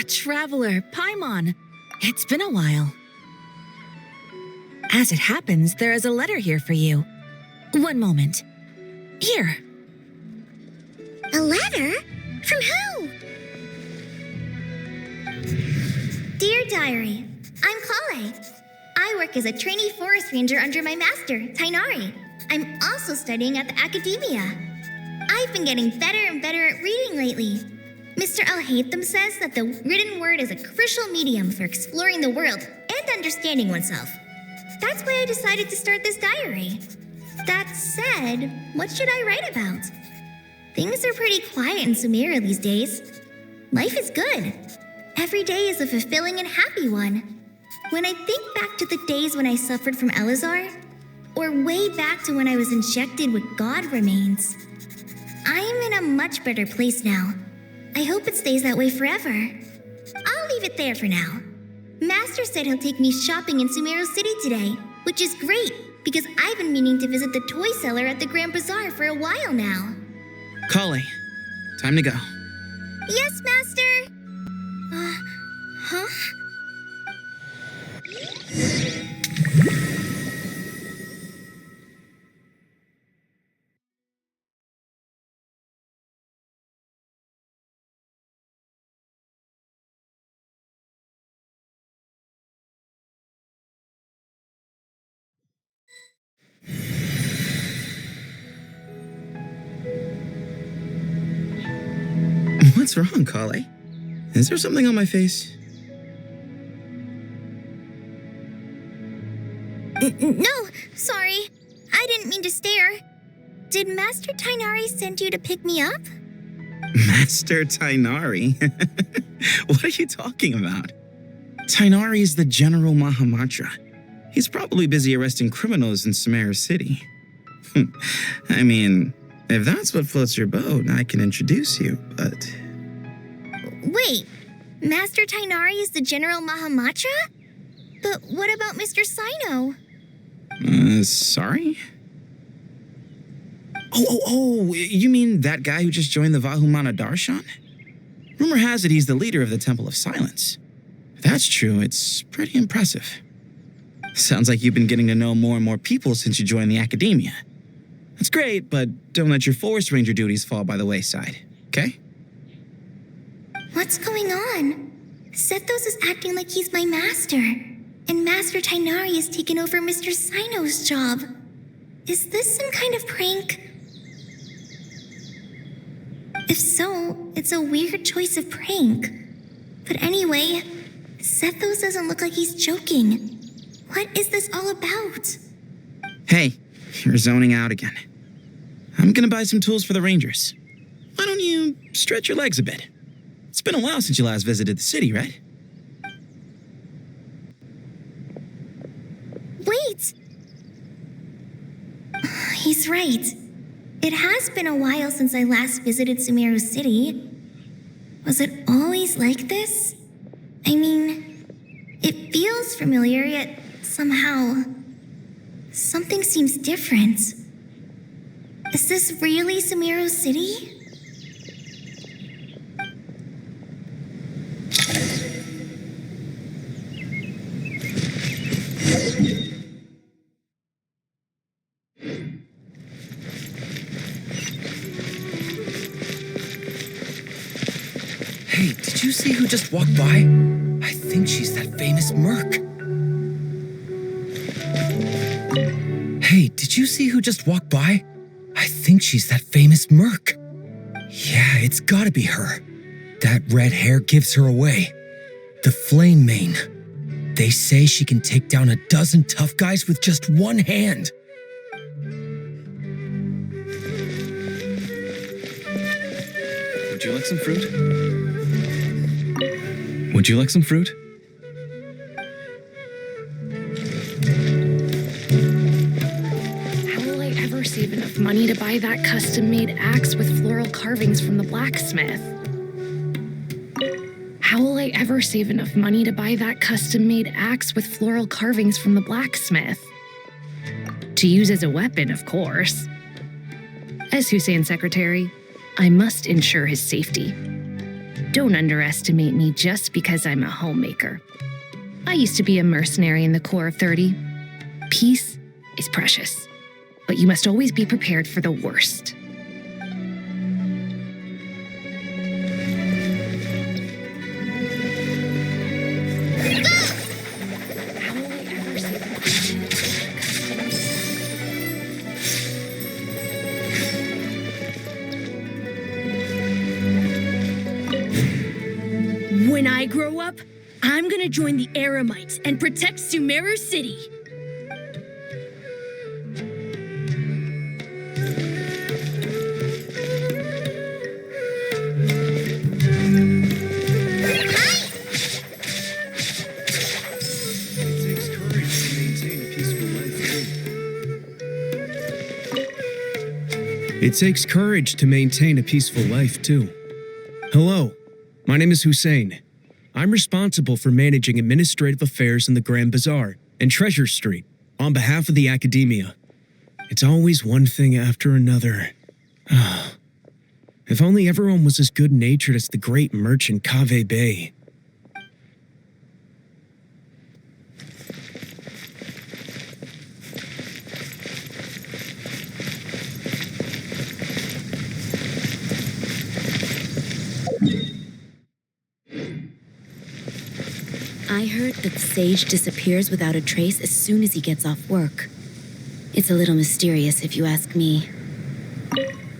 Traveler, Paimon. It's been a while. As it happens, there is a letter here for you. One moment. Here. A letter? From who? Dear Diary, I'm Kale. I work as a trainee forest ranger under my master, Tainari. I'm also studying at the academia. I've been getting better and better at reading lately. Mr. Al-Haytham says that the written word is a crucial medium for exploring the world and understanding oneself. That's why I decided to start this diary. That said, what should I write about? Things are pretty quiet in Sumeru these days. Life is good. Every day is a fulfilling and happy one. When I think back to the days when I suffered from Elazar, or way back to when I was injected with God remains, I am in a much better place now. I hope it stays that way forever. I'll leave it there for now. Master said he'll take me shopping in Sumeru City today, which is great because I've been meaning to visit the toy seller at the Grand Bazaar for a while now. Kale, time to go. Yes, Master! Huh? What's wrong, Kale? Is there something on my face? No, sorry. I didn't mean to stare. Did Master Tainari send you to pick me up? Master Tainari? What are you talking about? Tainari is the General Mahamatra. He's probably busy arresting criminals in Sumeru City. I mean, if that's what floats your boat, I can introduce you, but... Wait, Master Tainari is the General Mahamatra? But what about Mr. Sino? Sorry? Oh, you mean that guy who just joined the Vahumana Darshan? Rumor has it he's the leader of the Temple of Silence. If that's true, it's pretty impressive. Sounds like you've been getting to know more and more people since you joined the academia. That's great, but don't let your forest ranger duties fall by the wayside, okay? What's going on? Sethos is acting like he's my master, and Master Tainari has taken over Mr. Sino's job. Is this some kind of prank? If so, it's a weird choice of prank. But anyway, Sethos doesn't look like he's joking. What is this all about? Hey, you're zoning out again. I'm gonna buy some tools for the Rangers. Why don't you stretch your legs a bit? It's been a while since you last visited the city, right? Wait! He's right. It has been a while since I last visited Sumeru City. Was it always like this? I mean, it feels familiar, yet somehow... something seems different. Is this really Sumeru City? Hey, did you see who just walked by? I think she's that famous merc. Hey, did you see who just walked by? I think she's that famous merc. Yeah, it's gotta be her. That red hair gives her away. The Flame Mane. They say she can take down a dozen tough guys with just one hand. Would you like some fruit? Would you like some fruit? How will I ever save enough money to buy that custom-made axe with floral carvings from the blacksmith. How will I ever save enough money to buy that custom-made axe with floral carvings from the blacksmith? To use as a weapon, of course. As Hussein's secretary, I must ensure his safety. Don't underestimate me just because I'm a homemaker. I used to be a mercenary in the Corps of 30. Peace is precious, but you must always be prepared for the worst. When I grow up, I'm gonna join the Eremites and protect Sumeru City. It takes courage to maintain a peaceful life, too. Hello, my name is Hussein. I'm responsible for managing administrative affairs in the Grand Bazaar and Treasure Street on behalf of the Academia. It's always one thing after another. If only everyone was as good-natured as the great merchant Kave Bay. I heard that the sage disappears without a trace as soon as he gets off work. It's a little mysterious if you ask me.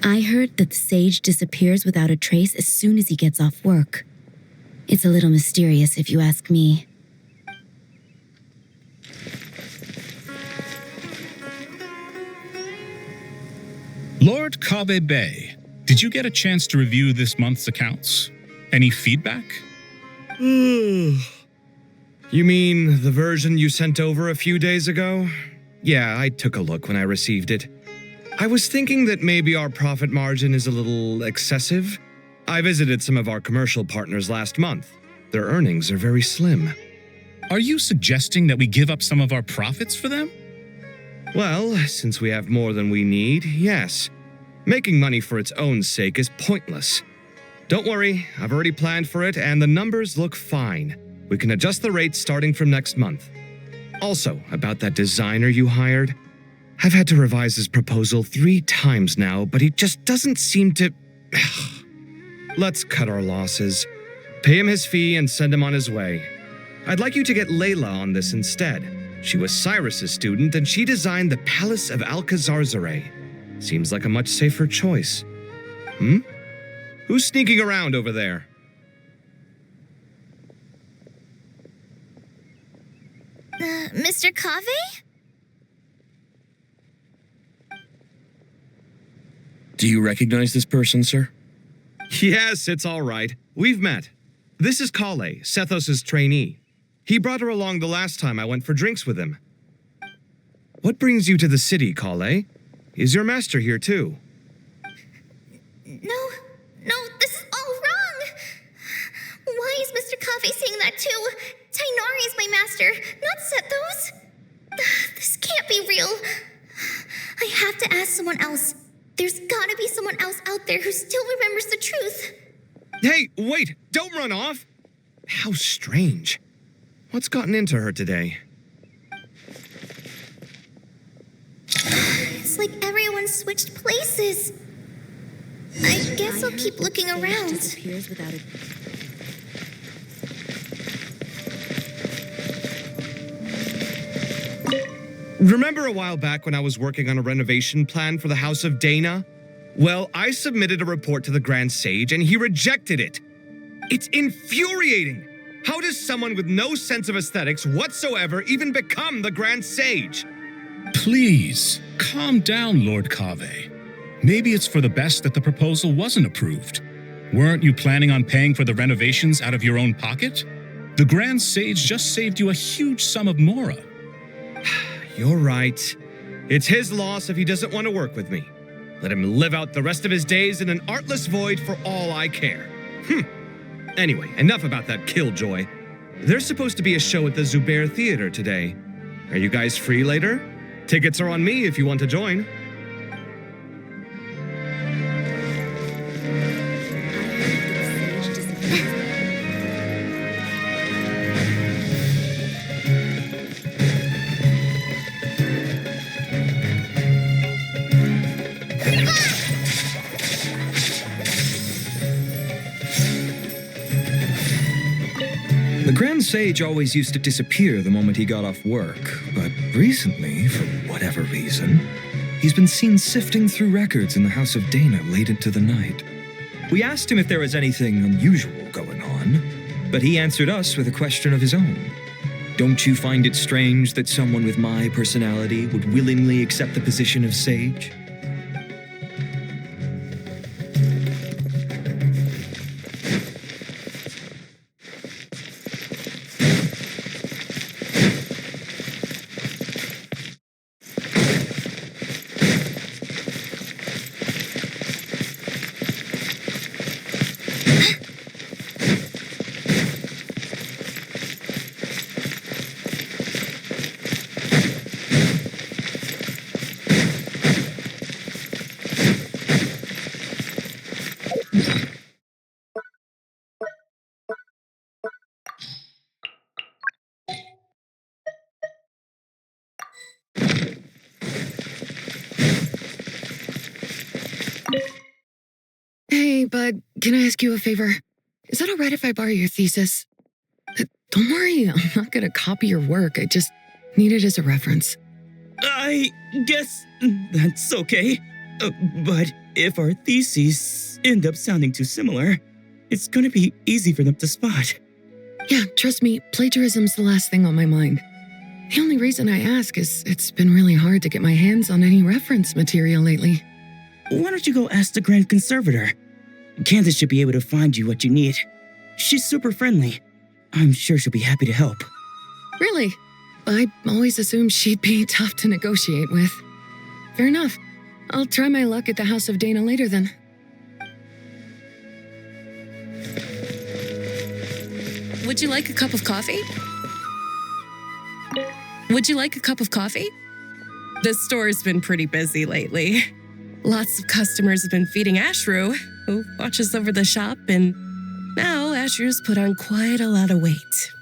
I heard that the sage disappears without a trace as soon as he gets off work. It's a little mysterious if you ask me. Lord Kave Bay, did you get a chance to review this month's accounts? Any feedback? You mean the version you sent over a few days ago? Yeah, I took a look when I received it. I was thinking that maybe our profit margin is a little excessive. I visited some of our commercial partners last month. Their earnings are very slim. Are you suggesting that we give up some of our profits for them? Well, since we have more than we need, yes. Making money for its own sake is pointless. Don't worry, I've already planned for it and the numbers look fine. We can adjust the rates starting from next month. Also, about that designer you hired, I've had to revise his proposal 3 times now, but he just doesn't seem to... Let's cut our losses. Pay him his fee and send him on his way. I'd like you to get Layla on this instead. She was Cyrus's student and she designed the Palace of Alcazarzare. Seems like a much safer choice. Who's sneaking around over there? Mr. Kave? Do you recognize this person, sir? Yes, it's all right. We've met. This is Kale, Sethos' trainee. He brought her along the last time I went for drinks with him. What brings you to the city, Kale? Is your master here too? No, this is all wrong. Why is Mr. Kave saying that too? Tainari is my master, not Sethos. This can't be real. I have to ask someone else. There's gotta be someone else out there who still remembers the truth. Hey, wait! Don't run off! How strange. What's gotten into her today? It's like everyone switched places. I guess I'll keep looking around. Disappears without a... Remember a while back when I was working on a renovation plan for the House of Dana? Well, I submitted a report to the Grand Sage and he rejected it. It's infuriating. How does someone with no sense of aesthetics whatsoever even become the Grand Sage? Please, calm down, Lord Kave. Maybe it's for the best that the proposal wasn't approved. Weren't you planning on paying for the renovations out of your own pocket? The Grand Sage just saved you a huge sum of mora. You're right. It's his loss if he doesn't want to work with me. Let him live out the rest of his days in an artless void for all I care. Anyway, enough about that killjoy. There's supposed to be a show at the Zubair Theater today. Are you guys free later? Tickets are on me if you want to join. The Grand Sage always used to disappear the moment he got off work, but recently, for whatever reason, he's been seen sifting through records in the House of Dana late into the night. We asked him if there was anything unusual going on, but he answered us with a question of his own. Don't you find it strange that someone with my personality would willingly accept the position of sage? Hey, bud, can I ask you a favor? Is that all right if I borrow your thesis? Don't worry, I'm not gonna copy your work. I just need it as a reference. I guess that's okay. But if our theses end up sounding too similar, it's gonna be easy for them to spot. Yeah, trust me, plagiarism's the last thing on my mind. The only reason I ask is it's been really hard to get my hands on any reference material lately. Why don't you go ask the Grand Conservator? Candace should be able to find you what you need. She's super friendly. I'm sure she'll be happy to help. Really? I always assumed she'd be tough to negotiate with. Fair enough. I'll try my luck at the House of Dana later then. Would you like a cup of coffee? Would you like a cup of coffee? The store's been pretty busy lately. Lots of customers have been feeding Ashru, who watches over the shop, and now Ashru's put on quite a lot of weight.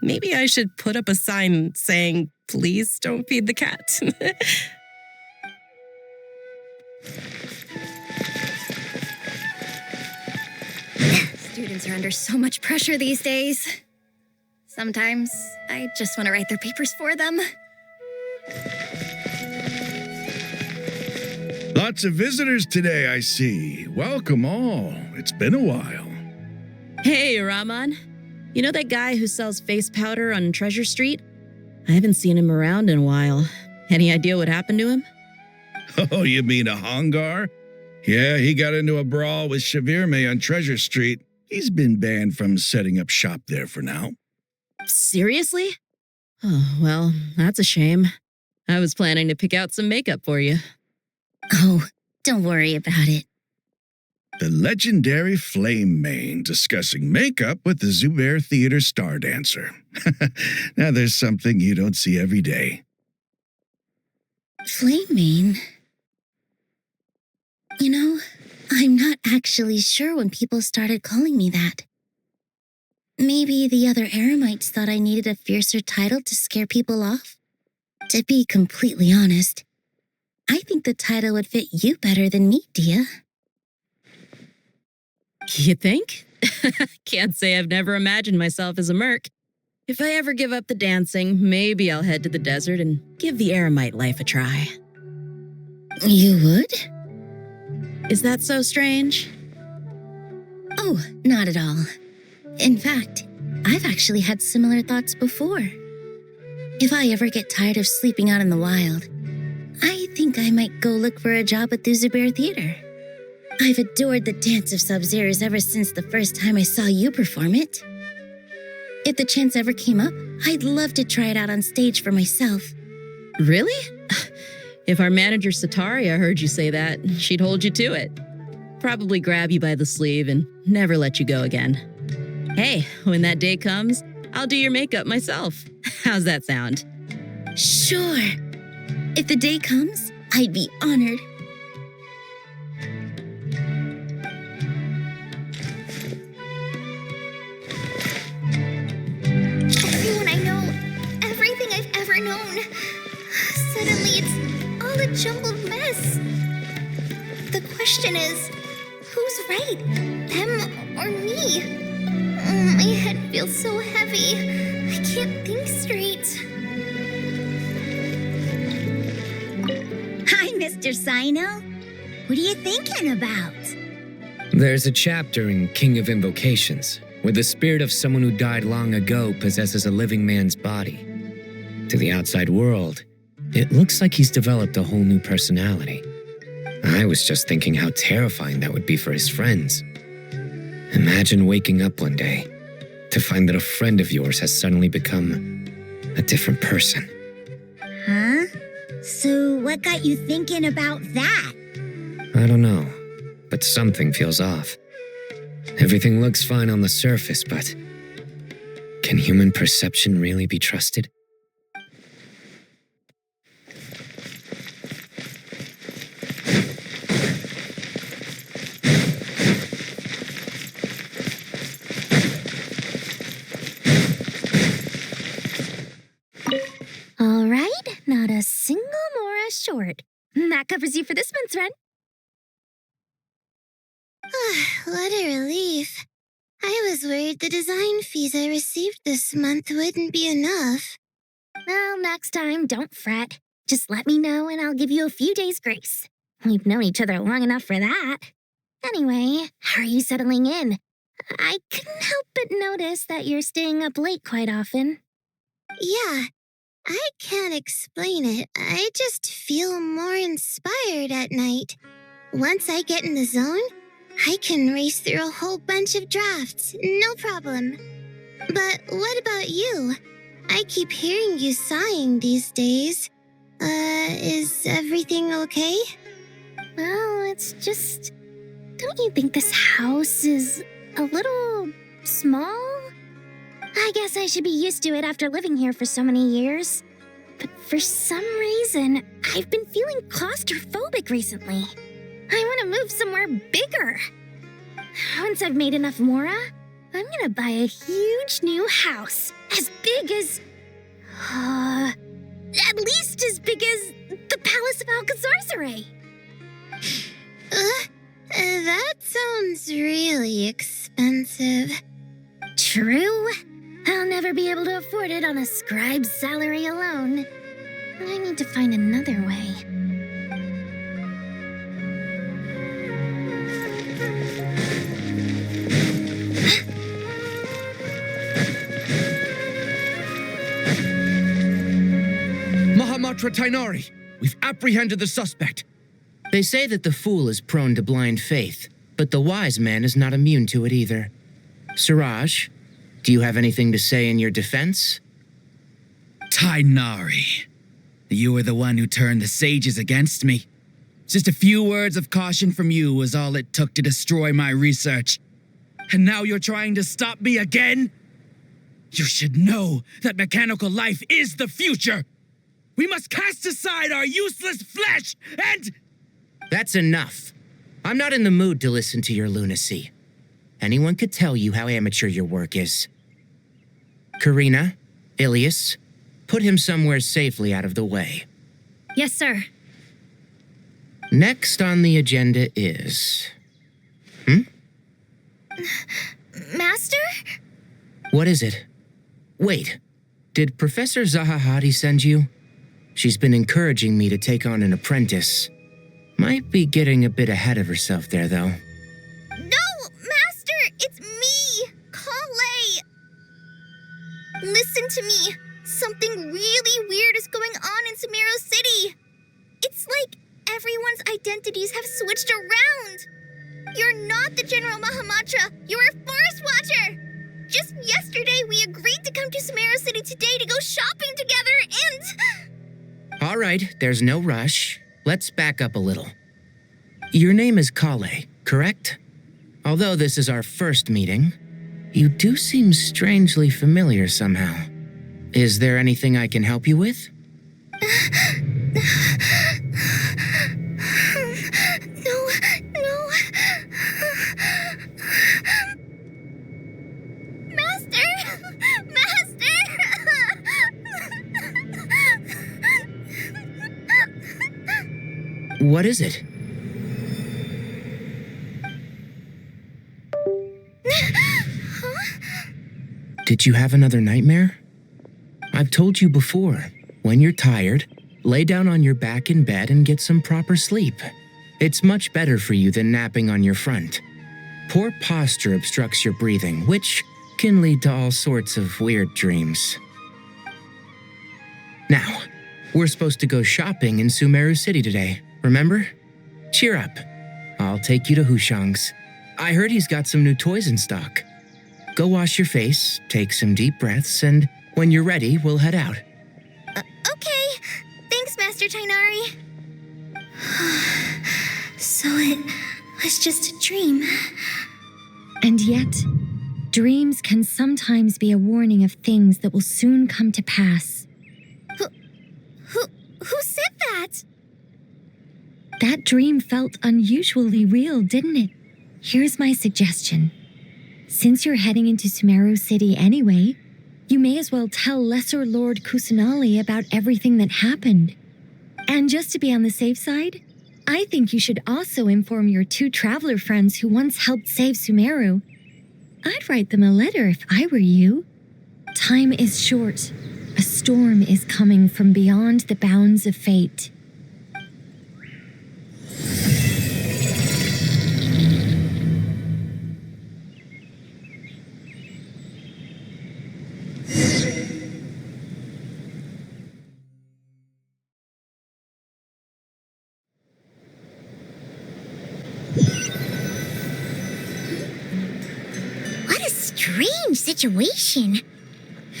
Maybe I should put up a sign saying, please don't feed the cat. Students are under so much pressure these days. Sometimes I just want to write their papers for them. Lots of visitors today, I see. Welcome all. It's been a while. Hey, Rahman. You know that guy who sells face powder on Treasure Street? I haven't seen him around in a while. Any idea what happened to him? Oh, you mean a Hongar? Yeah, he got into a brawl with Shavirme on Treasure Street. He's been banned from setting up shop there for now. Seriously? Oh, well, that's a shame. I was planning to pick out some makeup for you. Oh, don't worry about it. The legendary Flame Mane discussing makeup with the Zubair Theater star dancer. Now there's something you don't see every day. Flame Mane? You know, I'm not actually sure when people started calling me that. Maybe the other Eremites thought I needed a fiercer title to scare people off? To be completely honest, I think the title would fit you better than me, Dia. You think? Can't say I've never imagined myself as a merc. If I ever give up the dancing, maybe I'll head to the desert and give the Eremite life a try. You would? Is that so strange? Oh, not at all. In fact, I've actually had similar thoughts before. If I ever get tired of sleeping out in the wild, I think I might go look for a job at the Zubair Theater. I've adored the dance of Sub-Zeros ever since the first time I saw you perform it. If the chance ever came up, I'd love to try it out on stage for myself. Really? If our manager Sataria heard you say that, she'd hold you to it. Probably grab you by the sleeve and never let you go again. Hey, when that day comes, I'll do your makeup myself. How's that sound? Sure. If the day comes, I'd be honored. Everyone I know, everything I've ever known. Suddenly it's all a jumbled mess. The question is, who's right? Them or me? My head feels so heavy. I can't think straight. Hi, Mr. Sino. What are you thinking about? There's a chapter in King of Invocations where the spirit of someone who died long ago possesses a living man's body. To the outside world, it looks like he's developed a whole new personality. I was just thinking how terrifying that would be for his friends. Imagine waking up one day to find that a friend of yours has suddenly become a different person. Huh? So what got you thinking about that? I don't know, but something feels off. Everything looks fine on the surface, but can human perception really be trusted? All right, not a single Mora short. That covers you for this month's rent. What a relief. I was worried the design fees I received this month wouldn't be enough. Well, next time, don't fret. Just let me know and I'll give you a few days' grace. We've known each other long enough for that. Anyway, how are you settling in? I couldn't help but notice that you're staying up late quite often. Yeah, I can't explain it. I just feel more inspired at night. Once I get in the zone, I can race through a whole bunch of drafts, no problem. But what about you? I keep hearing you sighing these days. Is everything okay? Well, it's just... Don't you think this house is a little small? I guess I should be used to it after living here for so many years. But for some reason, I've been feeling claustrophobic recently. I want to move somewhere bigger. Once I've made enough Mora, I'm gonna buy a huge new house. As big as... at least as big as the Palace of Alcazarzaray. That sounds really expensive. True. I'll never be able to afford it on a scribe's salary alone. I need to find another way. Mahamatra Tainari, we've apprehended the suspect. They say that the fool is prone to blind faith, but the wise man is not immune to it either. Suraj, do you have anything to say in your defense? Tainari, you were the one who turned the sages against me. Just a few words of caution from you was all it took to destroy my research. And now you're trying to stop me again? You should know that mechanical life is the future. We must cast aside our useless flesh and... That's enough. I'm not in the mood to listen to your lunacy. Anyone could tell you how amateur your work is. Karina, Ilias, put him somewhere safely out of the way. Yes, sir. Next on the agenda is... Master? What is it? Wait, did Professor Zahahati send you? She's been encouraging me to take on an apprentice. Might be getting a bit ahead of herself there, though. No, Master! It's me! Kale! Listen to me. Something really weird is going on in Sumeru City. It's like everyone's identities have switched around. You're not the General Mahamatra. You're a Forest Watcher. Just yesterday, we agreed to come to Sumeru City today to go shopping together and... All right, there's no rush. Let's back up a little. Your name is Kale, correct? Although this is our first meeting, you do seem strangely familiar somehow. Is there anything I can help you with? No. Master! What is it? Did you have another nightmare? I've told you before, when you're tired, lay down on your back in bed and get some proper sleep. It's much better for you than napping on your front. Poor posture obstructs your breathing, which can lead to all sorts of weird dreams. Now, we're supposed to go shopping in Sumeru City today, remember? Cheer up. I'll take you to Hushang's. I heard he's got some new toys in stock. Go wash your face, take some deep breaths, and when you're ready, we'll head out. Okay. Thanks, Master Tainari. So it was just a dream. And yet, dreams can sometimes be a warning of things that will soon come to pass. Who said that? That dream felt unusually real, didn't it? Here's my suggestion. Since you're heading into Sumeru City anyway, you may as well tell Lesser Lord Kusanali about everything that happened. And just to be on the safe side, I think you should also inform your 2 traveler friends who once helped save Sumeru. I'd write them a letter if I were you. Time is short. A storm is coming from beyond the bounds of fate. What a strange situation.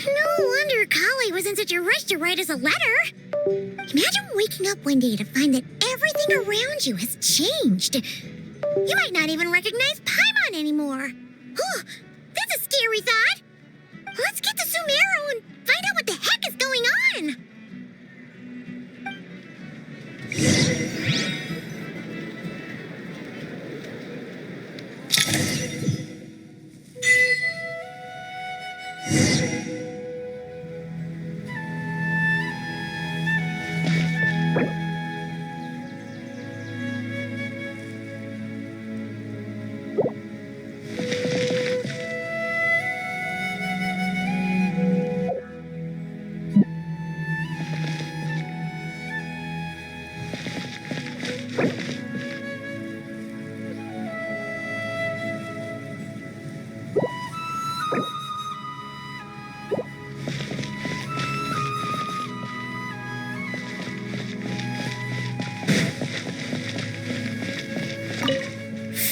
No wonder Kale was in such a rush to write us a letter. Imagine waking up one day to find that everything around you has changed. You might not even recognize Paimon anymore. Oh, that's a scary thought. Let's get to Sumeru and find out what the heck is going on.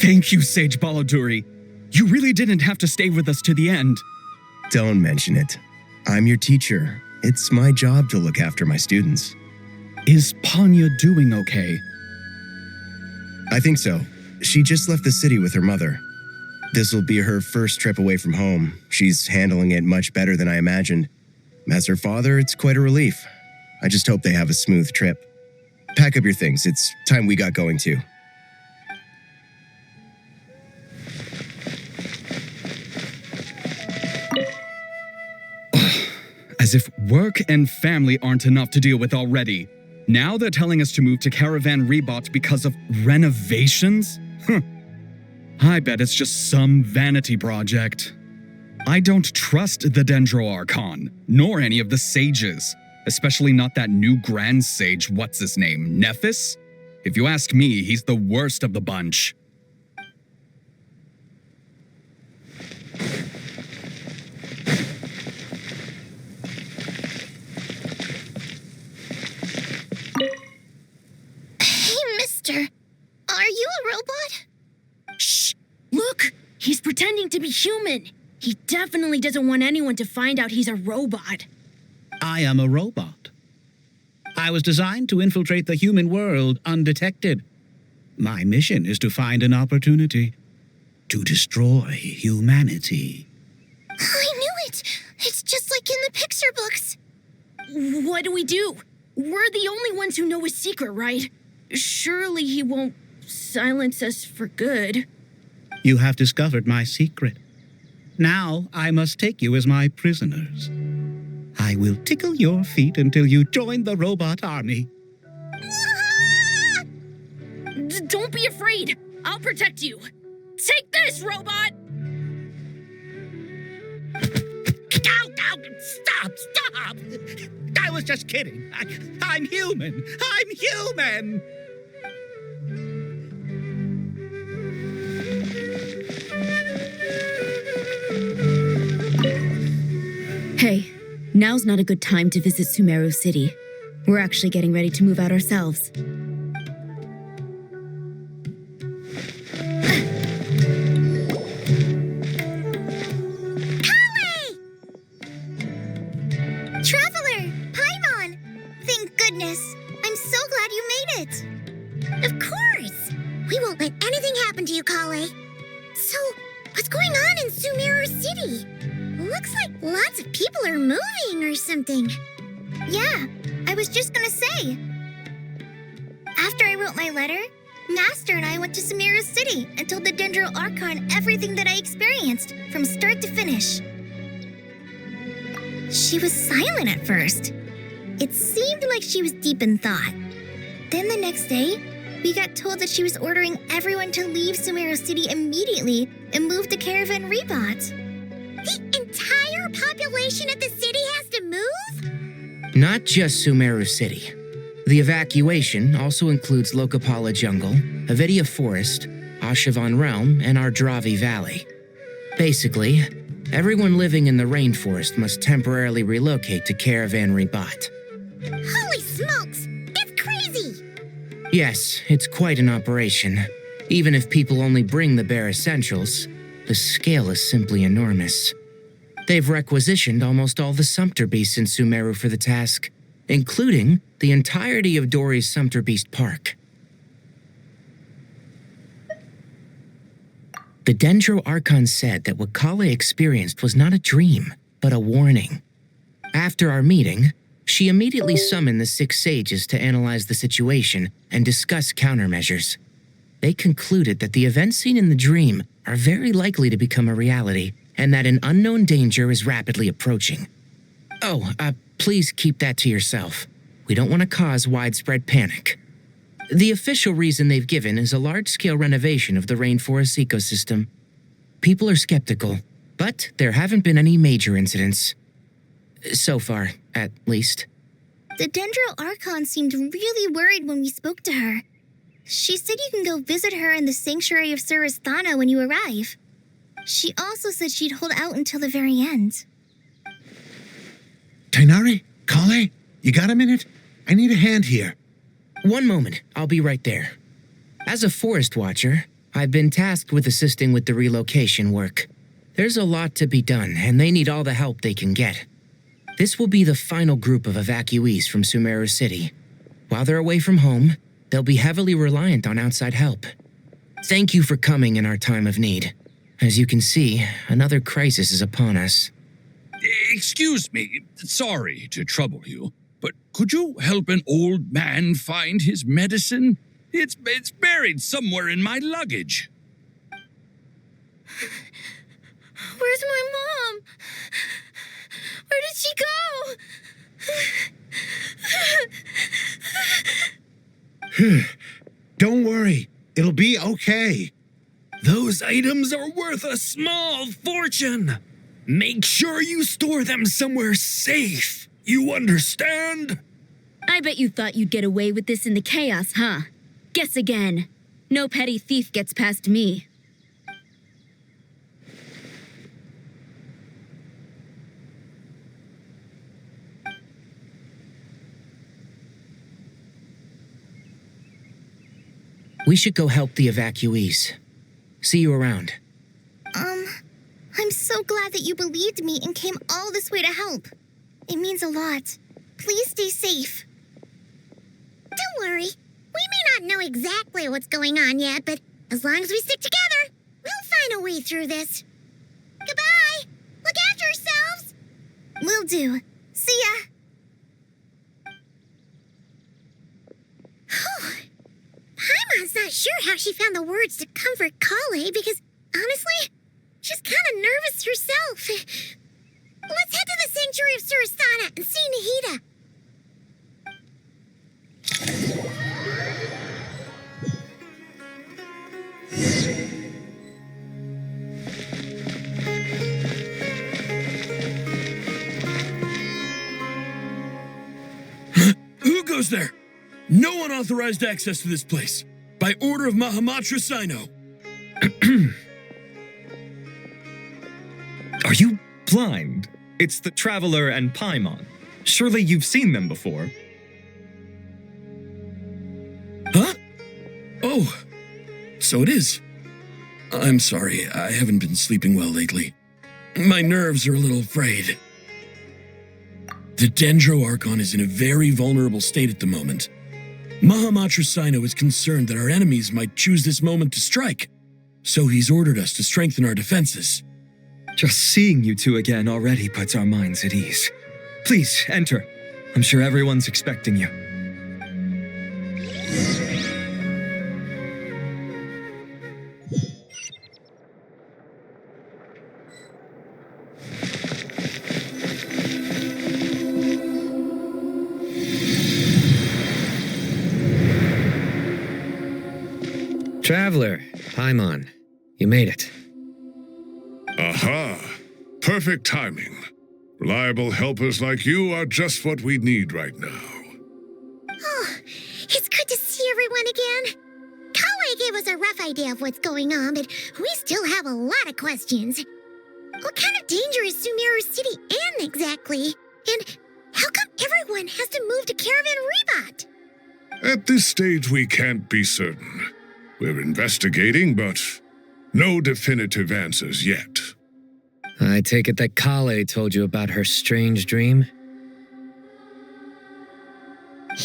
Thank you, Sage Baladuri. You really didn't have to stay with us to the end. Don't mention it. I'm your teacher. It's my job to look after my students. Is Panya doing okay? I think so. She just left the city with her mother. This will be her first trip away from home. She's handling it much better than I imagined. As her father, it's quite a relief. I just hope they have a smooth trip. Pack up your things. It's time we got going too. As if work and family aren't enough to deal with already. Now they're telling us to move to Caravan Rebot because of renovations? I bet it's just some vanity project. I don't trust the Dendro Archon, nor any of the sages. Especially not that new Grand Sage, what's his name, Nephis? If you ask me, he's the worst of the bunch. Are you a robot? Shh! Look! He's pretending to be human! He definitely doesn't want anyone to find out he's a robot. I am a robot. I was designed to infiltrate the human world undetected. My mission is to find an opportunity to destroy humanity. I knew it! It's just like in the picture books. What do we do? We're the only ones who know his secret, right? Surely he won't silence us for good. You have discovered my secret. Now I must take you as my prisoners. I will tickle your feet until you join the robot army. Don't be afraid. I'll protect you. Take this, robot! Stop! I was just kidding. I'm human. I'm human! Hey, now's not a good time to visit Sumeru City. We're actually getting ready to move out ourselves. Traveler! Paimon! Thank goodness. I'm so glad you made it. Of course. We won't let anything happen to you, Kale. So, what's going on in Sumeru City? Looks like lots of people are moving or something. Yeah, I was just gonna say. After I wrote my letter, Master and I went to Sumeru City and told the Dendro Archon everything that I experienced, from start to finish. She was silent at first. It seemed like she was deep in thought. Then the next day, we got told that she was ordering everyone to leave Sumeru City immediately and move to Caravan Rebot. The entire population of the city has to move? Not just Sumeru City. The evacuation also includes Lokapala Jungle, Avidia Forest, Ashavan Realm, and Ardravi Valley. Basically, everyone living in the rainforest must temporarily relocate to Caravan Rebot. Holy smokes! It's crazy! Yes, it's quite an operation. Even if people only bring the bare essentials, the scale is simply enormous. They've requisitioned almost all the Sumpter Beasts in Sumeru for the task, including the entirety of Dori's Sumpter Beast Park. The Dendro Archon said that what Kale experienced was not a dream, but a warning. After our meeting, she immediately summoned the 6 sages to analyze the situation and discuss countermeasures. They concluded that the events seen in the dream are very likely to become a reality, and that an unknown danger is rapidly approaching. Oh, please keep that to yourself. We don't want to cause widespread panic. The official reason they've given is a large-scale renovation of the rainforest ecosystem. People are skeptical, but there haven't been any major incidents. So far, at least. The Dendro Archon seemed really worried when we spoke to her. She said you can go visit her in the Sanctuary of Surasthana when you arrive. She also said she'd hold out until the very end. Tainari? Kale? You got a minute? I need a hand here. One moment, I'll be right there. As a forest watcher, I've been tasked with assisting with the relocation work. There's a lot to be done, and they need all the help they can get. This will be the final group of evacuees from Sumeru City. While they're away from home, they'll be heavily reliant on outside help. Thank you for coming in our time of need. As you can see, another crisis is upon us. Excuse me, sorry to trouble you, but could you help an old man find his medicine? It's buried somewhere in my luggage. Where's my mom? Where did she go? Don't worry. It'll be okay. Those items are worth a small fortune. Make sure you store them somewhere safe. You understand? I bet you thought you'd get away with this in the chaos, huh? Guess again. No petty thief gets past me. We should go help the evacuees. See you around. I'm so glad that you believed me and came all this way to help. It means a lot. Please stay safe. worry. We may not know exactly what's going on yet, but as long as we stick together, we'll find a way through this. Goodbye. Look after yourselves. Will do. See ya. Paimon's not sure how she found the words to comfort Kale because, honestly, she's kind of nervous herself. Let's head to the Sanctuary of Surasana and see Nahida. Who goes there? No unauthorized access to this place. By order of Mahamatra Sino. Are you blind? It's the Traveler and Paimon. Surely you've seen them before. Huh? Oh, so it is. I'm sorry, I haven't been sleeping well lately. My nerves are a little frayed. The Dendro Archon is in a very vulnerable state at the moment. Mahamatra Sino is concerned that our enemies might choose this moment to strike, so he's ordered us to strengthen our defenses. Just seeing you two again already puts our minds at ease. Please, enter. I'm sure everyone's expecting you. Traveler, Paimon, you made it. Aha! Perfect timing. Reliable helpers like you are just what we need right now. Oh, it's good to see everyone again. Kale gave us a rough idea of what's going on, but we still have a lot of questions. What kind of danger is Sumeru City in exactly? And how come everyone has to move to Caravan Rebot? At this stage, we can't be certain. We're investigating, but no definitive answers yet. I take it that Kale told you about her strange dream?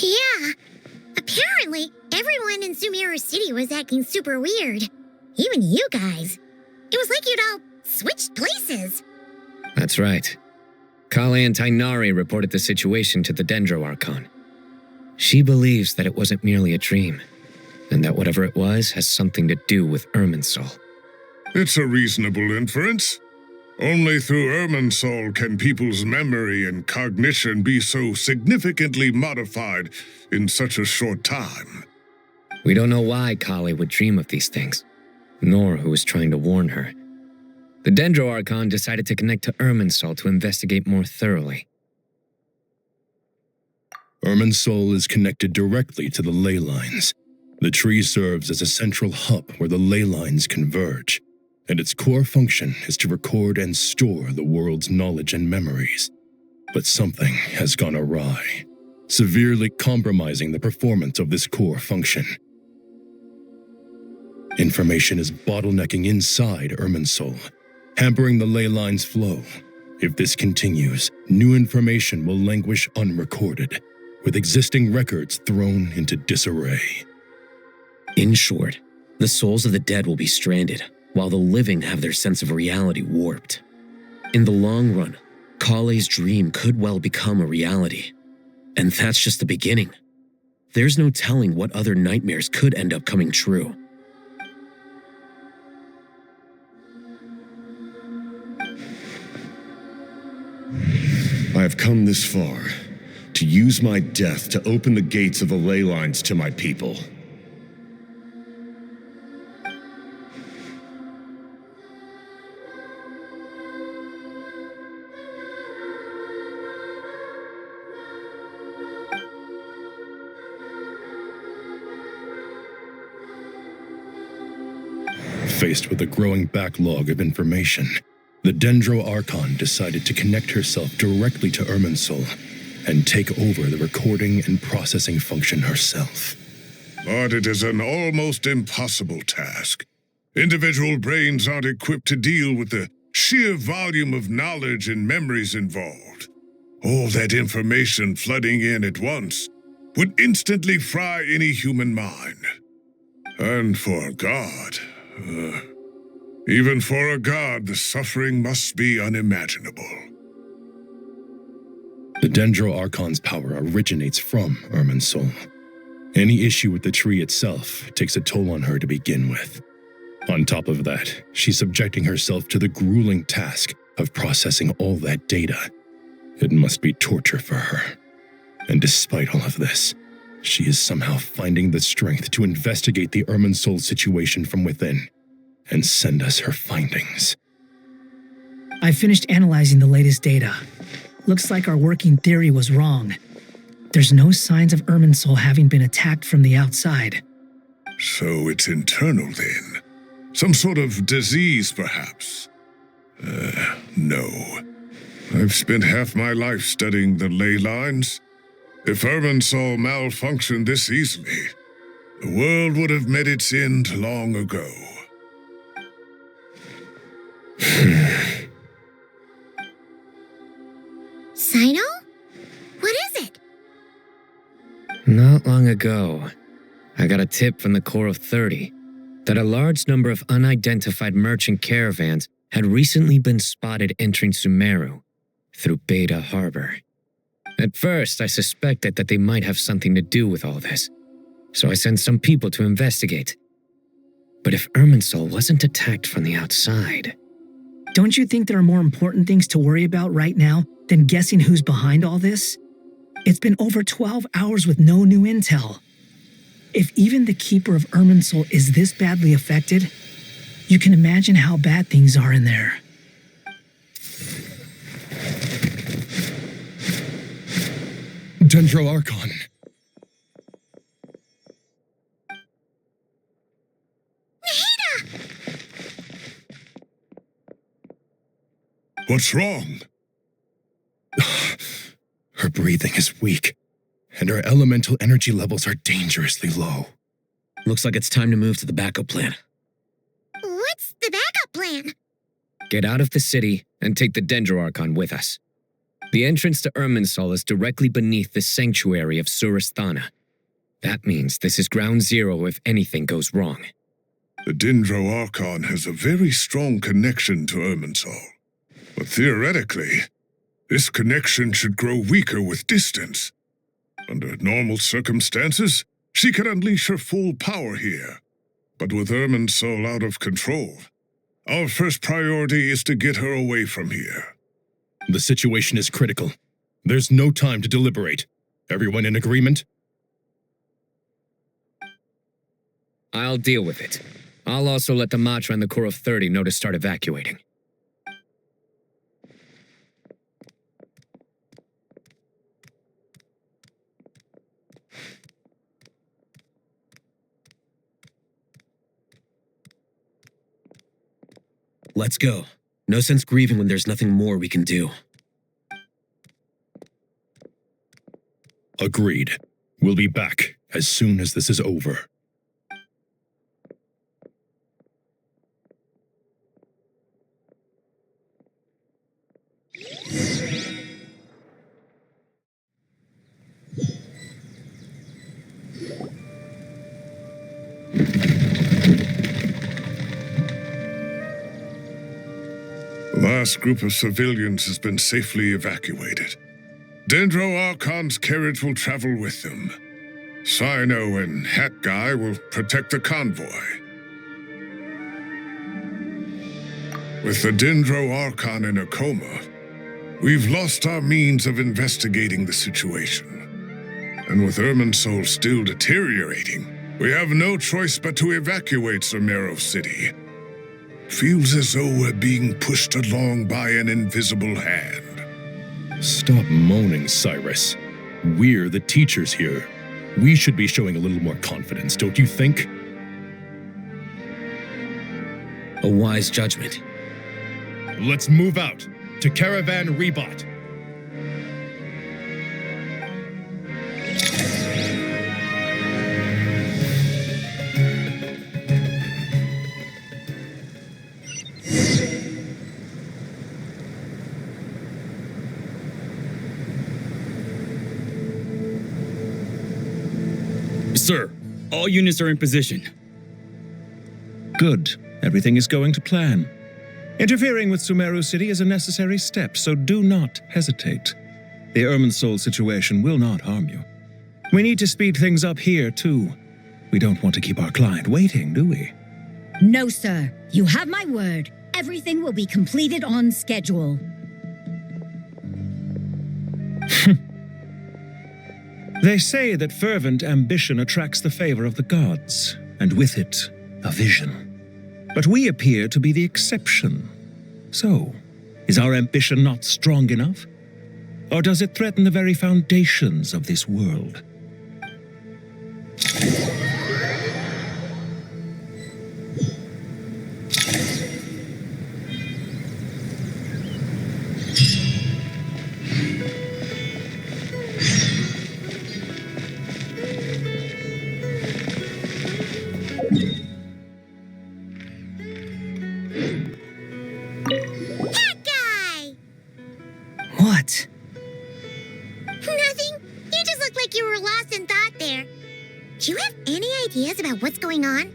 Yeah. Apparently, everyone in Sumeru City was acting super weird. Even you guys. It was like you'd all switched places. That's right. Kale and Tainari reported the situation to the Dendro Archon. She believes that it wasn't merely a dream, and that whatever it was has something to do with Irminsul. It's a reasonable inference. Only through Irminsul can people's memory and cognition be so significantly modified in such a short time. We don't know why Kale would dream of these things, nor who was trying to warn her. The Dendro Archon decided to connect to Irminsul to investigate more thoroughly. Irminsul is connected directly to the ley lines. The tree serves as a central hub where the ley lines converge, and its core function is to record and store the world's knowledge and memories. But something has gone awry, severely compromising the performance of this core function. Information is bottlenecking inside Irminsul, hampering the ley line's flow. If this continues, new information will languish unrecorded, with existing records thrown into disarray. In short, the souls of the dead will be stranded, while the living have their sense of reality warped. In the long run, Kale's dream could well become a reality. And that's just the beginning. There's no telling what other nightmares could end up coming true. I have come this far to use my death to open the gates of the ley lines to my people. Faced with a growing backlog of information, the Dendro Archon decided to connect herself directly to Irminsul and take over the recording and processing function herself. But it is an almost impossible task. Individual brains aren't equipped to deal with the sheer volume of knowledge and memories involved. All that information flooding in at once. would instantly fry any human mind. And for a god, even for a god, the suffering must be unimaginable. The Dendro Archon's power originates from Irminsul. Any issue with the tree itself takes a toll on her to begin with. On top of that, she's subjecting herself to the grueling task of processing all that data. It must be torture for her. And despite all of this, she is somehow finding the strength to investigate the Irminsul situation from within and send us her findings. I finished analyzing the latest data. Looks like our working theory was wrong. There's no signs of Irminsul having been attacked from the outside. So it's internal then? Some sort of disease, perhaps? No. I've spent half my life studying the ley lines. If Irminsul malfunctioned this easily, the world would have met its end long ago. Sino? What is it? Not long ago, I got a tip from the Core of 30 that a large number of unidentified merchant caravans had recently been spotted entering Sumeru through Beta Harbor. At first, I suspected that they might have something to do with all this, so I sent some people to investigate. But if Irminsul wasn't attacked from the outside... Don't you think there are more important things to worry about right now than guessing who's behind all this? It's been over 12 hours with no new intel. If even the Keeper of Irminsul is this badly affected, you can imagine how bad things are in there. Dendro Archon. What's wrong? Her breathing is weak, and her elemental energy levels are dangerously low. Looks like it's time to move to the backup plan. What's the backup plan? Get out of the city and take the Dendro Archon with us. The entrance to Irminsul is directly beneath the sanctuary of Surasthana. That means this is ground zero if anything goes wrong. The Dendro Archon has a very strong connection to Irminsul. But theoretically, this connection should grow weaker with distance. Under normal circumstances, she could unleash her full power here. But with Irminsul out of control, our first priority is to get her away from here. The situation is critical. There's no time to deliberate. Everyone in agreement? I'll deal with it. I'll also let the Matra and the Core of 30 know to start evacuating. Let's go. No sense grieving when there's nothing more we can do. Agreed. We'll be back as soon as this is over. The last group of civilians has been safely evacuated. Dendro Archon's carriage will travel with them. Sino and Hat Guy will protect the convoy. With the Dendro Archon in a coma, we've lost our means of investigating the situation. And with Irminsul still deteriorating, we have no choice but to evacuate Sumeru City. Feels as though we're being pushed along by an invisible hand. Stop moaning, Cyrus. We're the teachers here. We should be showing a little more confidence, don't you think? A wise judgment. Let's move out to Caravan Rebot. Sir, all units are in position. Good. Everything is going to plan. Interfering with Sumeru City is a necessary step, so do not hesitate. The Irminsul situation will not harm you. We need to speed things up here, too. We don't want to keep our client waiting, do we? No, sir. You have my word. Everything will be completed on schedule. They say that fervent ambition attracts the favor of the gods, and with it, a vision. But we appear to be the exception. So, is our ambition not strong enough? Or does it threaten the very foundations of this world? What? Nothing. You just looked like you were lost in thought there. Do you have any ideas about what's going on?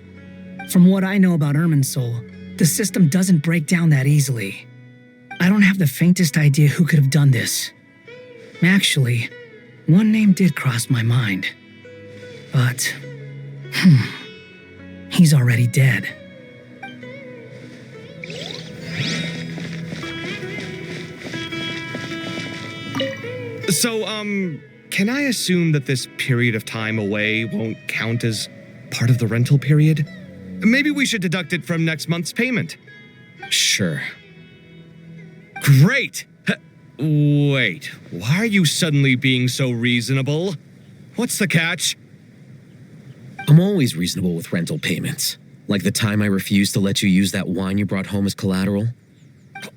From what I know about Irminsul, the system doesn't break down that easily. I don't have the faintest idea who could have done this. Actually, one name did cross my mind. But, he's already dead. So, can I assume that this period of time away won't count as part of the rental period? Maybe we should deduct it from next month's payment. Sure. Great! Wait, why are you suddenly being so reasonable? What's the catch? I'm always reasonable with rental payments. Like the time I refused to let you use that wine you brought home as collateral.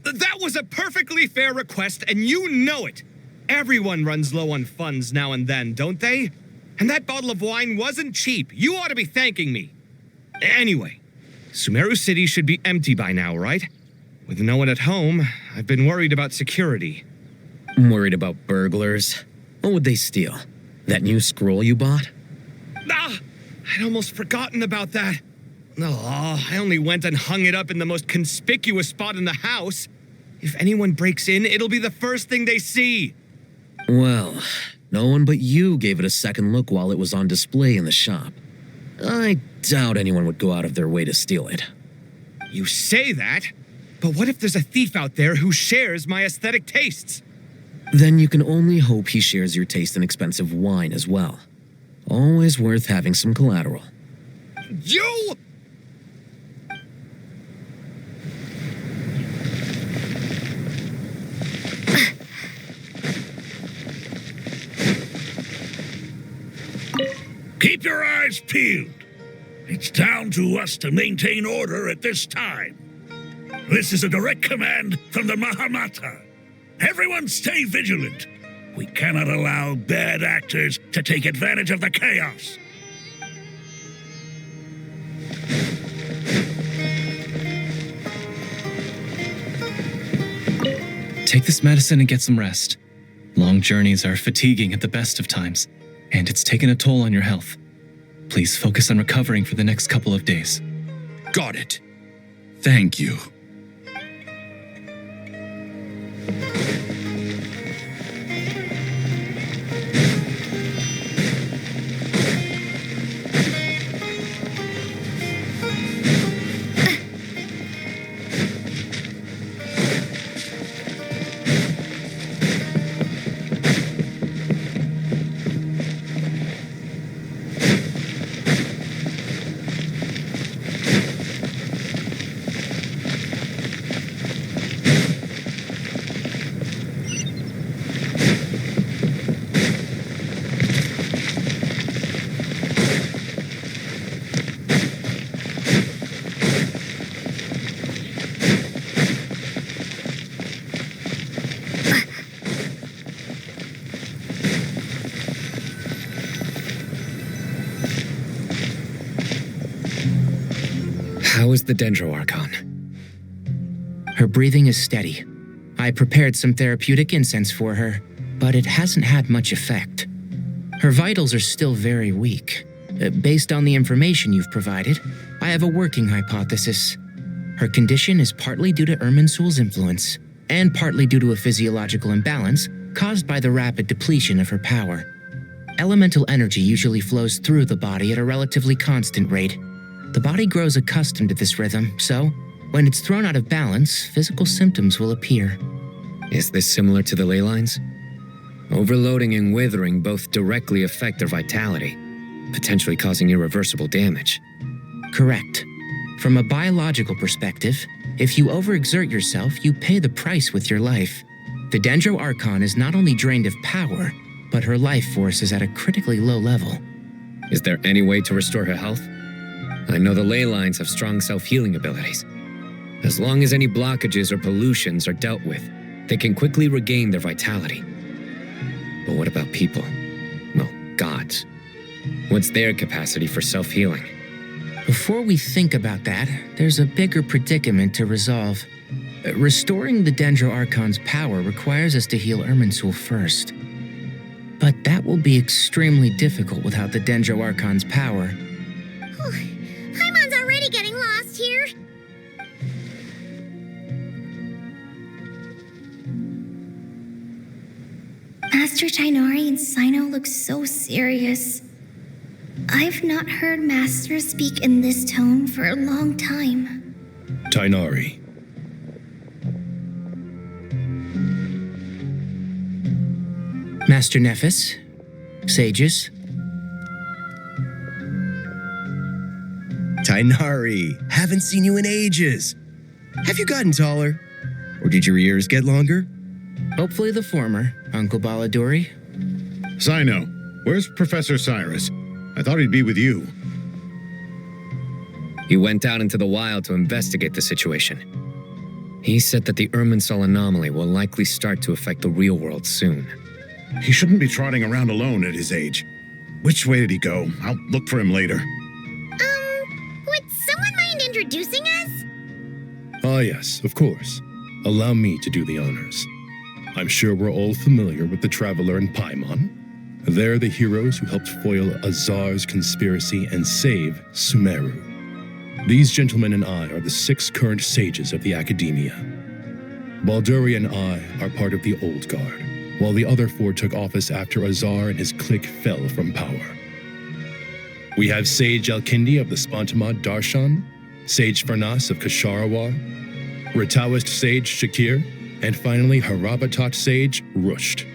That was a perfectly fair request, and you know it! Everyone runs low on funds now and then, don't they? And that bottle of wine wasn't cheap. You ought to be thanking me. Anyway, Sumeru City should be empty by now, right? With no one at home, I've been worried about security. I'm worried about burglars. What would they steal? That new scroll you bought? Ah! I'd almost forgotten about that. Oh, I only went and hung it up in the most conspicuous spot in the house. If anyone breaks in, it'll be the first thing they see. Well, no one but you gave it a second look while it was on display in the shop. I doubt anyone would go out of their way to steal it. You say that, but what if there's a thief out there who shares my aesthetic tastes? Then you can only hope he shares your taste in expensive wine as well. Always worth having some collateral. You! Keep your eyes peeled. It's down to us to maintain order at this time. This is a direct command from the Mahamata. Everyone stay vigilant. We cannot allow bad actors to take advantage of the chaos. Take this medicine and get some rest. Long journeys are fatiguing at the best of times, and it's taken a toll on your health. Please focus on recovering for the next couple of days. Got it. Thank you. How is the Dendroarchon? Her breathing is steady. I prepared some therapeutic incense for her, but it hasn't had much effect. Her vitals are still very weak, Based on the information you've provided, I have a working hypothesis. Her condition is partly due to Irminsul's influence, and partly due to a physiological imbalance caused by the rapid depletion of her power. Elemental energy usually flows through the body at a relatively constant rate. The body grows accustomed to this rhythm, so when it's thrown out of balance, physical symptoms will appear. Is this similar to the ley lines? Overloading and withering both directly affect their vitality, potentially causing irreversible damage. Correct. From a biological perspective, if you overexert yourself, you pay the price with your life. The Dendro Archon is not only drained of power, but her life force is at a critically low level. Is there any way to restore her health? I know the ley lines have strong self-healing abilities. As long as any blockages or pollutions are dealt with, they can quickly regain their vitality. But what about people? Well, gods. What's their capacity for self-healing? Before we think about that, there's a bigger predicament to resolve. Restoring the Dendro Archon's power requires us to heal Irminsul first. But that will be extremely difficult without the Dendro Archon's power. Paimon's already getting lost here. Master Tainari and Sino look so serious. I've not heard Master speak in this tone for a long time. Tainari. Master Nephis, sages. Tainari, haven't seen you in ages. Have you gotten taller? Or did your ears get longer? Hopefully the former, Uncle Baladuri. Sino, where's Professor Cyrus? I thought he'd be with you. He went out into the wild to investigate the situation. He said that the Irminsul anomaly will likely start to affect the real world soon. He shouldn't be trotting around alone at his age. Which way did he go? I'll look for him later. Would someone mind introducing us? Ah, yes, of course. Allow me to do the honors. I'm sure we're all familiar with the Traveler and Paimon. They're the heroes who helped foil Azar's conspiracy and save Sumeru. These gentlemen and I are the 6 current sages of the Academia. Balduri and I are part of the Old Guard, while the other 4 took office after Azar and his clique fell from power. We have Sage Alkindi of the Spantamad Darshan, Sage Farnas of Kasharawar, Ritaoist Sage Shakir, and finally Harabatot Sage Rusht.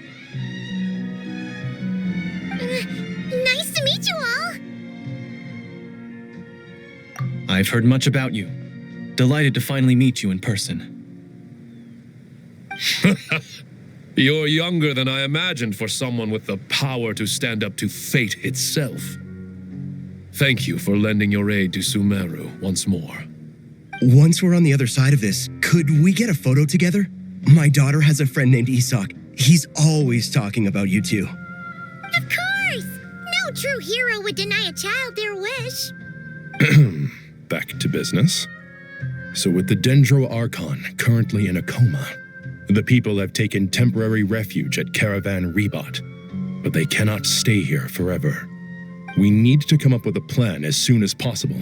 Nice to meet you all. I've heard much about you. Delighted to finally meet you in person. You're younger than I imagined for someone with the power to stand up to fate itself. Thank you for lending your aid to Sumeru once more. Once we're on the other side of this, could we get a photo together? My daughter has a friend named Isak. He's always talking about you two. Of course! No true hero would deny a child their wish. Back to business. So with the Dendro Archon currently in a coma, the people have taken temporary refuge at Caravan Rebot, but they cannot stay here forever. We need to come up with a plan as soon as possible.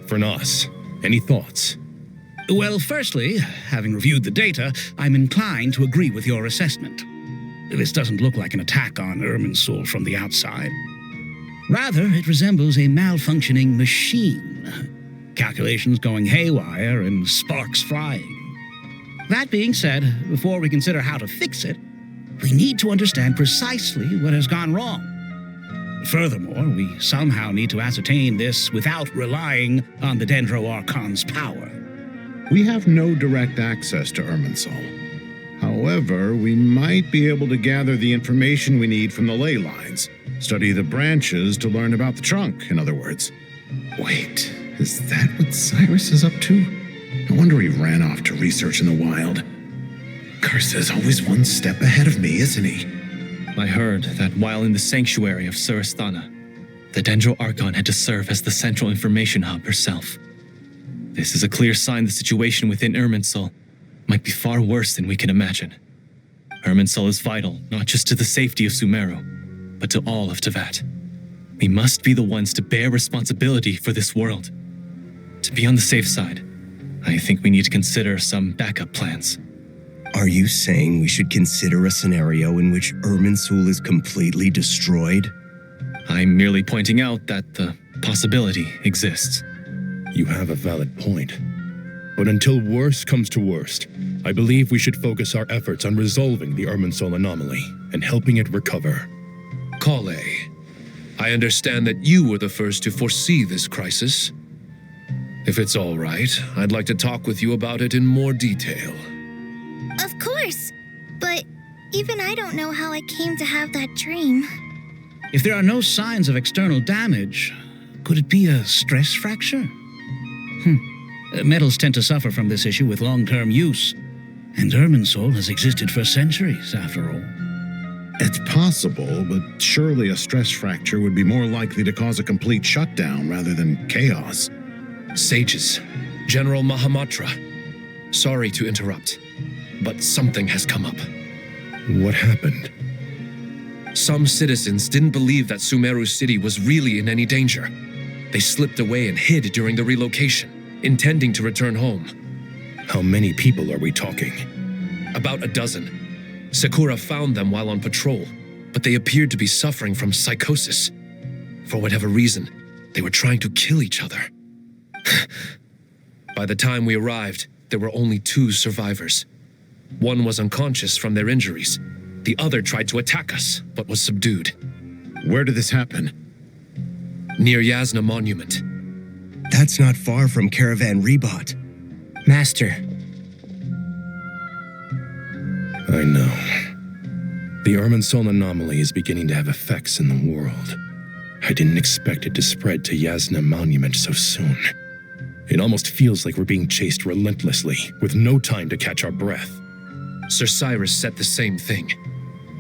Fernas, any thoughts? Well, firstly, having reviewed the data, I'm inclined to agree with your assessment. This doesn't look like an attack on Irminsul from the outside. Rather, it resembles a malfunctioning machine. Calculations going haywire and sparks flying. That being said, before we consider how to fix it, we need to understand precisely what has gone wrong. Furthermore, we somehow need to ascertain this without relying on the Dendro Archon's power. We have no direct access to Irminsul. However, we might be able to gather the information we need from the ley lines. Study the branches to learn about the trunk, in other words. Wait, is that what Cyrus is up to? No wonder he ran off to research in the wild. Curse's always one step ahead of me, isn't he? I heard that while in the sanctuary of Surasthana, the Dendro Archon had to serve as the central information hub herself. This is a clear sign the situation within Irminsul might be far worse than we can imagine. Irminsul is vital not just to the safety of Sumeru, but to all of Teyvat. We must be the ones to bear responsibility for this world. To be on the safe side, I think we need to consider some backup plans. Are you saying we should consider a scenario in which Irminsul is completely destroyed? I'm merely pointing out that the possibility exists. You have a valid point. But until worst comes to worst, I believe we should focus our efforts on resolving the Irminsul anomaly and helping it recover. Kale, I understand that you were the first to foresee this crisis. If it's all right, I'd like to talk with you about it in more detail. Of course, but even I don't know how I came to have that dream. If there are no signs of external damage, could it be a stress fracture? Metals tend to suffer from this issue with long-term use, and Irminsul has existed for centuries, after all. It's possible, but surely a stress fracture would be more likely to cause a complete shutdown rather than chaos. Sages, General Mahamatra, sorry to interrupt, but something has come up. What happened? Some citizens didn't believe that Sumeru City was really in any danger. They slipped away and hid during the relocation, intending to return home. How many people are we talking? About a dozen. Sakura found them while on patrol, but they appeared to be suffering from psychosis. For whatever reason, they were trying to kill each other. By the time we arrived, there were only 2 survivors. One was unconscious from their injuries. The other tried to attack us, but was subdued. Where did this happen? Near Yasna Monument. That's not far from Caravan Rebot. Master. I know. The Irminsul anomaly is beginning to have effects in the world. I didn't expect it to spread to Yasna Monument so soon. It almost feels like we're being chased relentlessly, with no time to catch our breath. Sir Cyrus said the same thing.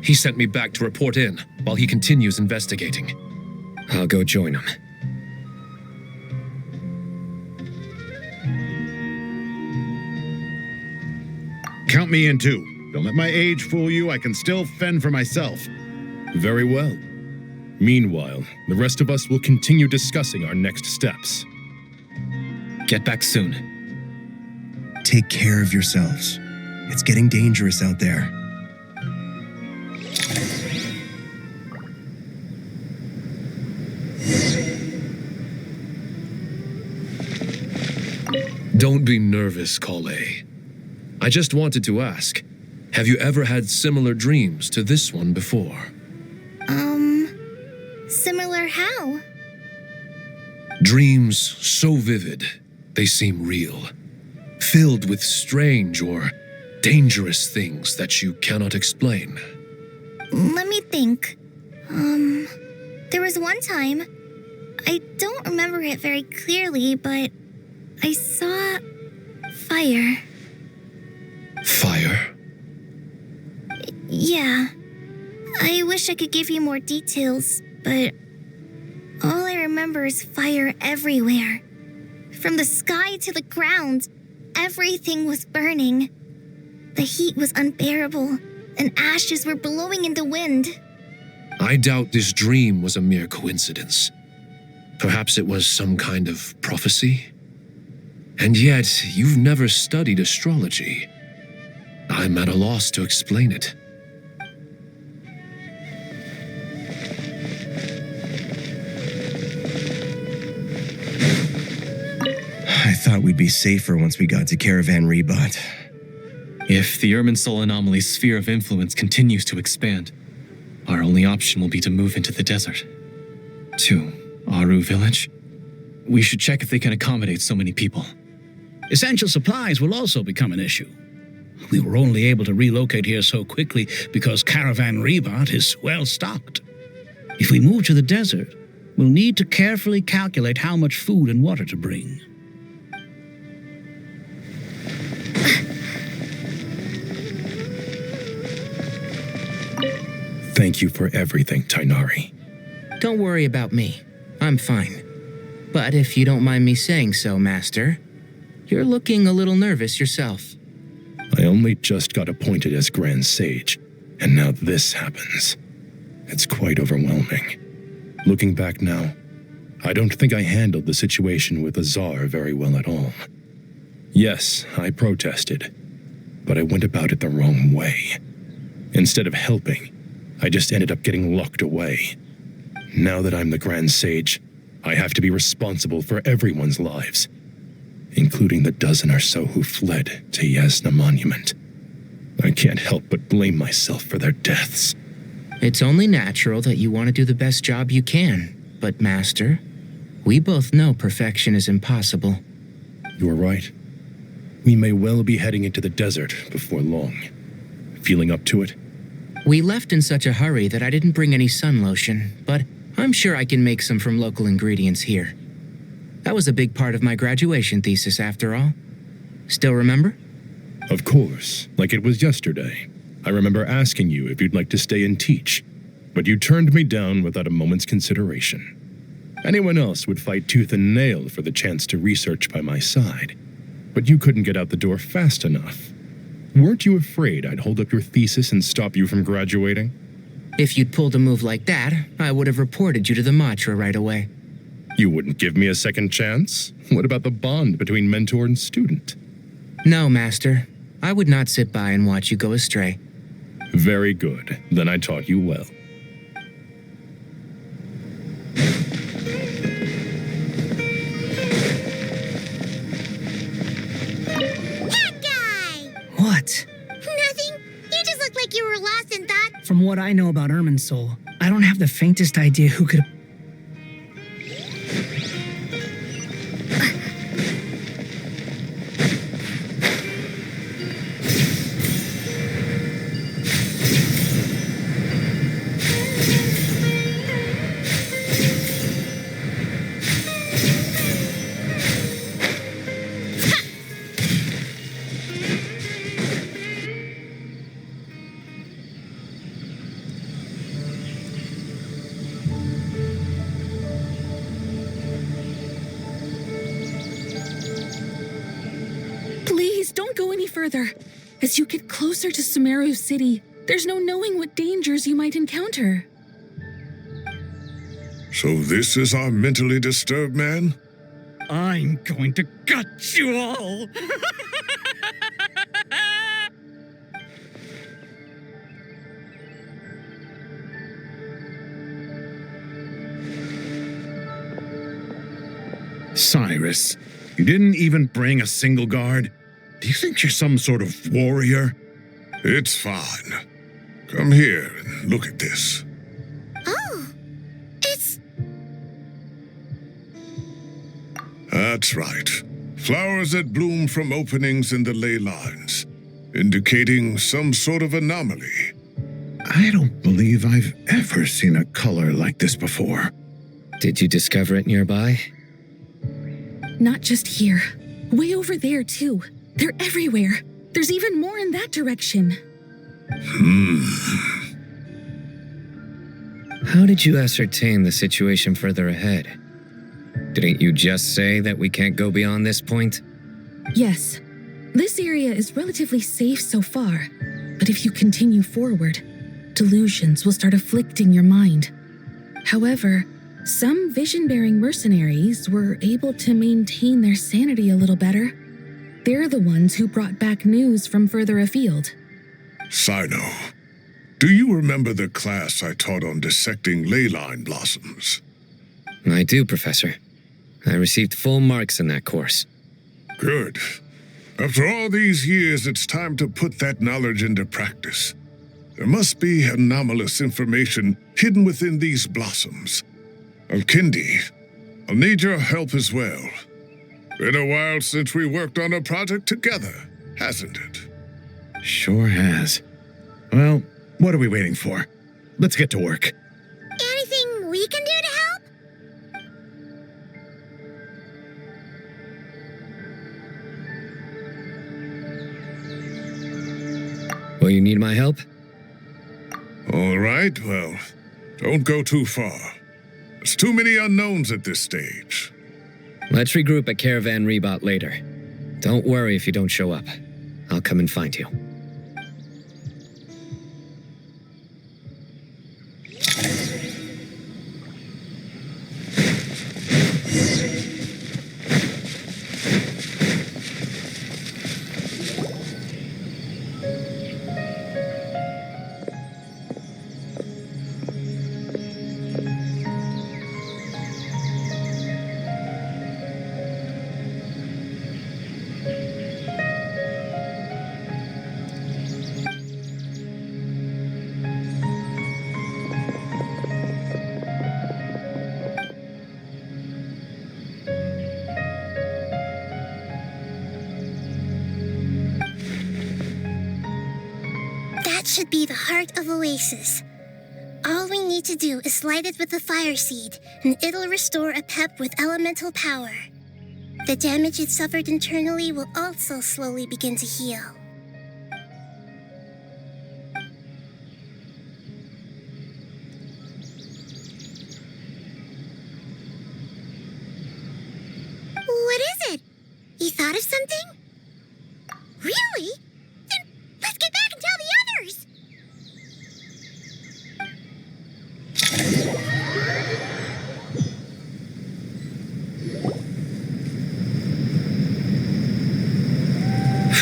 He sent me back to report in, while he continues investigating. I'll go join him. Count me in too. Don't let my age fool you. I can still fend for myself. Very well. Meanwhile, the rest of us will continue discussing our next steps. Get back soon. Take care of yourselves. It's getting dangerous out there. Don't be nervous, Kale. I just wanted to ask, have you ever had similar dreams to this one before? Similar how? Dreams so vivid, they seem real. Filled with strange or dangerous things that you cannot explain. Let me think. There was one time, I don't remember it very clearly, but I saw fire. Fire? Yeah. I wish I could give you more details, but all I remember is fire everywhere. From the sky to the ground, everything was burning. The heat was unbearable, and ashes were blowing in the wind. I doubt this dream was a mere coincidence. Perhaps it was some kind of prophecy? And yet, you've never studied astrology. I'm at a loss to explain it. I thought we'd be safer once we got to Caravan Rebot. If the Irminsul anomaly's sphere of influence continues to expand, our only option will be to move into the desert. To Aru Village? We should check if they can accommodate so many people. Essential supplies will also become an issue. We were only able to relocate here so quickly because Caravan Rebot is well stocked. If we move to the desert, we'll need to carefully calculate how much food and water to bring. Thank you for everything, Tainari. Don't worry about me. I'm fine. But if you don't mind me saying so, Master, you're looking a little nervous yourself. I only just got appointed as Grand Sage, and now this happens. It's quite overwhelming. Looking back now, I don't think I handled the situation with Azar very well at all. Yes, I protested, but I went about it the wrong way. Instead of helping, I just ended up getting locked away. Now that I'm the Grand Sage, I have to be responsible for everyone's lives, including the dozen or so who fled to Yasna Monument. I can't help but blame myself for their deaths. It's only natural that you want to do the best job you can, but Master, we both know perfection is impossible. You're right. We may well be heading into the desert before long. Feeling up to it? We left in such a hurry that I didn't bring any sun lotion, but I'm sure I can make some from local ingredients here. That was a big part of my graduation thesis, after all. Still remember? Of course, like it was yesterday. I remember asking you if you'd like to stay and teach, but you turned me down without a moment's consideration. Anyone else would fight tooth and nail for the chance to research by my side, but you couldn't get out the door fast enough. Weren't you afraid I'd hold up your thesis and stop you from graduating? If you'd pulled a move like that, I would have reported you to the Matra right away. You wouldn't give me a second chance? What about the bond between mentor and student? No, Master. I would not sit by and watch you go astray. Very good. Then I taught you well. What? Nothing. You just looked like you were lost in thought. From what I know about Irminsul, I don't have the faintest idea who could. Please don't go any further. As you get closer to Sumeru City, there's no knowing what dangers you might encounter. So this is our mentally disturbed man? I'm going to gut you all! Cyrus, you didn't even bring a single guard? Do you think you're some sort of warrior? It's fine. Come here and look at this. Oh, it's... That's right. Flowers that bloom from openings in the ley lines, indicating some sort of anomaly. I don't believe I've ever seen a color like this before. Did you discover it nearby? Not just here. Way over there, too. They're everywhere. There's even more in that direction. How did you ascertain the situation further ahead? Didn't you just say that we can't go beyond this point? Yes. This area is relatively safe so far, but if you continue forward, delusions will start afflicting your mind. However, some vision-bearing mercenaries were able to maintain their sanity a little better. They're the ones who brought back news from further afield. Sino, do you remember the class I taught on dissecting ley line blossoms? I do, Professor. I received full marks in that course. Good. After all these years, it's time to put that knowledge into practice. There must be anomalous information hidden within these blossoms. Alkindi, I'll need your help as well. Been a while since we worked on a project together, hasn't it? Sure has. Well, what are we waiting for? Let's get to work. Anything we can do to help? Will you need my help? All right, well, don't go too far. There's too many unknowns at this stage. Let's regroup at Caravan Rebot later. Don't worry if you don't show up. I'll come and find you. That should be the heart of Oasis. All we need to do is light it with the fire seed, and it'll restore a pep with elemental power. The damage it suffered internally will also slowly begin to heal. What is it? You thought of something? Really? Then let's get back and tell the others!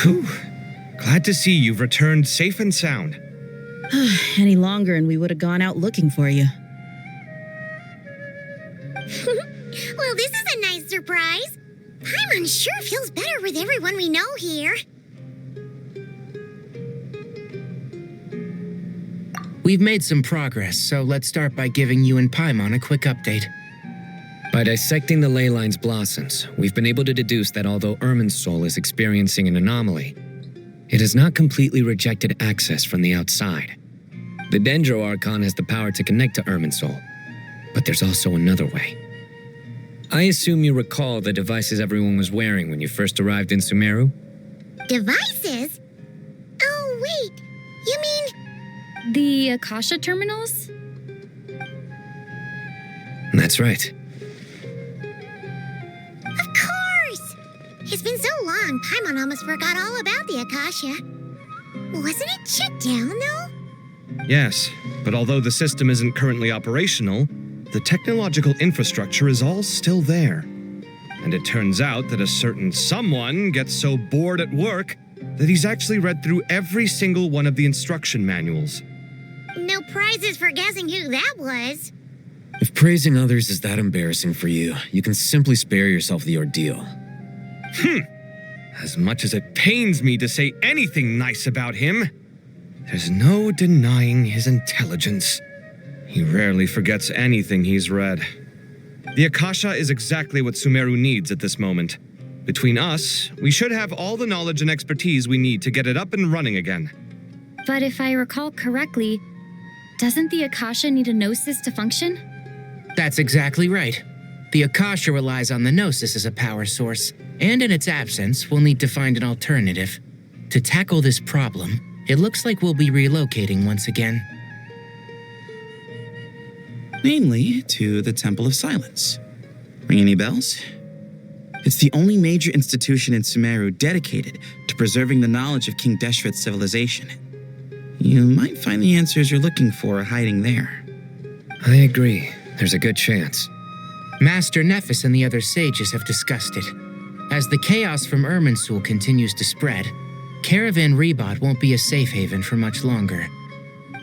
Whew. Glad to see you've returned safe and sound. Any longer and we would have gone out looking for you. Well, this is a nice surprise. Paimon sure feels better with everyone we know here. We've made some progress, so let's start by giving you and Paimon a quick update. By dissecting the ley line's blossoms, we've been able to deduce that although Irminsul is experiencing an anomaly, it has not completely rejected access from the outside. The Dendro Archon has the power to connect to Irminsul, but there's also another way. I assume you recall the devices everyone was wearing when you first arrived in Sumeru? Devices? Oh, wait. You mean... The Akasha terminals? That's right. Of course! It's been so long, Paimon almost forgot all about the Akasha. Wasn't it shut down, though? Yes, but although the system isn't currently operational, the technological infrastructure is all still there. And it turns out that a certain someone gets so bored at work that he's actually read through every single one of the instruction manuals. No prizes for guessing who that was. If praising others is that embarrassing for you, you can simply spare yourself the ordeal. As much as it pains me to say anything nice about him, there's no denying his intelligence. He rarely forgets anything he's read. The Akasha is exactly what Sumeru needs at this moment. Between us, we should have all the knowledge and expertise we need to get it up and running again. But if I recall correctly, doesn't the Akasha need a Gnosis to function? That's exactly right. The Akasha relies on the Gnosis as a power source, and in its absence, we'll need to find an alternative. To tackle this problem, it looks like we'll be relocating once again. Namely, to the Temple of Silence. Ring any bells? It's the only major institution in Sumeru dedicated to preserving the knowledge of King Deshret's civilization. You might find the answers you're looking for hiding there. I agree. There's a good chance. Master Nephis and the other sages have discussed it. As the chaos from Irminsul continues to spread, Caravan Rebot won't be a safe haven for much longer.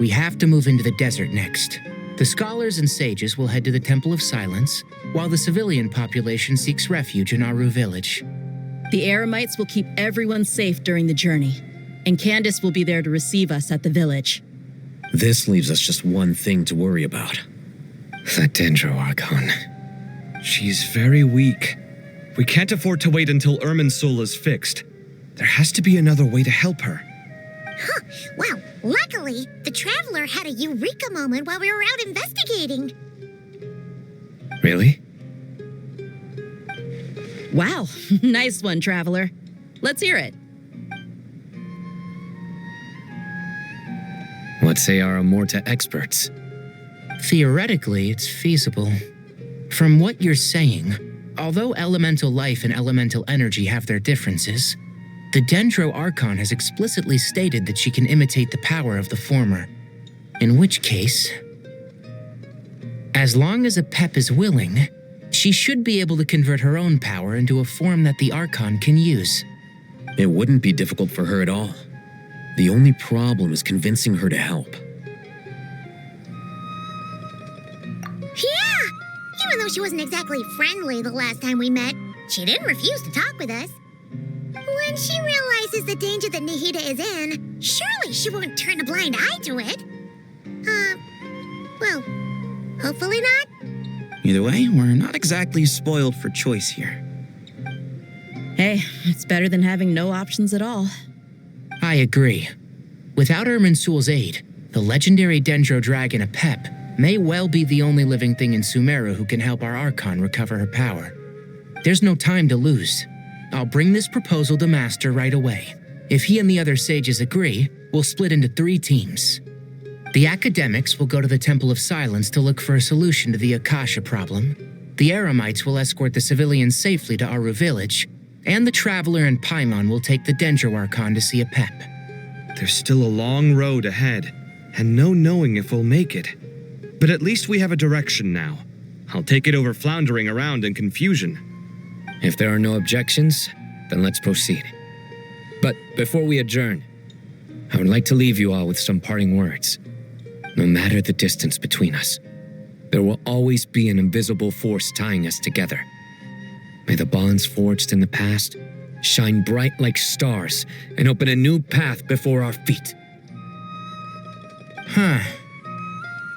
We have to move into the desert next. The scholars and sages will head to the Temple of Silence, while the civilian population seeks refuge in Aru village. The Eremites will keep everyone safe during the journey, and Candace will be there to receive us at the village. This leaves us just one thing to worry about. The Dendro Archon. She's very weak. We can't afford to wait until Irminsul is fixed. There has to be another way to help her. Huh. Well, luckily, the Traveler had a eureka moment while we were out investigating. Really? Wow, nice one, Traveler. Let's hear it. What say our Amorta experts? Theoretically, it's feasible. From what you're saying, although elemental life and elemental energy have their differences, the Dendro Archon has explicitly stated that she can imitate the power of the former. In which case, as long as a Pep is willing, she should be able to convert her own power into a form that the Archon can use. It wouldn't be difficult for her at all. The only problem is convincing her to help. Yeah! Even though she wasn't exactly friendly the last time we met, she didn't refuse to talk with us. When she realizes the danger that Nahida is in, surely she won't turn a blind eye to it. Well, hopefully not. Either way, we're not exactly spoiled for choice here. Hey, it's better than having no options at all. I agree. Without Irminsul's aid, the legendary Dendro Dragon Apep may well be the only living thing in Sumeru who can help our Archon recover her power. There's no time to lose. I'll bring this proposal to Master right away. If he and the other sages agree, we'll split into 3 teams. The academics will go to the Temple of Silence to look for a solution to the Akasha problem. The Eremites will escort the civilians safely to Aru village, and the Traveler and Paimon will take the Dendro Archon to see Apep. There's still a long road ahead, and no knowing if we'll make it. But at least we have a direction now. I'll take it over floundering around in confusion. If there are no objections, then let's proceed. But before we adjourn, I would like to leave you all with some parting words. No matter the distance between us, there will always be an invisible force tying us together. May the bonds forged in the past shine bright like stars and open a new path before our feet. Huh.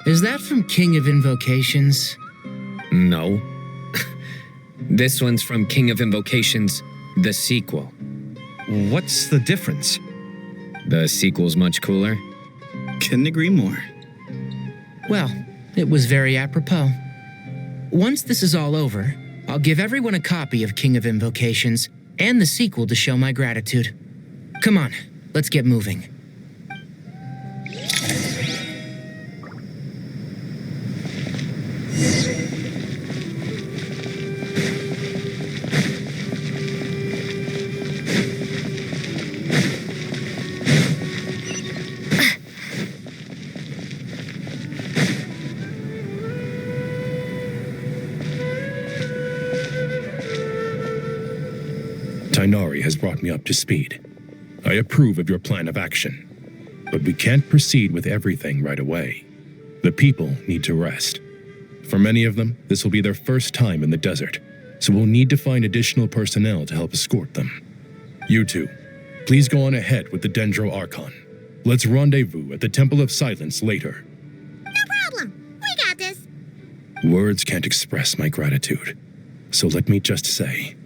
Is that from King of Invocations? No. This one's from King of Invocations, the sequel. What's the difference? The sequel's much cooler. Couldn't agree more. Well, it was very apropos. Once this is all over, I'll give everyone a copy of King of Invocations and the sequel to show my gratitude. Come on, let's get moving. Tainari has brought me up to speed. I approve of your plan of action. But we can't proceed with everything right away. The people need to rest. For many of them, this will be their first time in the desert, so we'll need to find additional personnel to help escort them. You two, please go on ahead with the Dendro Archon. Let's rendezvous at the Temple of Silence later. No problem. We got this. Words can't express my gratitude. So let me just say,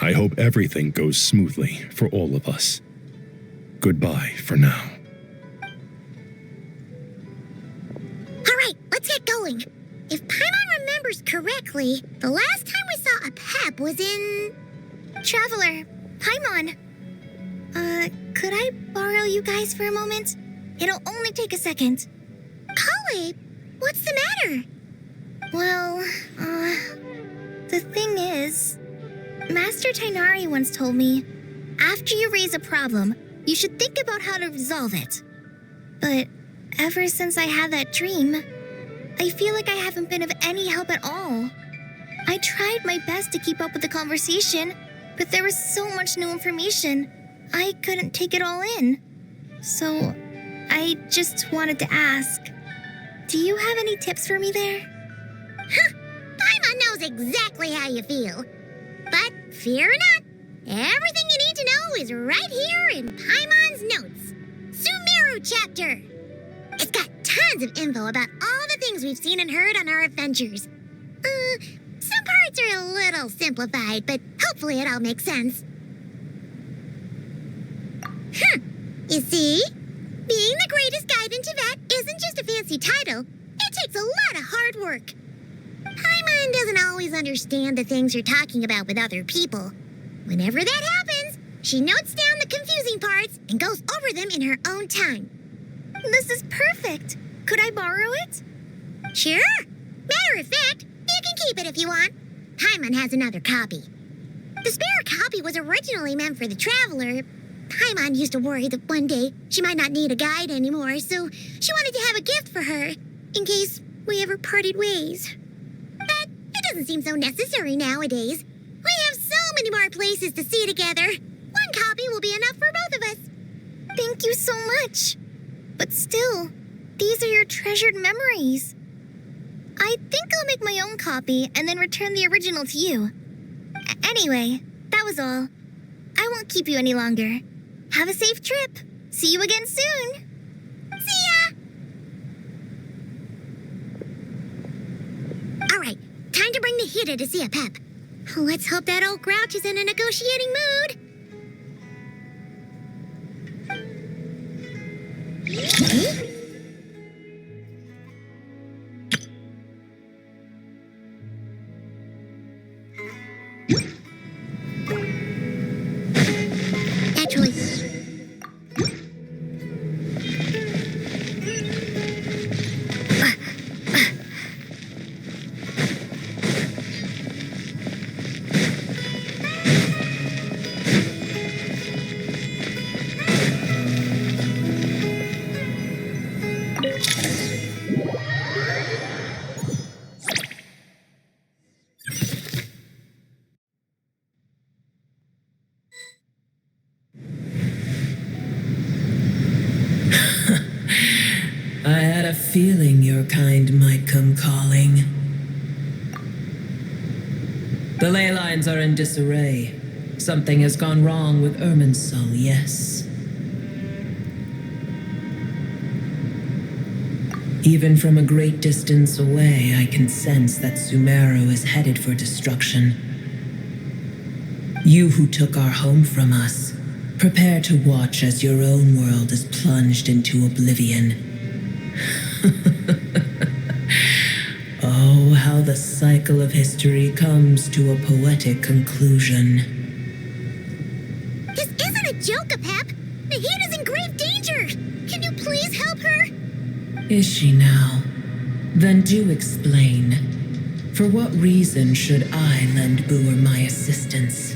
I hope everything goes smoothly for all of us. Goodbye for now. All right, let's get going. If Paimon remembers correctly, the last time we saw Apep was in... Traveler, Paimon. Could I borrow you guys for a moment? It'll only take a second. Kale, what's the matter? Well, the thing is, Master Tainari once told me, after you raise a problem, you should think about how to resolve it. But ever since I had that dream, I feel like I haven't been of any help at all. I tried my best to keep up with the conversation, but there was so much new information, I couldn't take it all in. So, I just wanted to ask, do you have any tips for me there? Huh, Paimon knows exactly how you feel. But fear not, everything you need to know is right here in Paimon's notes. Sumeru chapter. It's got tons of info about all the things we've seen and heard on our adventures. Some parts are a little simplified, but hopefully it all makes sense. You see? Being the greatest guide in Tibet isn't just a fancy title. It takes a lot of hard work. Paimon doesn't always understand the things you're talking about with other people. Whenever that happens, she notes down the confusing parts and goes over them in her own time. This is perfect. Could I borrow it? Sure. Matter of fact, you can keep it if you want. Paimon has another copy. The spare copy was originally meant for the Traveler. Paimon used to worry that one day she might not need a guide anymore, so she wanted to have a gift for her, in case we ever parted ways. But it doesn't seem so necessary nowadays. We have so many more places to see together. One copy will be enough for both of us. Thank you so much. But still, these are your treasured memories. I think I'll make my own copy and then return the original to you. Anyway, that was all. I won't keep you any longer. Have a safe trip. See you again soon. See ya! All right, time to bring the Hida to see Apep. Let's hope that old grouch is in a negotiating mood. Actually, I had a feeling your kind might come calling. The ley lines are in disarray. Something has gone wrong with Irminsul, yes. Even from a great distance away, I can sense that Sumeru is headed for destruction. You who took our home from us, prepare to watch as your own world is plunged into oblivion. Oh, how the cycle of history comes to a poetic conclusion. this isn't a joke, Apep. Nahida's in grave danger. Can you please help her? Is she now? Then do explain. For what reason should I lend Boer my assistance?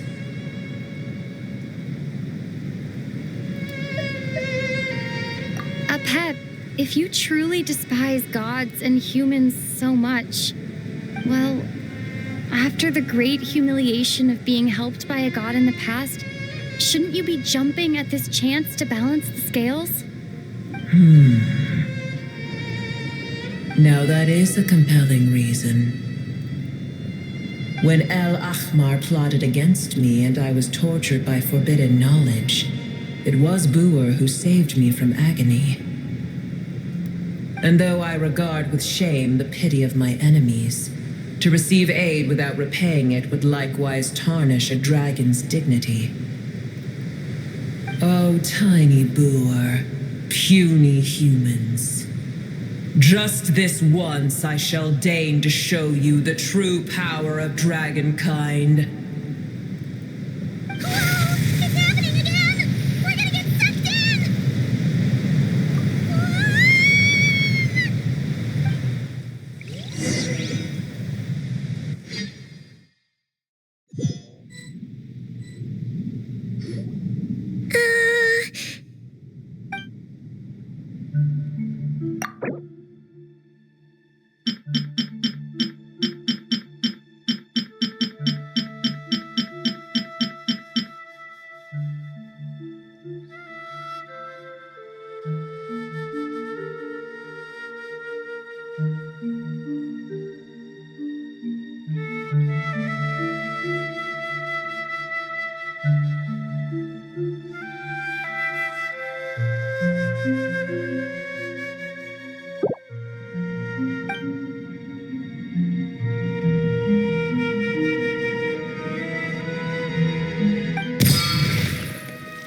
Apep, if you truly despise gods and humans so much, well, after the great humiliation of being helped by a god in the past, shouldn't you be jumping at this chance to balance the scales? Now that is a compelling reason. When El Ahmar plotted against me and I was tortured by forbidden knowledge, it was Boer who saved me from agony. And though I regard with shame the pity of my enemies, to receive aid without repaying it would likewise tarnish a dragon's dignity. Oh, tiny Boer, puny humans. Just this once I shall deign to show you the true power of dragonkind. It's happening again! We're gonna get sucked in!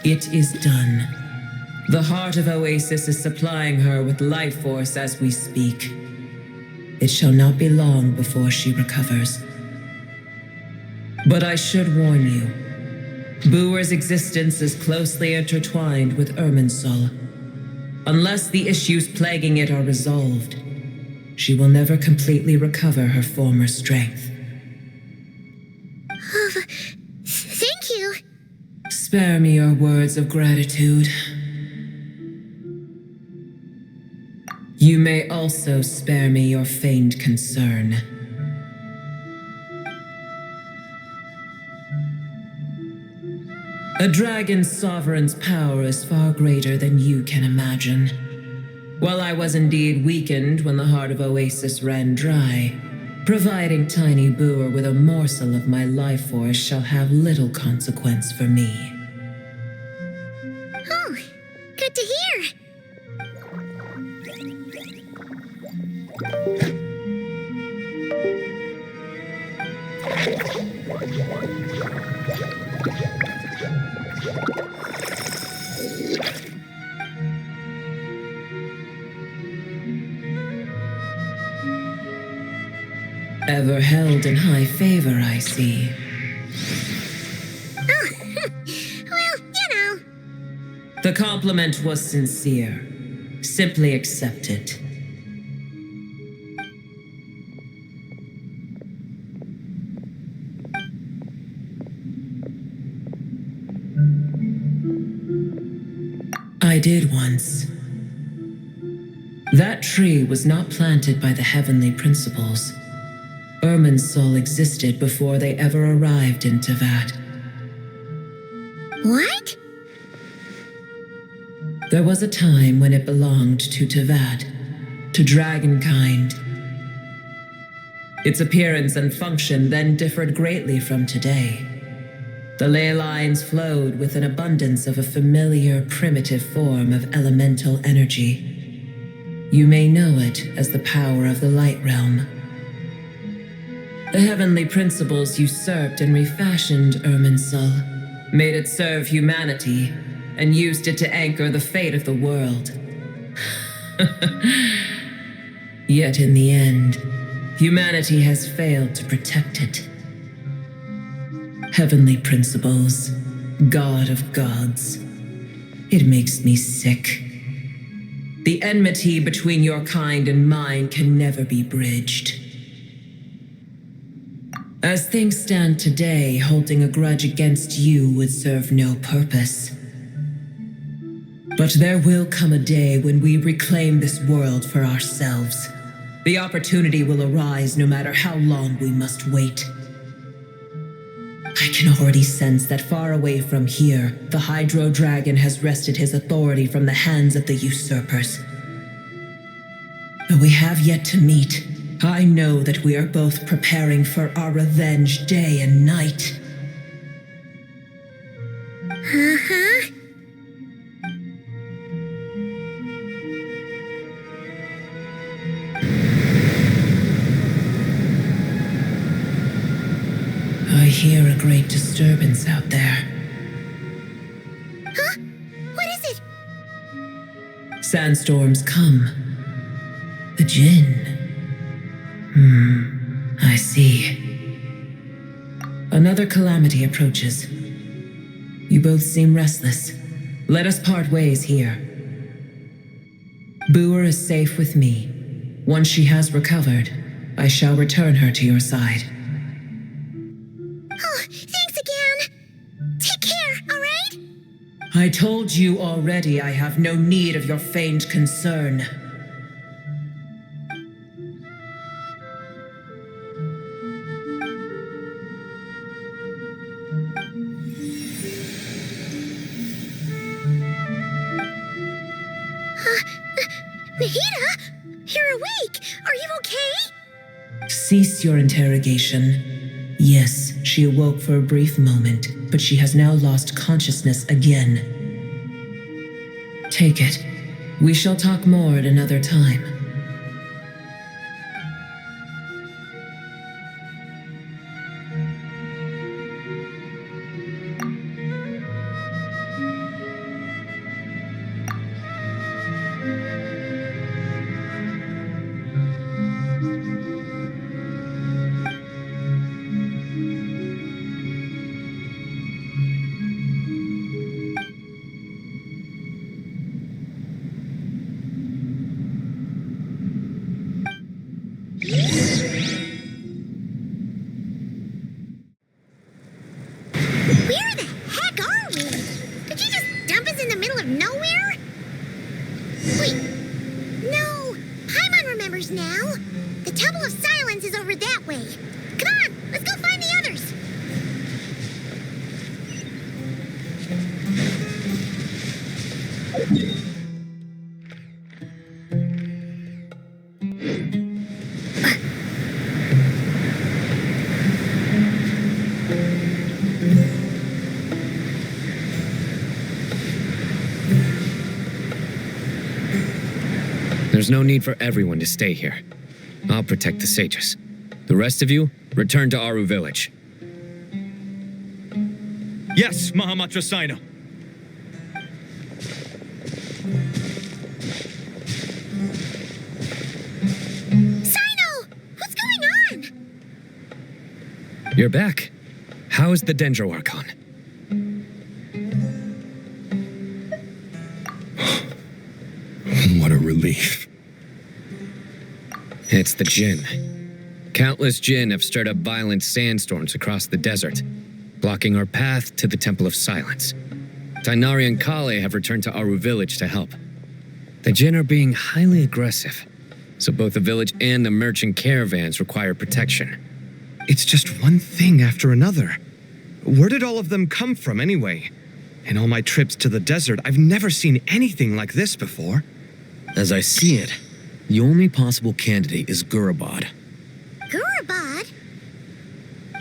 It is done. The heart of Oasis is supplying her with life force as we speak. It shall not be long before she recovers. But I should warn you, Boer's existence is closely intertwined with Irminsul. Unless the issues plaguing it are resolved, she will never completely recover her former strength. Thank you. Spare me your words of gratitude. You may also spare me your feigned concern. A dragon's sovereign's power is far greater than you can imagine. While I was indeed weakened when the heart of Oasis ran dry, providing Tiny Boer with a morsel of my life force shall have little consequence for me. Oh, good to hear. Ever held in high favor, I see. Oh, well, you know. The compliment was sincere. Simply accept it. I did once. That tree was not planted by the heavenly principles. Irminsul existed before they ever arrived in Teyvat. What? There was a time when it belonged to Teyvat, to dragonkind. Its appearance and function then differed greatly from today. The ley lines flowed with an abundance of a familiar, primitive form of elemental energy. You may know it as the power of the Light Realm. The heavenly principles usurped and refashioned Irminsul, made it serve humanity, and used it to anchor the fate of the world. Yet in the end, humanity has failed to protect it. Heavenly principles, God of gods. It makes me sick. The enmity between your kind and mine can never be bridged. As things stand today, holding a grudge against you would serve no purpose. But there will come a day when we reclaim this world for ourselves. The opportunity will arise no matter how long we must wait. I can already sense that far away from here, the Hydro Dragon has wrested his authority from the hands of the usurpers. Though we have yet to meet, I know that we are both preparing for our revenge day and night. Uh-huh. I hear a great disturbance out there. Huh? What is it? Sandstorms come. The Jinn. I see. Another calamity approaches. You both seem restless. Let us part ways here. Boer is safe with me. Once she has recovered, I shall return her to your side. Oh, thanks again. Take care, all right? I told you already I have no need of your feigned concern. Mahita, you're awake. Are you okay? Cease your interrogation. Yes, she awoke for a brief moment, but she has now lost consciousness again. Take it. We shall talk more at another time. Where the heck are we? Did you just dump us in the middle of nowhere? Wait. No. Paimon remembers now. The Temple of Silence is over that way. Come on, let's go find the others. There's no need for everyone to stay here. I'll protect the sages. The rest of you, return to Aru village. Yes, Mahamatra Sino. Sino! What's going on? You're back. How is the Dendro Archon? What a relief. It's the Jinn. Countless Jinn have stirred up violent sandstorms across the desert, blocking our path to the Temple of Silence. Tainari and Kale have returned to Aru village to help. The Jinn are being highly aggressive, so both the village and the merchant caravans require protection. It's just one thing after another. Where did all of them come from anyway? In all my trips to the desert, I've never seen anything like this before. As I see it, the only possible candidate is Gurabad. Gurabad?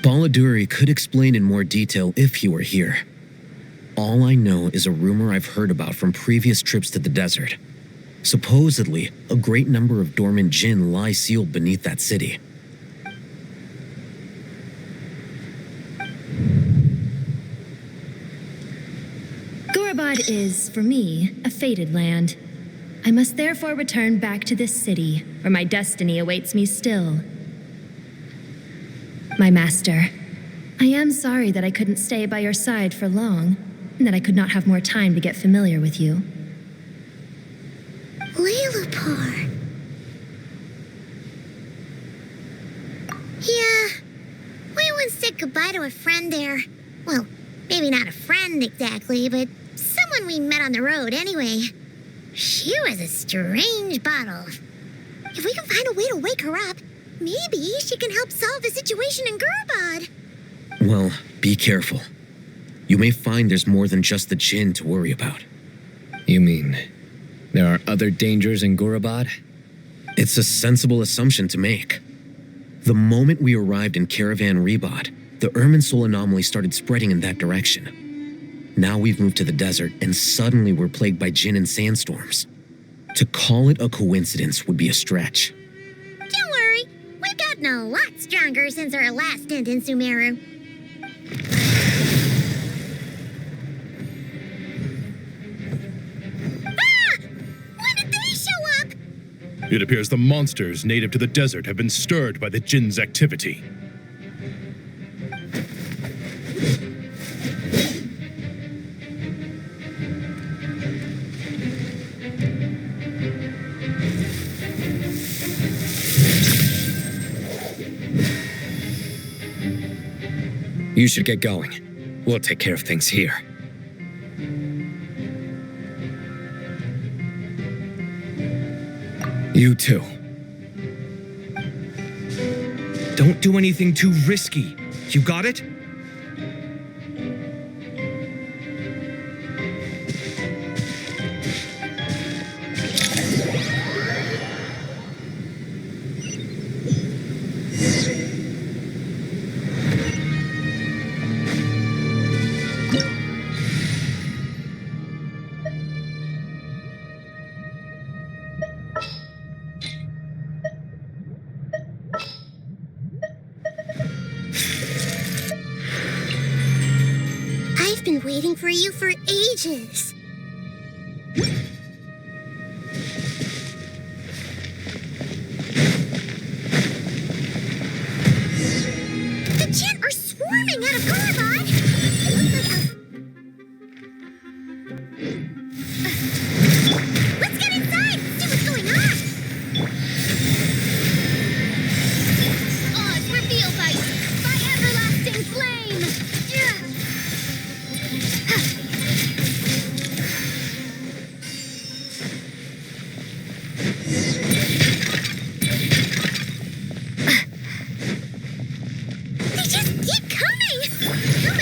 Baladuri could explain in more detail if he were here. All I know is a rumor I've heard about from previous trips to the desert. Supposedly, a great number of dormant Jinn lie sealed beneath that city. Gurabad is, for me, a fated land. I must therefore return back to this city, where my destiny awaits me still. My master, I am sorry that I couldn't stay by your side for long, and that I could not have more time to get familiar with you. Lailapar. Yeah, we once said goodbye to a friend there. Well, maybe not a friend exactly, but someone we met on the road anyway. She was a strange bottle. If we can find a way to wake her up, maybe she can help solve the situation in Gurabad. Well, be careful. You may find there's more than just the Jinn to worry about. You mean there are other dangers in Gurabad? It's a sensible assumption to make. The moment we arrived in Caravan Rebad, the Irminsul anomaly started spreading in that direction. Now we've moved to the desert, and suddenly we're plagued by Jinn and sandstorms. To call it a coincidence would be a stretch. Don't worry, we've gotten a lot stronger since our last stint in Sumeru. Ah! When did they show up? It appears the monsters native to the desert have been stirred by the Jinn's activity. You should get going. We'll take care of things here. You too. Don't do anything too risky. You got it? I've been waiting for you for ages. The Jinn are swarming out of Gurabad. It looks like let's get inside, see what's going on. Odds revealed by everlasting flame! They just keep coming! How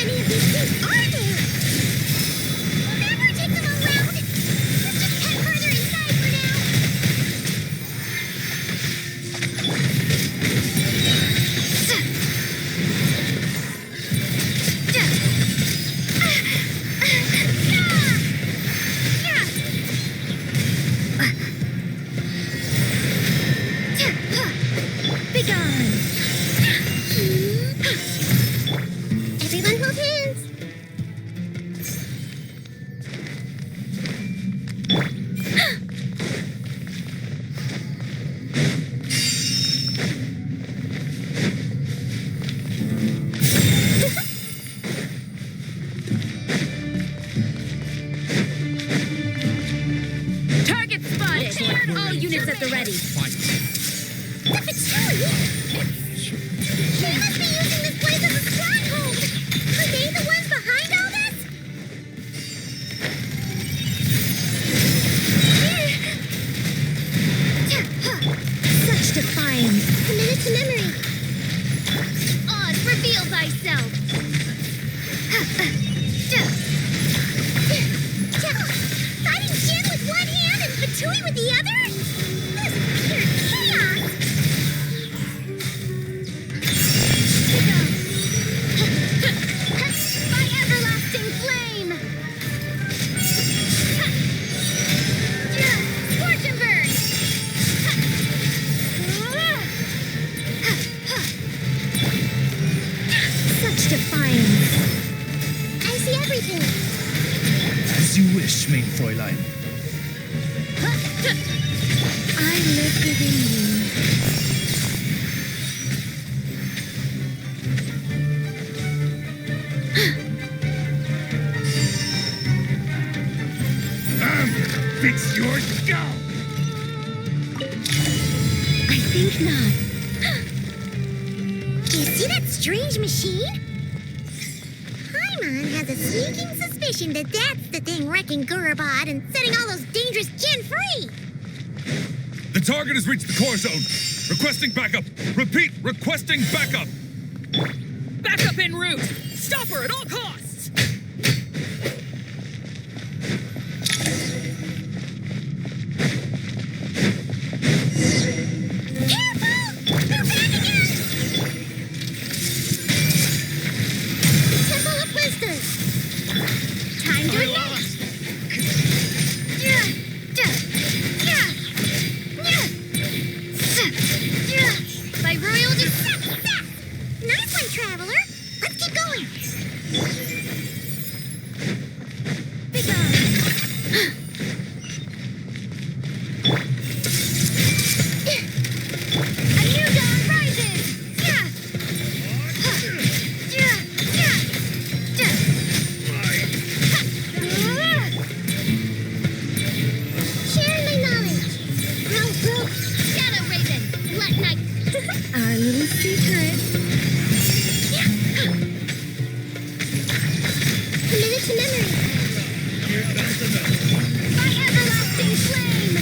Target spotted! All units at the ready. The Fatui! They must be using this place as a stronghold! Are they the ones behind all this? Such defiance. Committed to memory. Oz, reveal thyself. Fighting Jin with one hand and Fatui with the other? This is pure chaos! By everlasting flame. Scorch and burn. Such defiance. I see everything. As you wish, main Fräulein. I live within you. Fix your skull! I think not. You see that strange machine? Paimon has a sneaking suspicion that that's the thing wrecking Gurubad and setting all those dangerous Jin free! The target has reached the core zone. Requesting backup. Repeat, requesting backup. Backup en route! Stop her at all costs! Temple of Wisdom! Time to advance! By royal Nice one, Traveler! Let's keep going! A new dawn rises! Sharing my knowledge! Shadow Raven, let night. Our little secret. Committed to memory! By everlasting flame.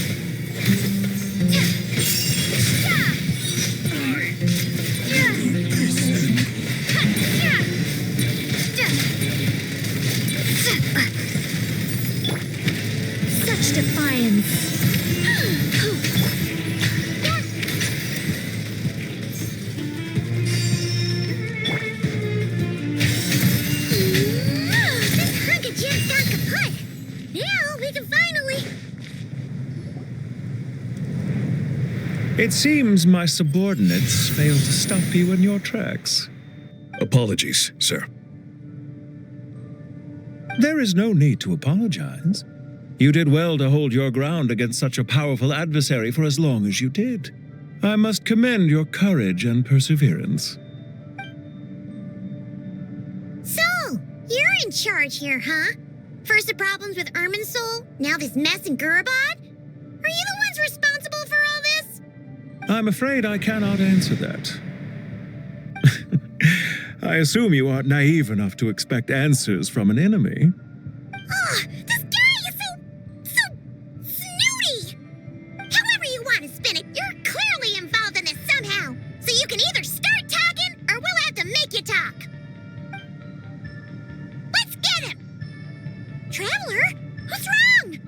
Such defiance. This hunk of Jin's gone kaput! Now we can finally... It seems my subordinates failed to stop you in your tracks. Apologies, sir. There is no need to apologize. You did well to hold your ground against such a powerful adversary for as long as you did. I must commend your courage and perseverance. So, you're in charge here, huh? First the problems with Irminsul, now this mess in Gurubad? Are you the ones responsible for all this? I'm afraid I cannot answer that. I assume you aren't naive enough to expect answers from an enemy. Oh, this guy is so snooty! However you want to spin it, you're clearly involved in this somehow. So you can either start talking, or we'll have to make you talk. Let's get him! Traveler, what's wrong?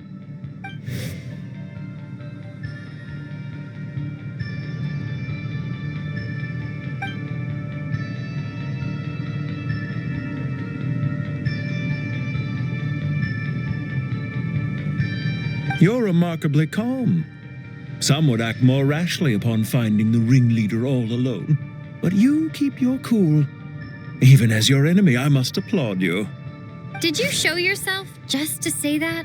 You're remarkably calm. Some would act more rashly upon finding the ringleader all alone. But you keep your cool. Even as your enemy, I must applaud you. Did you show yourself just to say that?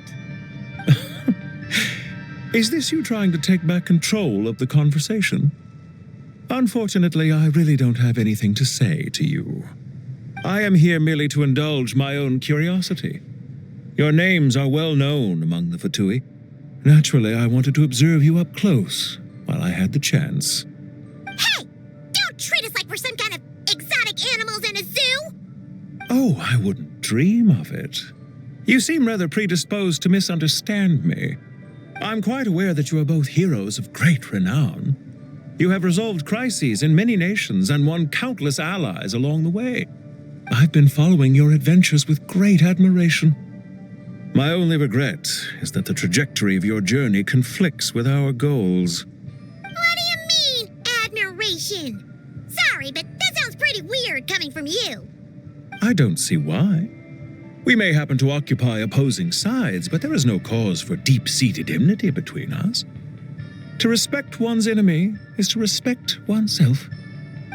Is this you trying to take back control of the conversation? Unfortunately, I really don't have anything to say to you. I am here merely to indulge my own curiosity. Your names are well known among the Fatui, Naturally, I wanted to observe you up close while I had the chance. Hey! Don't treat us like we're some kind of exotic animals in a zoo! Oh, I wouldn't dream of it. You seem rather predisposed to misunderstand me. I'm quite aware that you are both heroes of great renown. You have resolved crises in many nations and won countless allies along the way. I've been following your adventures with great admiration. My only regret is that the trajectory of your journey conflicts with our goals. What do you mean, admiration? Sorry, but that sounds pretty weird coming from you. I don't see why. We may happen to occupy opposing sides, but there is no cause for deep-seated enmity between us. To respect one's enemy is to respect oneself.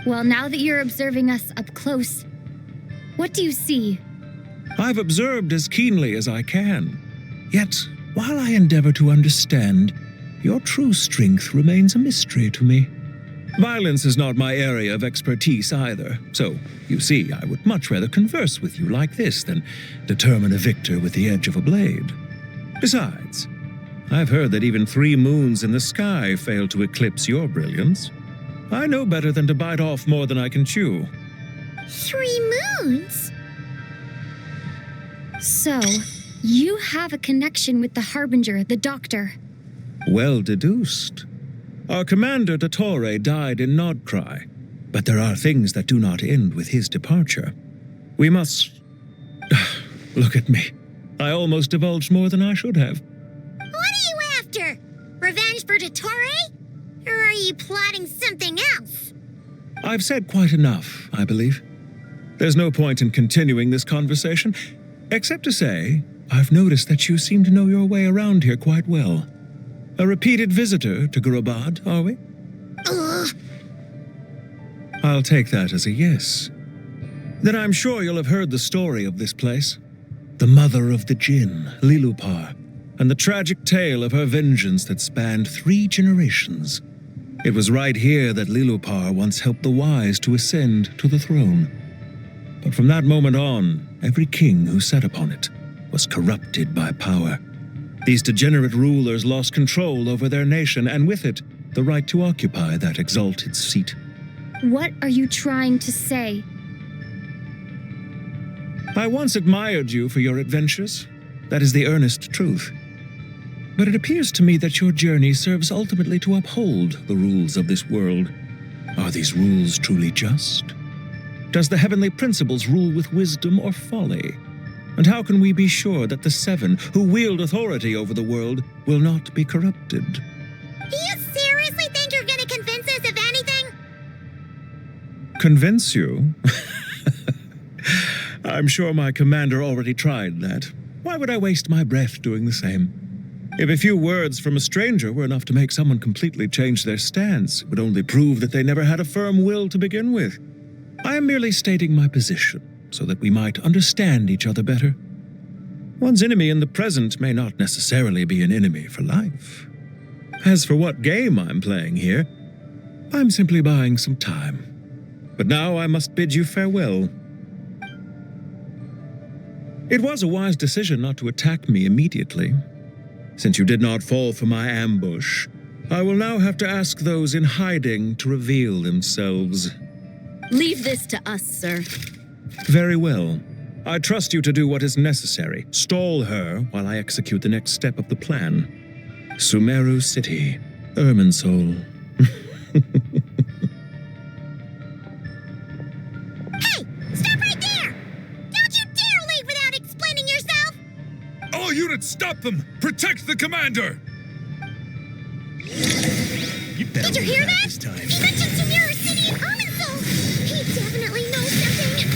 Well, now that you're observing us up close, what do you see? I've observed as keenly as I can. Yet, while I endeavor to understand, your true strength remains a mystery to me. Violence is not my area of expertise either, so, you see, I would much rather converse with you like this than determine a victor with the edge of a blade. Besides, I've heard that even 3 moons in the sky fail to eclipse your brilliance. I know better than to bite off more than I can chew. 3 moons? So, you have a connection with the Harbinger, the Doctor. Well deduced. Our commander, Dottore, died in Nodcry, but there are things that do not end with his departure. We must... Look at me. I almost divulged more than I should have. What are you after? Revenge for Dottore? Or are you plotting something else? I've said quite enough, I believe. There's no point in continuing this conversation, except to say, I've noticed that you seem to know your way around here quite well. A repeated visitor to Gurabad, are we? I'll take that as a yes. Then I'm sure you'll have heard the story of this place. The mother of the Jinn, Lilupar, and the tragic tale of her vengeance that spanned 3 generations. It was right here that Lilupar once helped the wise to ascend to the throne. But from that moment on, every king who sat upon it was corrupted by power. These degenerate rulers lost control over their nation, and with it, the right to occupy that exalted seat. What are you trying to say? I once admired you for your adventures. That is the earnest truth. But it appears to me that your journey serves ultimately to uphold the rules of this world. Are these rules truly just? Does the heavenly principles rule with wisdom or folly? And how can we be sure that the 7 who wield authority over the world will not be corrupted? Do you seriously think you're gonna convince us of anything? Convince you? I'm sure my commander already tried that. Why would I waste my breath doing the same? If a few words from a stranger were enough to make someone completely change their stance, it would only prove that they never had a firm will to begin with. I am merely stating my position, so that we might understand each other better. One's enemy in the present may not necessarily be an enemy for life. As for what game I'm playing here, I'm simply buying some time. But now I must bid you farewell. It was a wise decision not to attack me immediately. Since you did not fall for my ambush, I will now have to ask those in hiding to reveal themselves. Leave this to us, sir. Very well. I trust you to do what is necessary. Stall her while I execute the next step of the plan. Sumeru City, Irminsul. Hey! Stop right there! Don't you dare leave without explaining yourself! All units, stop them! Protect the commander! Did you hear that? He mentioned Sumeru City and Irminsul! He definitely knows something!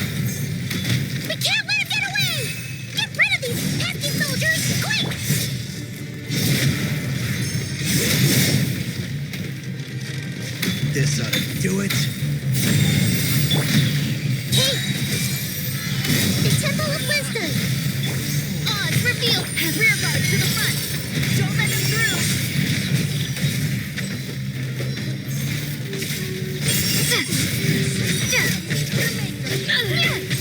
We can't let him get away! Get rid of these pesky soldiers, quick! This ought to do it. Hey! The Temple of Wisdom! Odds revealed! Have rear guard to the front! Don't let them through!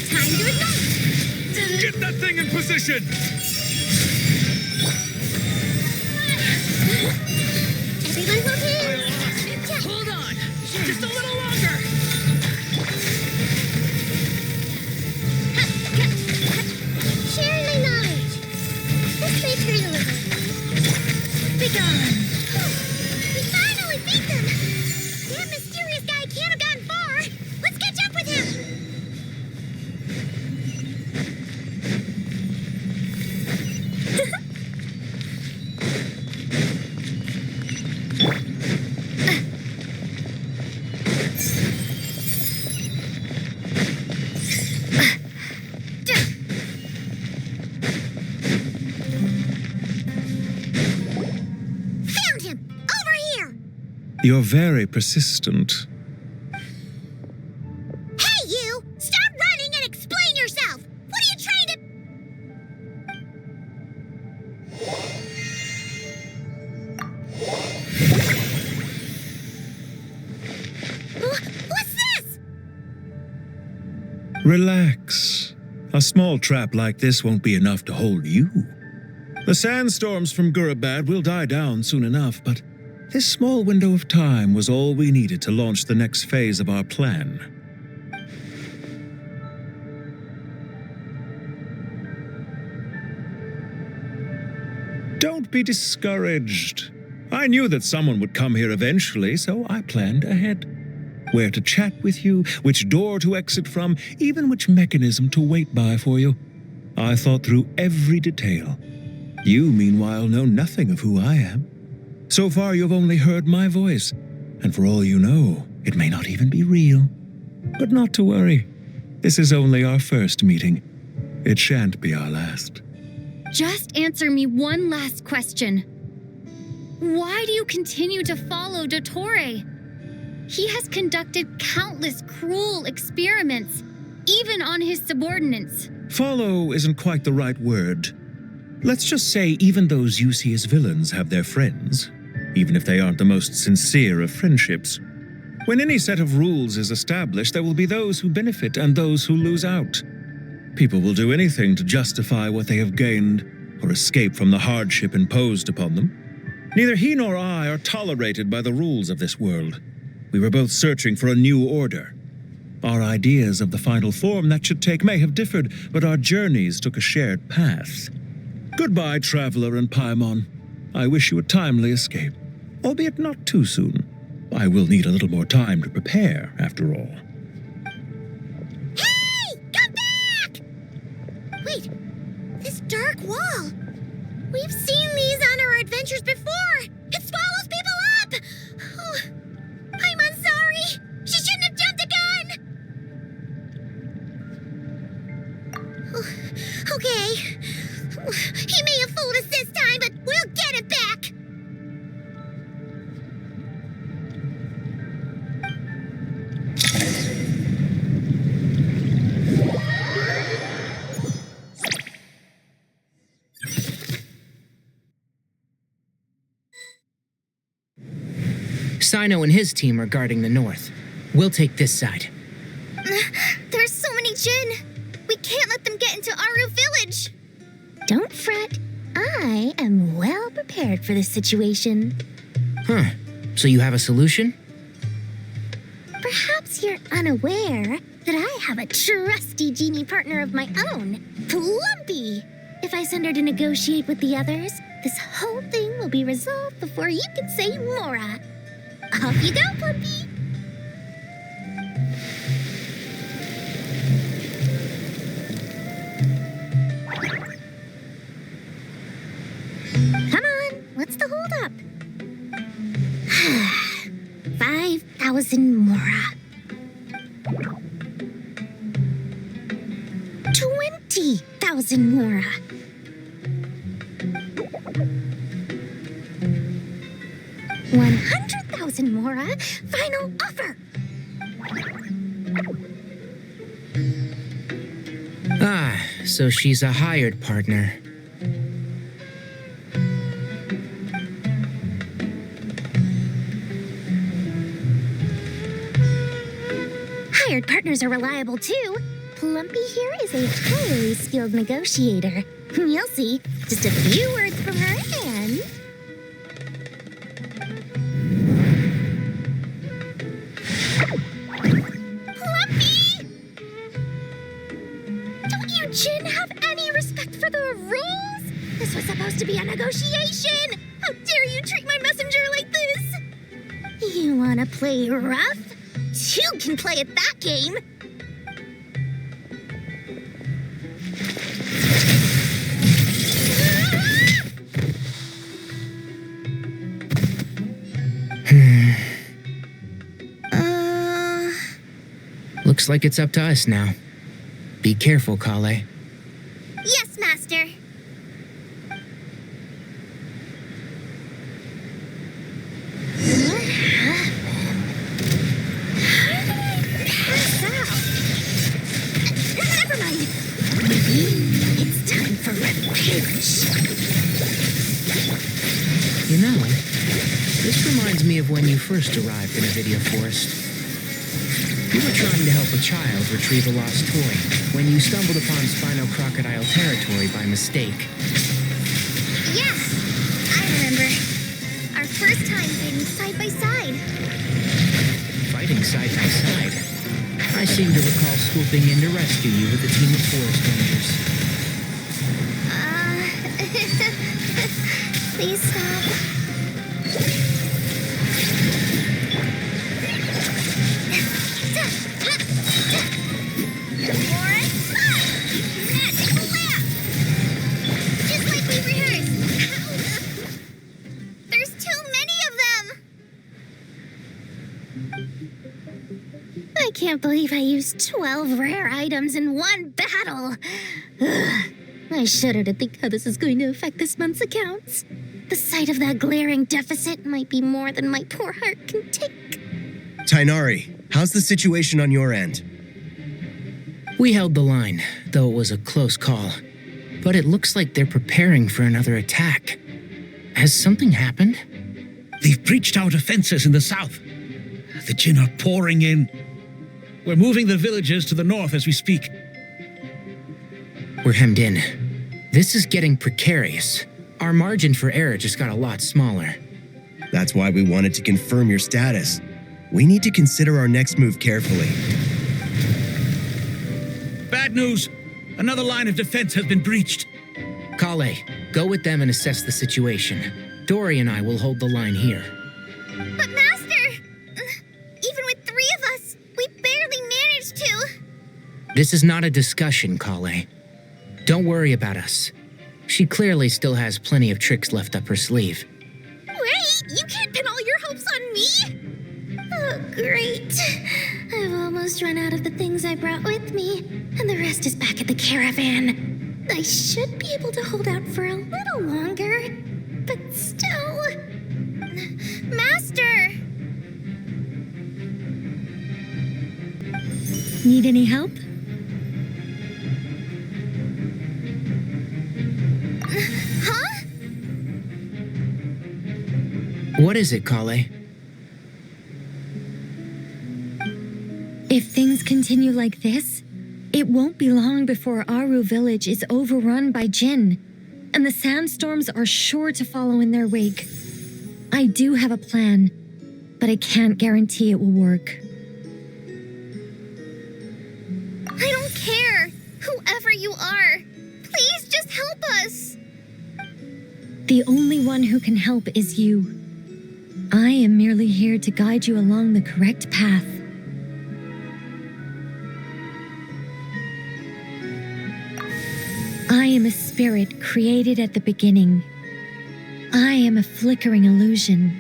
Time to ignite! Get that thing in position! We finally beat them! That mysterious guy can't have gotten far! Let's catch up with him! Found him! Over here! You're very persistent. Hey, you! Stop running and explain yourself! What are you trying to... What's this? Relax. A small trap like this won't be enough to hold you. The sandstorms from Gurabad will die down soon enough, but this small window of time was all we needed to launch the next phase of our plan. Don't be discouraged. I knew that someone would come here eventually, so I planned ahead. Where to chat with you, which door to exit from, even which mechanism to wait by for you. I thought through every detail. You, meanwhile, know nothing of who I am. So far, you've only heard my voice, and for all you know, it may not even be real. But not to worry. This is only our first meeting. It shan't be our last. Just answer me one last question. Why do you continue to follow Dottore? He has conducted countless cruel experiments, even on his subordinates. Follow isn't quite the right word. Let's just say even those you see as villains have their friends, even if they aren't the most sincere of friendships. When any set of rules is established, there will be those who benefit and those who lose out. People will do anything to justify what they have gained or escape from the hardship imposed upon them. Neither he nor I are tolerated by the rules of this world. We were both searching for a new order. Our ideas of the final form that should take may have differed, but our journeys took a shared path. Goodbye, traveler and Paimon. I wish you a timely escape, albeit not too soon. I will need a little more time to prepare, after all. Hey! Come back! Wait, this dark wall. We've seen these on our adventures before. It swallows people up. Oh, I'm sorry. She shouldn't have jumped the gun. Oh, okay. He may have fooled us this time, but we'll get it back. Sino and his team are guarding the north. We'll take this side. There's so many Jin. We can't let them get into Aru village. Don't fret. I am well prepared for this situation. Huh. So you have a solution? Perhaps you're unaware that I have a trusty genie partner of my own, Plumpy. If I send her to negotiate with the others, this whole thing will be resolved before you can say Mora. Off you go, Plumpy. Come on, what's the holdup? 5,000 Mora. 20,000 Mora. 100,000 Mora. Final offer. Ah, so she's a hired partner. Hired partners are reliable too. Plumpy here is a highly skilled negotiator. You'll see. Just a few words from her and... Plumpy! Don't you Jin have any respect for the rules? This was supposed to be a negotiation! How dare you treat my messenger Wanna play rough? Two can play at that game. Looks like it's up to us now. Be careful, Kale. Yes, Master. Never mind. Maybe it's time for revenge. You know, this reminds me of when you first arrived in Avidia Forest. You were trying to help a child retrieve a lost toy when you stumbled upon Spino Crocodile territory by mistake. Yeah, I remember. Our first time fighting side by side. Fighting side by side? I seem to recall swooping in to rescue you with a team of forest rangers. Please stop. Just like we rehearsed. There's too many of them. I can't believe I used 12 rare items in one battle. Ugh. I shudder to think how this is going to affect this month's accounts. The sight of that glaring deficit might be more than my poor heart can take. Tainari, how's the situation on your end? We held the line, though it was a close call. But it looks like they're preparing for another attack. Has something happened? They've breached our defenses in the south. The Jinn are pouring in. We're moving the villagers to the north as we speak. We're hemmed in. This is getting precarious. Our margin for error just got a lot smaller. That's why we wanted to confirm your status. We need to consider our next move carefully. Bad news. Another line of defense has been breached. Kale, go with them and assess the situation. Dory and I will hold the line here. But Master, even with 3 of us, we barely managed to. This is not a discussion, Kale. Don't worry about us. She clearly still has plenty of tricks left up her sleeve. Wait, you can't pin all your hopes on me? Oh, great. I've almost run out of the things I brought with me, and the rest is back at the caravan. I should be able to hold out for a little longer, but still... Master! Need any help? Huh? What is it, Kale? If things continue like this, it won't be long before Aru village is overrun by Jinn, and the sandstorms are sure to follow in their wake. I do have a plan, but I can't guarantee it will work. I don't care. Whoever you are, please just help us. The only one who can help is you. I am merely here to guide you along the correct path. I am a spirit created at the beginning. I am a flickering illusion.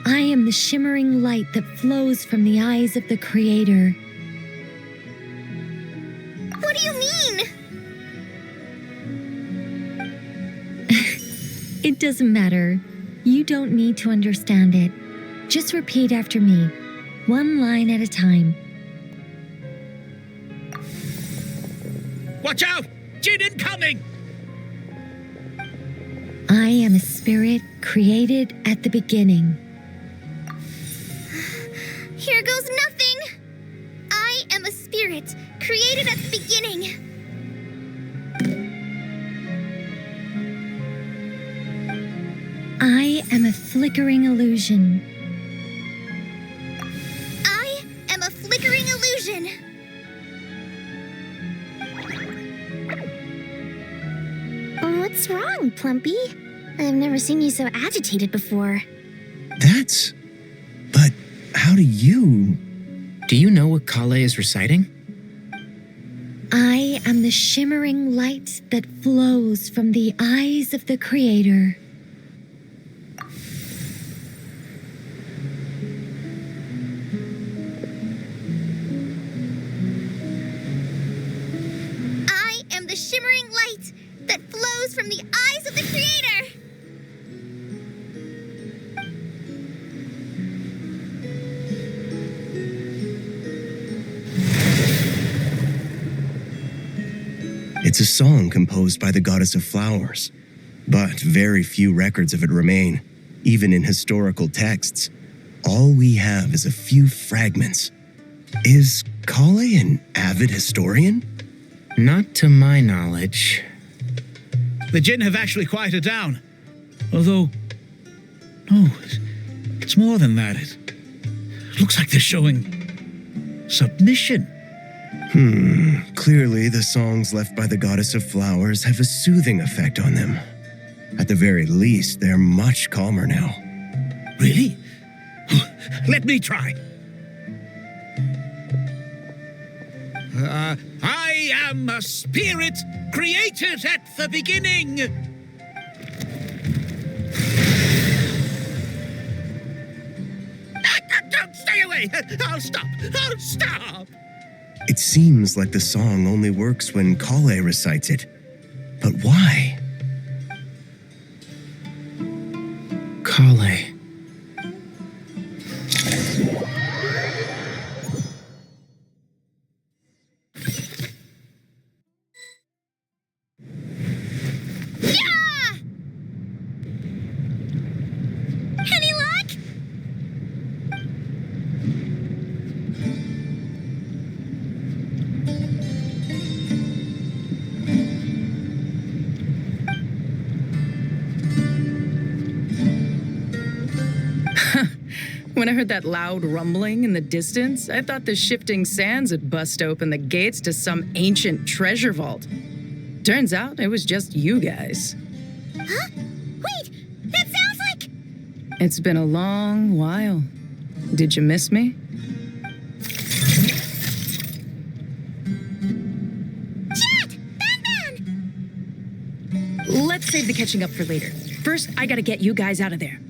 I am the shimmering light that flows from the eyes of the Creator. What do you mean? It doesn't matter. You don't need to understand it. Just repeat after me, one line at a time. Watch out! Jinn incoming! I am a spirit created at the beginning. Here goes nothing. I am a spirit created at the beginning. I am a flickering illusion. I am a flickering illusion. What's wrong, Plumpy? I've never seen you so agitated before. But how do you... Do you know what Kale is reciting? I am the shimmering light that flows from the eyes of the Creator. I am the shimmering light that flows from the eyes of the Creator. It's a song composed by the goddess of flowers, but very few records of it remain, even in historical texts. All we have is a few fragments. Is Kale an avid historian? Not to my knowledge. The Jinn have actually quieted down. Although, no, it's more than that. It looks like they're showing submission. Clearly the songs left by the goddess of flowers have a soothing effect on them. At the very least, they're much calmer now. Really? Let me try. I am a spirit created at the beginning. Stay away! I'll stop! I'll stop! It seems like the song only works when Kale recites it. But why? Kale. Any luck? When I heard that loud rumbling in the distance, I thought the shifting sands had bust open the gates to some ancient treasure vault. Turns out it was just you guys. Huh? Wait, that sounds like... It's been a long while. Did you miss me? Jet! Ben! Let's save the catching up for later. First, I gotta get you guys out of there.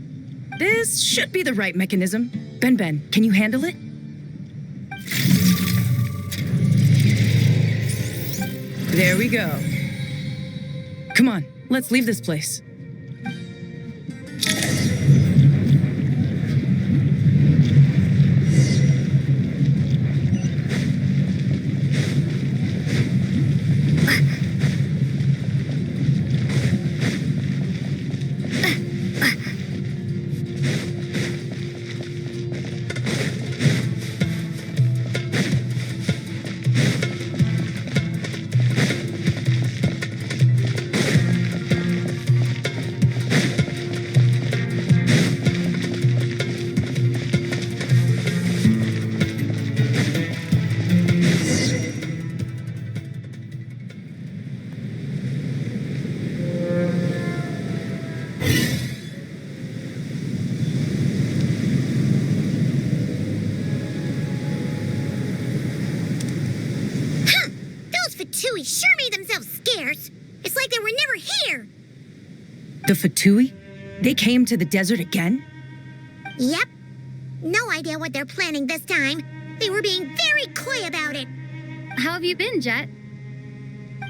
This should be the right mechanism. Ben, can you handle it? There we go. Come on, let's leave this place. Fatui sure made themselves scarce. It's like they were never here. The Fatui? They came to the desert again? Yep. No idea what they're planning this time. They were being very coy about it. How have you been, Jet?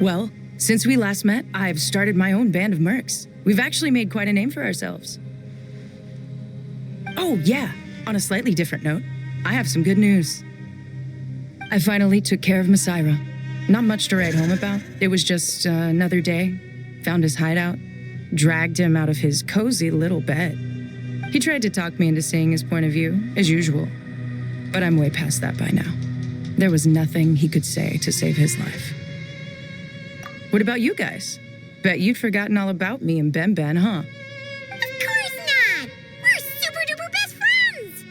Well, since we last met, I've started my own band of mercs. We've actually made quite a name for ourselves. Oh, yeah. On a slightly different note, I have some good news. I finally took care of Masaira. Not much to write home about. It was just another day. Found his hideout. Dragged him out of his cozy little bed. He tried to talk me into seeing his point of view, as usual. But I'm way past that by now. There was nothing he could say to save his life. What about you guys? Bet you'd forgotten all about me and Ben, huh? Of course not! We're super duper best friends!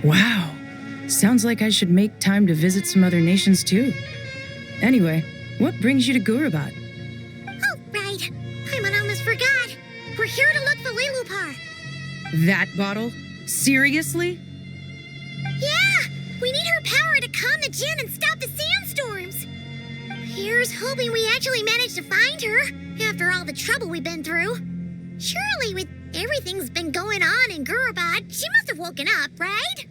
Wow. Sounds like I should make time to visit some other nations too. Anyway, what brings you to Gurabat? Oh, right. Paimon almost forgot. We're here to look for Lilupar. That bottle? Seriously? Yeah! We need her power to calm the Jinn and stop the sandstorms. Here's hoping we actually manage to find her, after all the trouble we've been through. Surely, with everything's been going on in Gurubad, she must have woken up, right?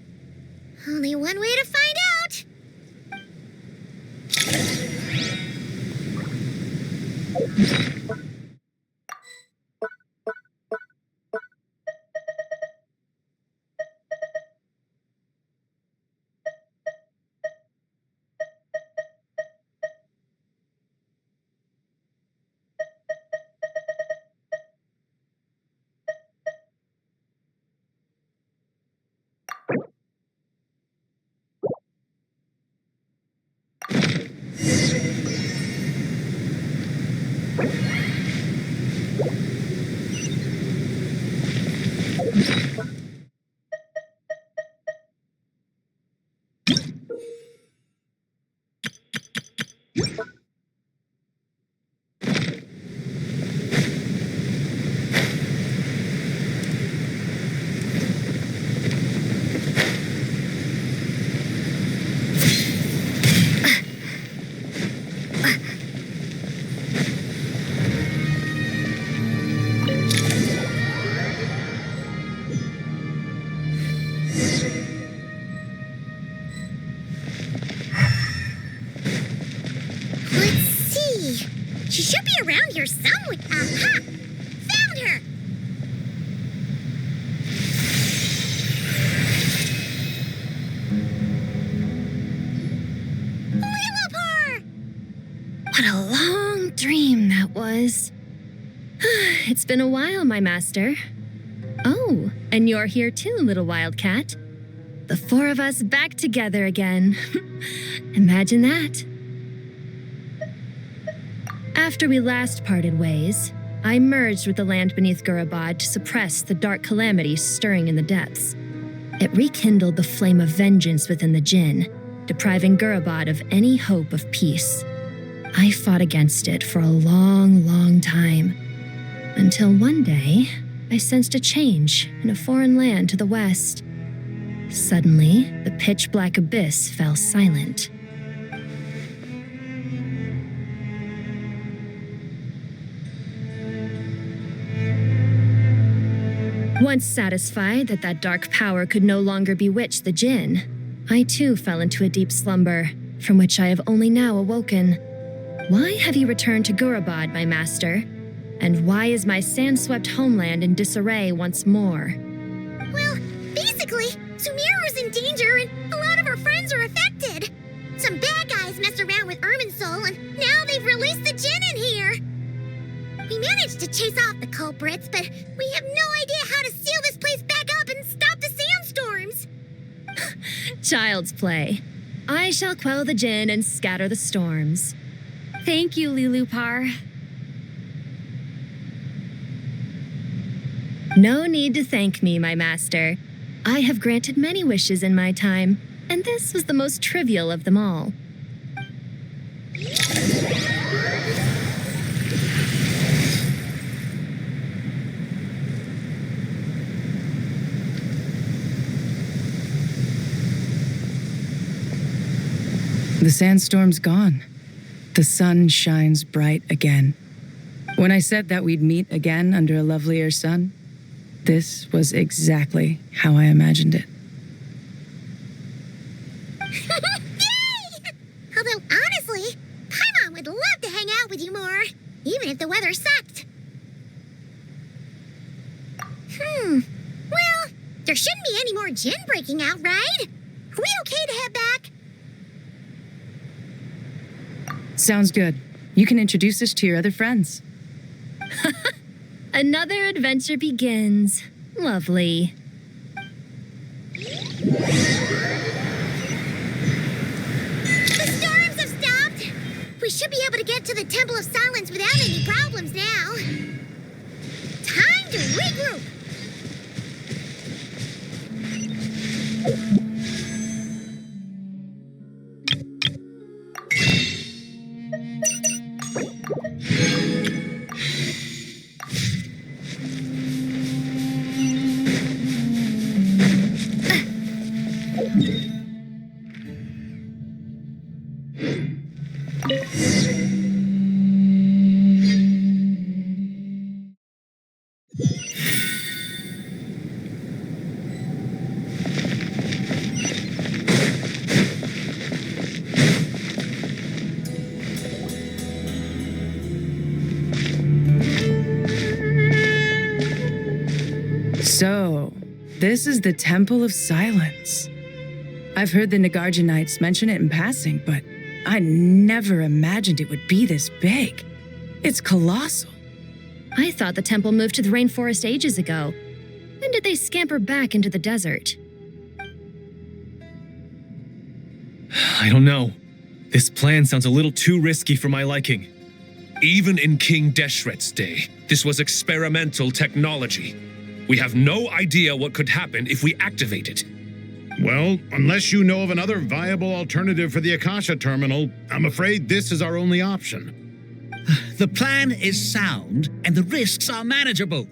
Only one way to find out. She should be around here somewhere. Aha! Found her! Lilupar! What a long dream that was. It's been a while, my master. Oh, and you're here too, little wildcat. The four of us back together again. Imagine that. After we last parted ways, I merged with the land beneath Gurubad to suppress the dark calamity stirring in the depths. It rekindled the flame of vengeance within the Jinn, depriving Gurubad of any hope of peace. I fought against it for a long, long time, until one day I sensed a change in a foreign land to the west. Suddenly, the pitch-black abyss fell silent. Once satisfied that that dark power could no longer bewitch the Jinn, I too fell into a deep slumber, from which I have only now awoken. Why have you returned to Gurubad, my master? And why is my sand-swept homeland in disarray once more? Well, basically, Sumeru's in danger and a lot of her friends are affected. Some bad guys messed around with Irminsul and now they've released the Jinn in here. We managed to chase off the culprits, but we have no idea how to seal this place back up and stop the sandstorms. Child's play. I shall quell the Jinn and scatter the storms. Thank you, Lilupar. No need to thank me, my master. I have granted many wishes in my time, and this was the most trivial of them all. The sandstorm's gone. The sun shines bright again. When I said that we'd meet again under a lovelier sun, this was exactly how I imagined it. Yay! Although honestly, Paimon would love to hang out with you more, even if the weather sucked. Well, there shouldn't be any more Jinn breaking out, right? Are we okay to head back? Sounds good. You can introduce us to your other friends. Another adventure begins. Lovely. The storms have stopped. We should be able to get to the Temple of Silence without any problems now. Time to regroup. This is the Temple of Silence. I've heard the Nagarjanites mention it in passing, but I never imagined it would be this big. It's colossal. I thought the temple moved to the rainforest ages ago. When did they scamper back into the desert? I don't know. This plan sounds a little too risky for my liking. Even in King Deshret's day, this was experimental technology. We have no idea what could happen if we activate it. Well, unless you know of another viable alternative for the Akasha terminal, I'm afraid this is our only option. The plan is sound and the risks are manageable.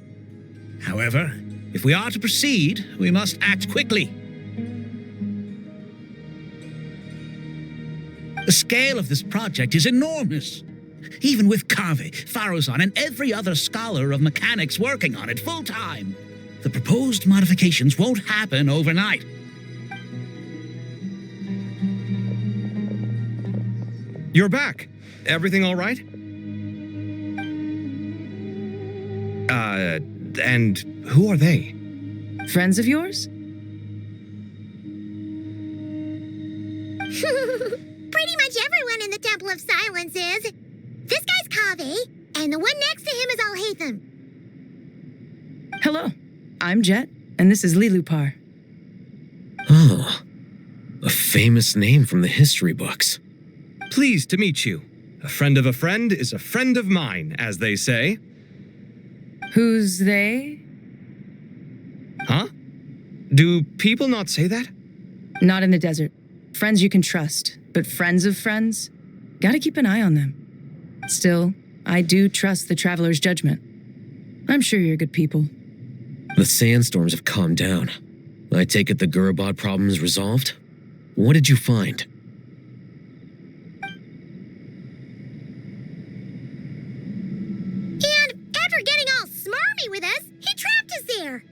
However, if we are to proceed, we must act quickly. The scale of this project is enormous. Even with Kave, Faruzan, and every other scholar of mechanics working on it full-time, the proposed modifications won't happen overnight. You're back. Everything all right? And who are they? Friends of yours? Pretty much everyone in the Temple of Silence is. This guy's Kave, and the one next to him is Alhaitham. Hello, I'm Jet, and this is Lilupar. Oh, a famous name from the history books. Pleased to meet you. A friend of a friend is a friend of mine, as they say. Who's they? Huh? Do people not say that? Not in the desert. Friends you can trust, but friends of friends? Gotta keep an eye on them. Still, I do trust the Traveler's judgment. I'm sure you're good people. The sandstorms have calmed down. I take it the Gurabad problem is resolved? What did you find? And after getting all smarmy with us, he trapped us there.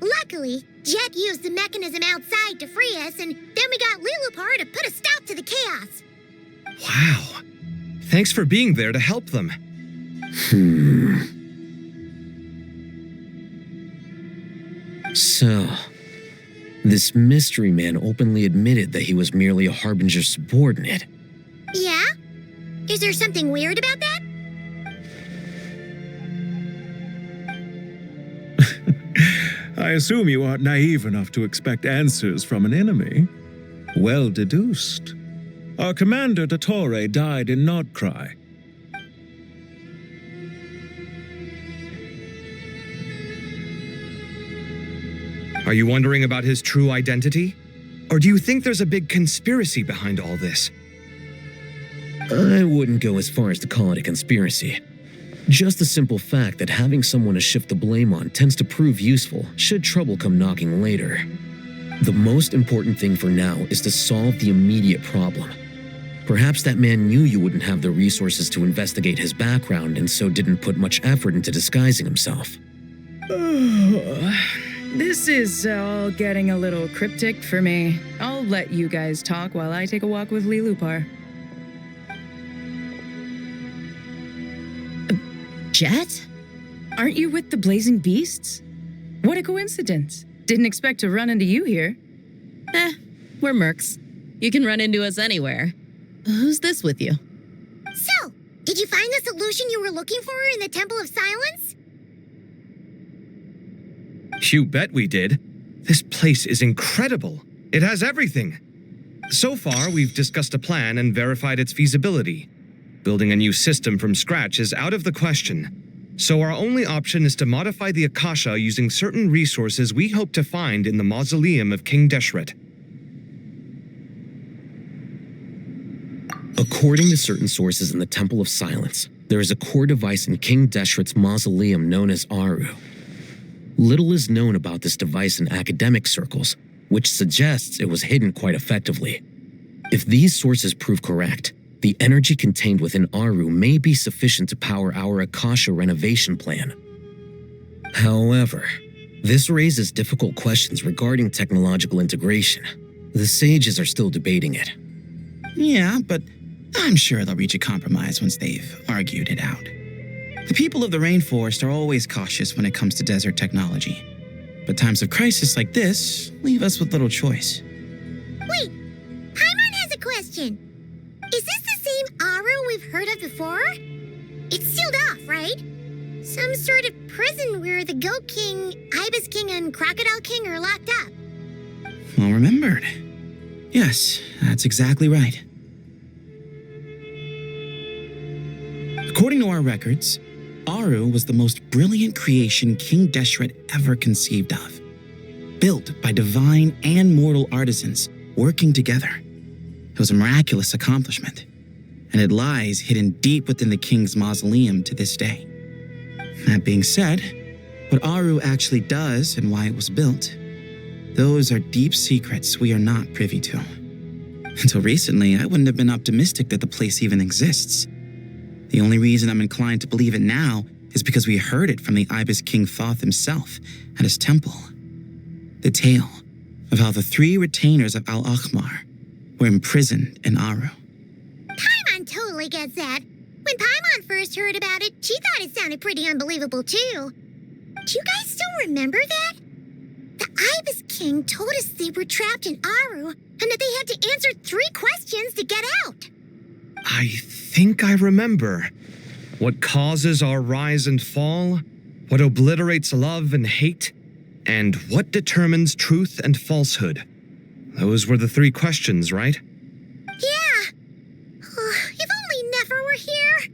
Luckily, Jet used the mechanism outside to free us, and then we got Lilupar to put a stop to the chaos. Wow. Thanks for being there to help them. So, this mystery man openly admitted that he was merely a Harbinger subordinate. Yeah? Is there something weird about that? I assume you aren't naive enough to expect answers from an enemy. Well deduced. Our commander, Dottore, died in Nordkrai. Are you wondering about his true identity? Or do you think there's a big conspiracy behind all this? I wouldn't go as far as to call it a conspiracy. Just the simple fact that having someone to shift the blame on tends to prove useful should trouble come knocking later. The most important thing for now is to solve the immediate problem. Perhaps that man knew you wouldn't have the resources to investigate his background and so didn't put much effort into disguising himself. This is all getting a little cryptic for me. I'll let you guys talk while I take a walk with Lilupar. Jet? Aren't you with the Blazing Beasts? What a coincidence. Didn't expect to run into you here. We're mercs. You can run into us anywhere. Who's this with you? So, did you find the solution you were looking for in the Temple of Silence? You bet we did. This place is incredible. It has everything. So far, we've discussed a plan and verified its feasibility. Building a new system from scratch is out of the question. So our only option is to modify the Akasha using certain resources we hope to find in the mausoleum of King Deshret. According to certain sources in the Temple of Silence, there is a core device in King Deshret's mausoleum known as Aru. Little is known about this device in academic circles, which suggests it was hidden quite effectively. If these sources prove correct, the energy contained within Aru may be sufficient to power our Akasha renovation plan. However, this raises difficult questions regarding technological integration. The sages are still debating it. Yeah, but I'm sure they'll reach a compromise once they've argued it out. The people of the rainforest are always cautious when it comes to desert technology. But times of crisis like this leave us with little choice. Wait, Paimon has a question. Is this the same Aru we've heard of before? It's sealed off, right? Some sort of prison where the Goat King, Ibis King, and Crocodile King are locked up. Well remembered. Yes, that's exactly right. According to our records, Aru was the most brilliant creation King Deshret ever conceived of. Built by divine and mortal artisans working together. It was a miraculous accomplishment, and it lies hidden deep within the king's mausoleum to this day. That being said, what Aru actually does and why it was built, those are deep secrets we are not privy to. Until recently, I wouldn't have been optimistic that the place even exists. The only reason I'm inclined to believe it now is because we heard it from the Ibis King Thoth himself at his temple. The tale of how the 3 retainers of Al-Akhmar were imprisoned in Aru. Paimon totally gets that. When Paimon first heard about it, she thought it sounded pretty unbelievable too. Do you guys still remember that? The Ibis King told us they were trapped in Aru and that they had to answer 3 questions to get out. I think I remember. What causes our rise and fall? What obliterates love and hate? And what determines truth and falsehood? Those were the 3 questions, right? Yeah. If only Nefer were here.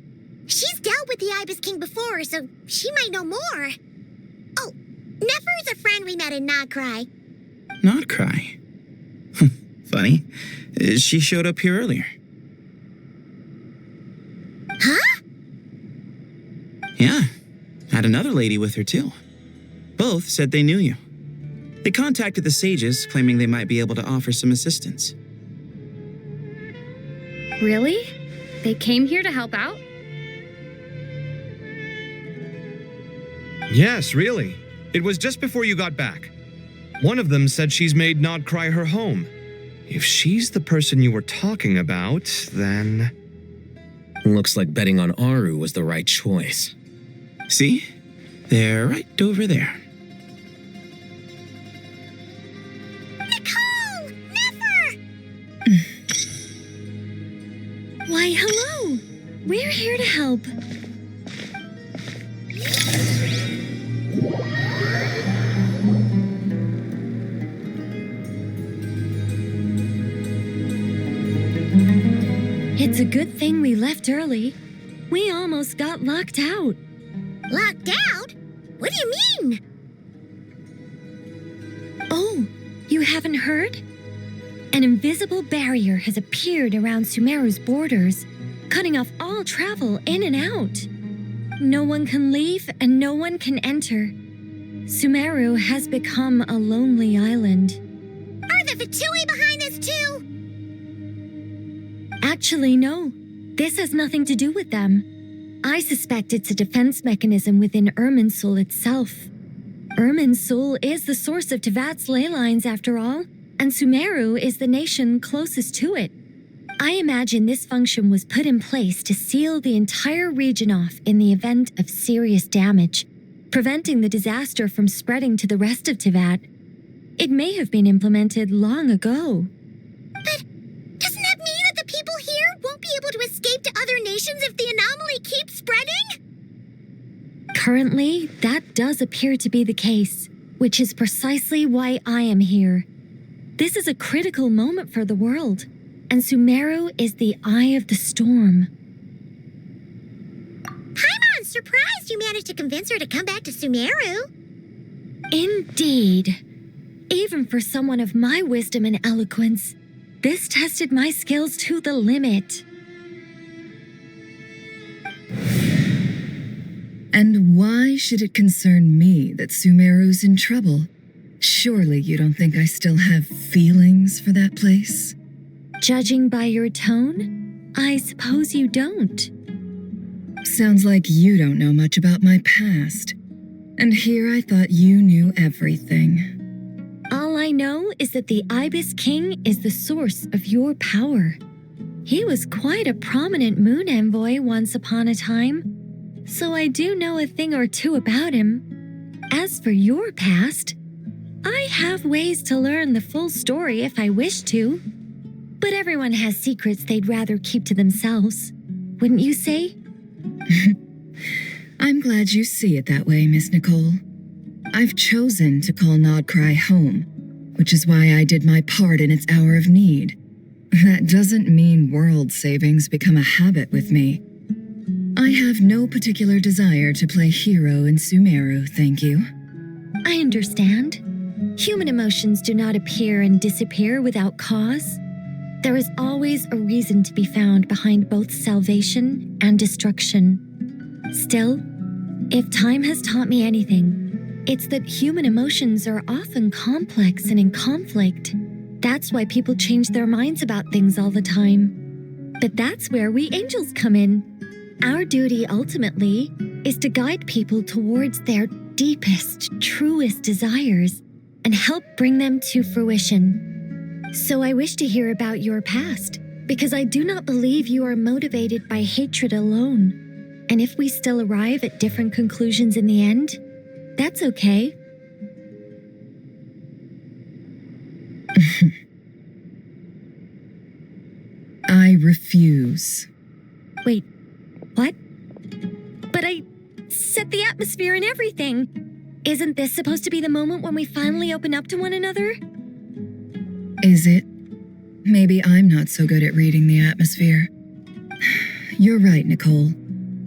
She's dealt with the Ibis King before, so she might know more. Oh, Nefer's a friend we met in Notcry. Notcry? Funny. She showed up here earlier. Huh? Yeah. Had another lady with her too. Both said they knew you. They contacted the sages, claiming they might be able to offer some assistance. Really? They came here to help out? Yes, really. It was just before you got back. One of them said she's made Nodcry her home. If she's the person you were talking about, then... Looks like betting on Aru was the right choice. See? They're right over there. Nicole! Nefer! Why, hello! We're here to help. It's a good thing we left early. We almost got locked out. Locked out? What do you mean? Oh, you haven't heard? An invisible barrier has appeared around Sumeru's borders, cutting off all travel in and out. No one can leave and no one can enter. Sumeru has become a lonely island. Are the Fatui behind this too? Actually, no. This has nothing to do with them. I suspect it's a defense mechanism within Irminsul itself. Irminsul is the source of Tevat's ley lines, after all, and Sumeru is the nation closest to it. I imagine this function was put in place to seal the entire region off in the event of serious damage, preventing the disaster from spreading to the rest of Tevat. It may have been implemented long ago. But doesn't that mean that the people here won't be able to escape to other nations if the anomaly keeps spreading? Currently, that does appear to be the case, which is precisely why I am here. This is a critical moment for the world, and Sumeru is the eye of the storm. Paimon's surprised you managed to convince her to come back to Sumeru. Indeed. Even for someone of my wisdom and eloquence, this tested my skills to the limit. And why should it concern me that Sumeru's in trouble? Surely you don't think I still have feelings for that place? Judging by your tone, I suppose you don't. Sounds like you don't know much about my past. And here I thought you knew everything. All I know is that the Ibis King is the source of your power. He was quite a prominent moon envoy once upon a time, so I do know a thing or two about him. As for your past, I have ways to learn the full story if I wish to. But everyone has secrets they'd rather keep to themselves. Wouldn't you say? I'm glad you see it that way, Miss Nicole. I've chosen to call Nodcry home, which is why I did my part in its hour of need. That doesn't mean world savings become a habit with me. I have no particular desire to play hero in Sumeru, thank you. I understand. Human emotions do not appear and disappear without cause. There is always a reason to be found behind both salvation and destruction. Still, if time has taught me anything, it's that human emotions are often complex and in conflict. That's why people change their minds about things all the time. But that's where we angels come in. Our duty ultimately is to guide people towards their deepest, truest desires and help bring them to fruition. So I wish to hear about your past, because I do not believe you are motivated by hatred alone. And if we still arrive at different conclusions in the end, that's okay. I refuse. Wait, what? But I set the atmosphere and everything. Isn't this supposed to be the moment when we finally open up to one another? Is it? Maybe I'm not so good at reading the atmosphere. You're right, Nicole.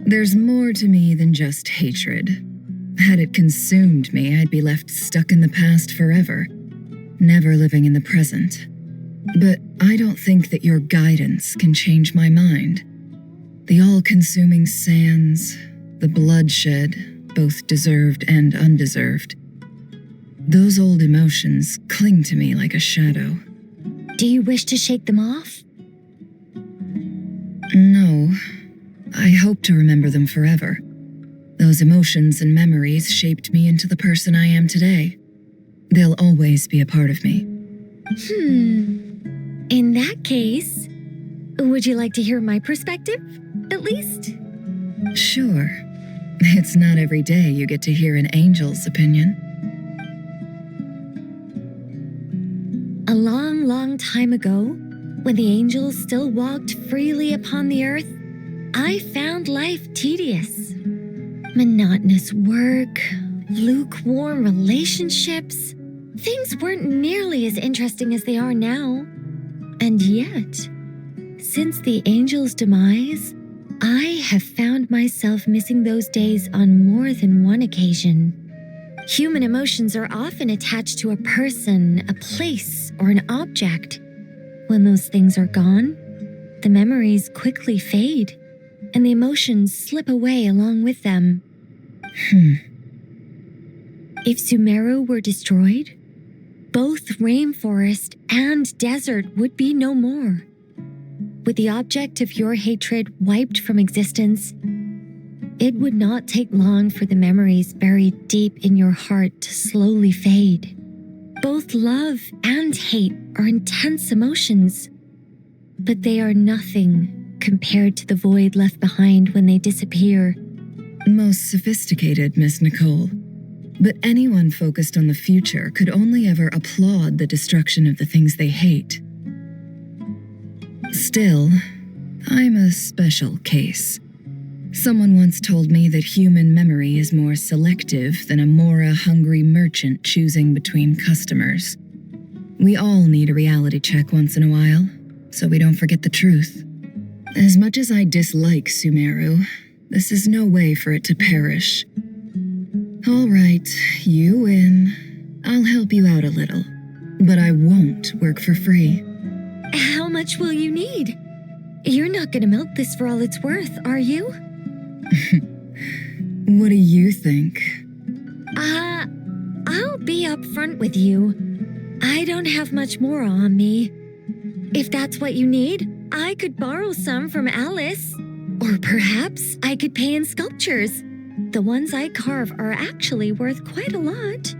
There's more to me than just hatred. Had it consumed me, I'd be left stuck in the past forever, never living in the present. But I don't think that your guidance can change my mind. The all-consuming sands, the bloodshed, both deserved and undeserved. Those old emotions cling to me like a shadow. Do you wish to shake them off? No. I hope to remember them forever. Those emotions and memories shaped me into the person I am today. They'll always be a part of me. In that case, would you like to hear my perspective, at least? Sure. It's not every day you get to hear an angel's opinion. A long, long time ago, when the angels still walked freely upon the earth, I found life tedious. Monotonous work, lukewarm relationships. Things weren't nearly as interesting as they are now. And yet, since the angels' demise, I have found myself missing those days on more than one occasion. Human emotions are often attached to a person, a place, or an object. When those things are gone, the memories quickly fade, and the emotions slip away along with them. If Sumeru were destroyed, both rainforest and desert would be no more. With the object of your hatred wiped from existence, it would not take long for the memories buried deep in your heart to slowly fade. Both love and hate are intense emotions, but they are nothing compared to the void left behind when they disappear. Most sophisticated, Miss Nicole. But anyone focused on the future could only ever applaud the destruction of the things they hate. Still, I'm a special case. Someone once told me that human memory is more selective than a Mora-hungry merchant choosing between customers. We all need a reality check once in a while, so we don't forget the truth. As much as I dislike Sumeru, this is no way for it to perish. All right, you win. I'll help you out a little, but I won't work for free. How much will you need? You're not gonna milk this for all it's worth, are you? What do you think? I'll be upfront with you. I don't have much more on me. If that's what you need, I could borrow some from Alice. Or perhaps I could pay in sculptures. The ones I carve are actually worth quite a lot.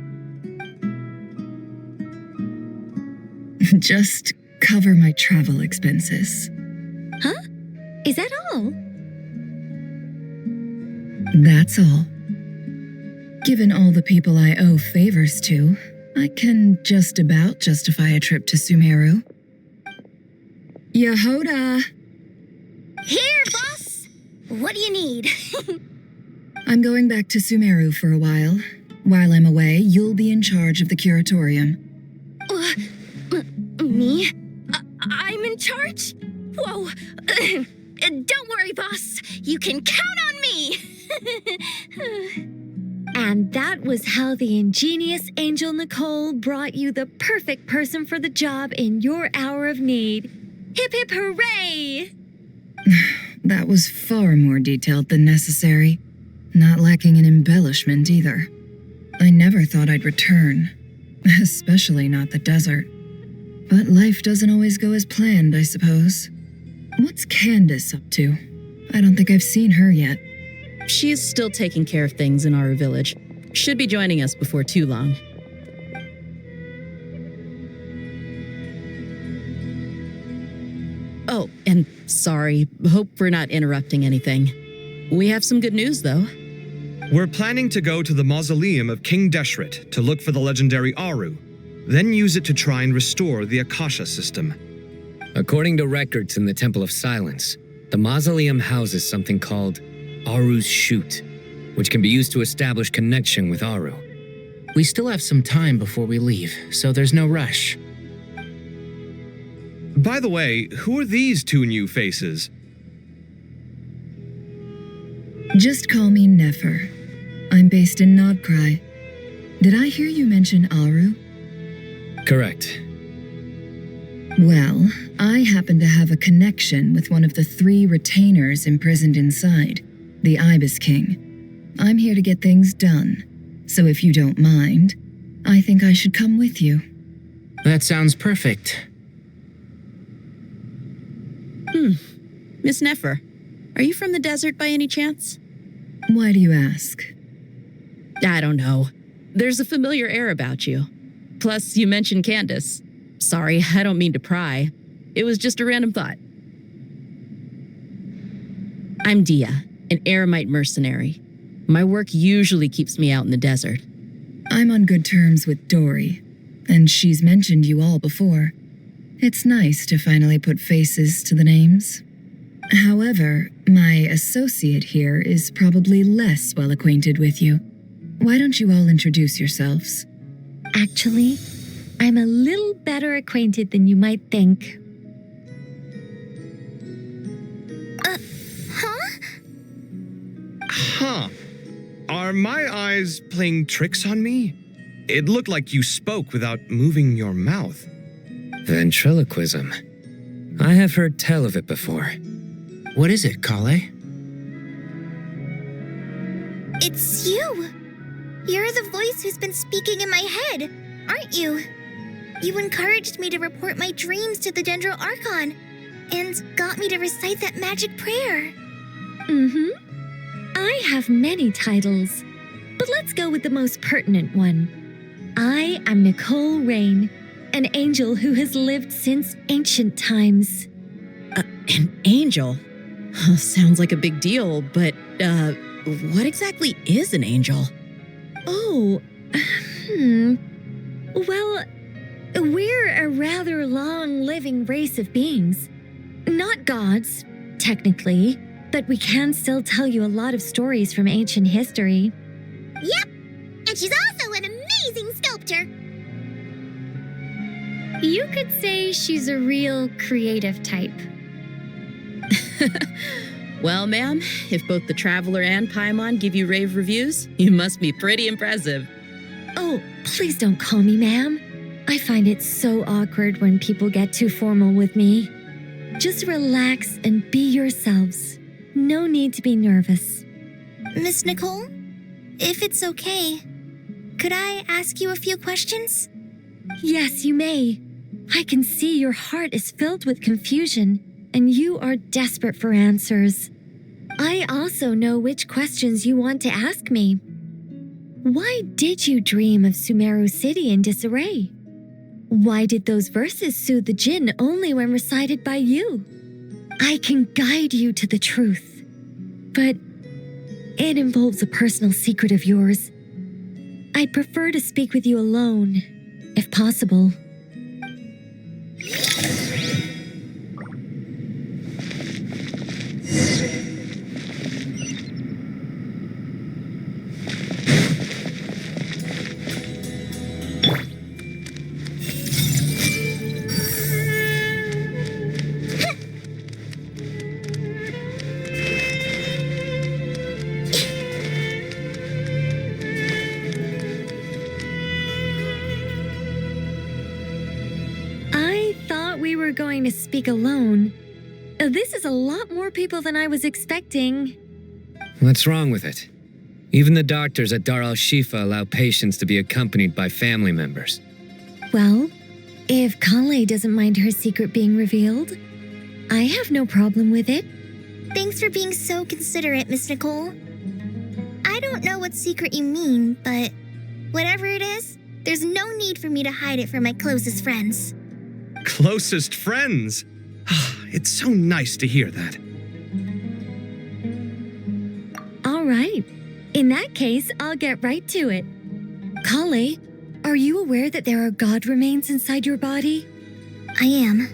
Just cover my travel expenses. Huh? Is that all? That's all. Given all the people I owe favors to, I can just about justify a trip to Sumeru. Yehoda! Here, boss! What do you need? I'm going back to Sumeru for a while. While I'm away, you'll be in charge of the curatorium. Me? I'm in charge? Whoa. Don't worry, boss. You can count on me. And that was how the ingenious Angel Nicole brought you the perfect person for the job in your hour of need. Hip hip hooray! That was far more detailed than necessary. Not lacking in embellishment either. I never thought I'd return. Especially not the desert. But life doesn't always go as planned, I suppose. What's Candace up to? I don't think I've seen her yet. She is still taking care of things in our village. Should be joining us before too long. Oh, and sorry. Hope we're not interrupting anything. We have some good news, though. We're planning to go to the mausoleum of King Deshret to look for the legendary Aru, then use it to try and restore the Akasha system. According to records in the Temple of Silence, the mausoleum houses something called Aru's Chute, which can be used to establish connection with Aru. We still have some time before we leave, so there's no rush. By the way, who are these two new faces? Just call me Nefer. I'm based in Nodcry. Did I hear you mention Aru? Correct. Well, I happen to have a connection with one of the 3 retainers imprisoned inside, the Ibis King. I'm here to get things done, so if you don't mind, I think I should come with you. That sounds perfect. Miss Nefer, are you from the desert by any chance? Why do you ask? I don't know. There's a familiar air about you. Plus, you mentioned Candace. Sorry, I don't mean to pry. It was just a random thought. I'm Dia, an eremite mercenary. My work usually keeps me out in the desert. I'm on good terms with Dory, and she's mentioned you all before. It's nice to finally put faces to the names. However, my associate here is probably less well acquainted with you. Why don't you all introduce yourselves? Actually, I'm a little better acquainted than you might think. Huh. Are my eyes playing tricks on me? It looked like you spoke without moving your mouth. Ventriloquism. I have heard tell of it before. What is it, Kale? It's you! You're the voice who's been speaking in my head, aren't you? You encouraged me to report my dreams to the Dendro Archon, and got me to recite that magic prayer. I have many titles, but let's go with the most pertinent one. I am Nicole Rain, an angel who has lived since ancient times. An angel? Sounds like a big deal, but, what exactly is an angel? Oh, Well, we're a rather long-living race of beings. Not gods, technically, but we can still tell you a lot of stories from ancient history. Yep, and she's also an amazing sculptor. You could say she's a real creative type. Well, ma'am, if both the Traveler and Paimon give you rave reviews, you must be pretty impressive. Oh, please don't call me ma'am. I find it so awkward when people get too formal with me. Just relax and be yourselves. No need to be nervous. Miss Nicole, if it's okay, could I ask you a few questions? Yes, you may. I can see your heart is filled with confusion, and you are desperate for answers. I also know which questions you want to ask me. Why did you dream of Sumeru City in disarray? Why did those verses soothe the Jinn only when recited by you? I can guide you to the truth, but it involves a personal secret of yours. I'd prefer to speak with you alone, if possible. We were going to speak alone. This is a lot more people than I was expecting. What's wrong with it? Even the doctors at Dar al-Shifa allow patients to be accompanied by family members. Well, if Kale doesn't mind her secret being revealed, I have no problem with it. Thanks for being so considerate, Miss Nicole. I don't know what secret you mean, but whatever it is, there's no need for me to hide it from my closest friends. Closest friends? It's so nice to hear that. All right. In that case, I'll get right to it. Kale, are you aware that there are god remains inside your body? I am.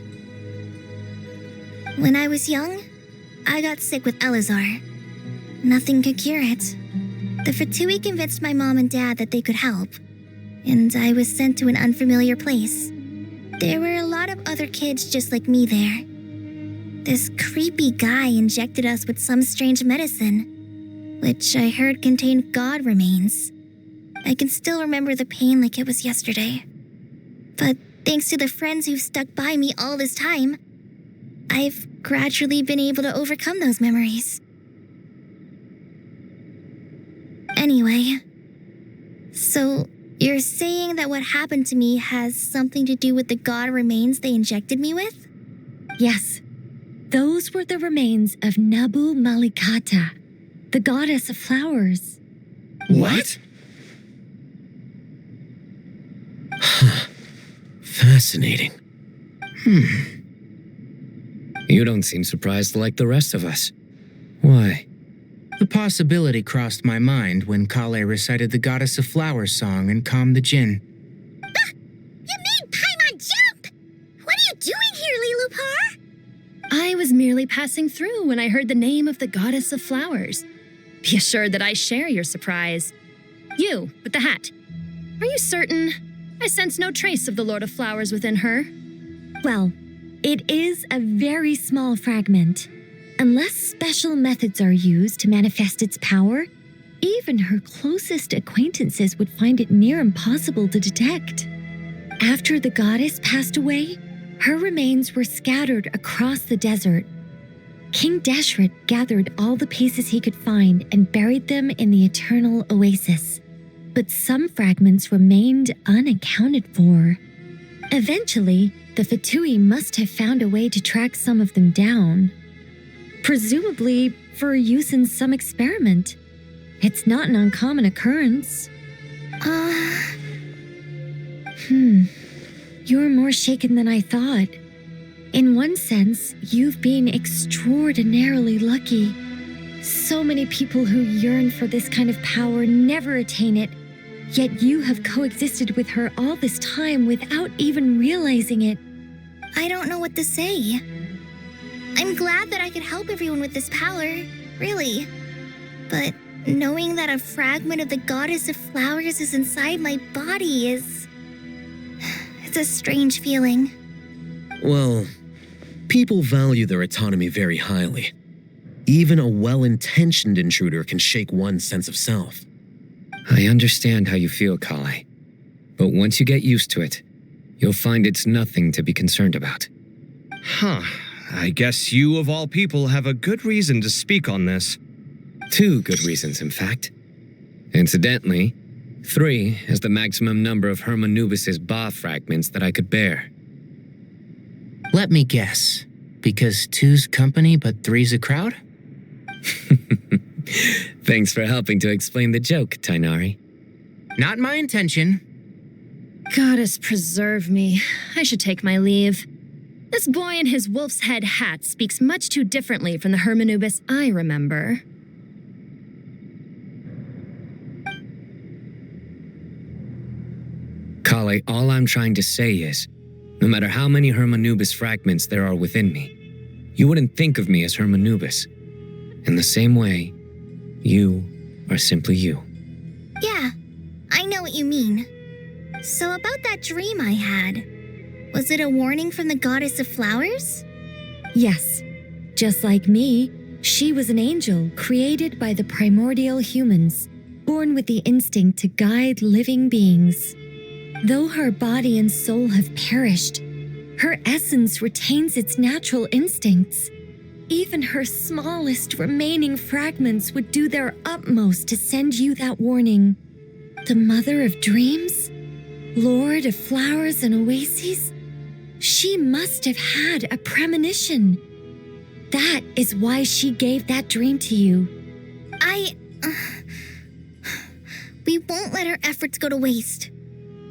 When I was young, I got sick with Elazar. Nothing could cure it. The Fatui convinced my mom and dad that they could help, and I was sent to an unfamiliar place. There were a lot of other kids just like me there. This creepy guy injected us with some strange medicine, which I heard contained god remains. I can still remember the pain like it was yesterday. But thanks to the friends who've stuck by me all this time, I've gradually been able to overcome those memories. Anyway, so you're saying that what happened to me has something to do with the god remains they injected me with? Yes. Those were the remains of Nabu Malikata, the goddess of flowers. What? Fascinating. You don't seem surprised like the rest of us. Why? The possibility crossed my mind when Kale recited the Goddess of Flowers song and calmed the Jinn. You made Paimon jump! What are you doing here, Lilupar? I was merely passing through when I heard the name of the Goddess of Flowers. Be assured that I share your surprise. You, with the hat. Are you certain? I sense no trace of the Lord of Flowers within her. Well, it is a very small fragment. Unless special methods are used to manifest its power, even her closest acquaintances would find it near impossible to detect. After the goddess passed away, her remains were scattered across the desert. King Deshret gathered all the pieces he could find and buried them in the eternal oasis. But some fragments remained unaccounted for. Eventually, the Fatui must have found a way to track some of them down. Presumably for use in some experiment. It's not an uncommon occurrence. You're more shaken than I thought. In one sense, you've been extraordinarily lucky. So many people who yearn for this kind of power never attain it, yet you have coexisted with her all this time without even realizing it. I don't know what to say. I'm glad that I could help everyone with this power, really. But knowing that a fragment of the Goddess of Flowers is inside my body is... it's a strange feeling. Well, people value their autonomy very highly. Even a well-intentioned intruder can shake one's sense of self. I understand how you feel, Kale. But once you get used to it, you'll find it's nothing to be concerned about. I guess you, of all people, have a good reason to speak on this. 2 good reasons, in fact. Incidentally, 3 is the maximum number of Hermanubis' Ba fragments that I could bear. Let me guess. Because 2's company, but 3's a crowd? Thanks for helping to explain the joke, Tainari. Not my intention. Goddess preserve me. I should take my leave. This boy in his wolf's head hat speaks much too differently from the Hermanubis I remember. Kale, all I'm trying to say is, no matter how many Hermanubis fragments there are within me, you wouldn't think of me as Hermanubis. In the same way, you are simply you. Yeah, I know what you mean. So about that dream I had, was it a warning from the goddess of flowers? Yes. Just like me, she was an angel created by the primordial humans, born with the instinct to guide living beings. Though her body and soul have perished, her essence retains its natural instincts. Even her smallest remaining fragments would do their utmost to send you that warning. The mother of dreams? Lord of flowers and oases? She must have had a premonition. That is why she gave that dream to you. We won't let our efforts go to waste.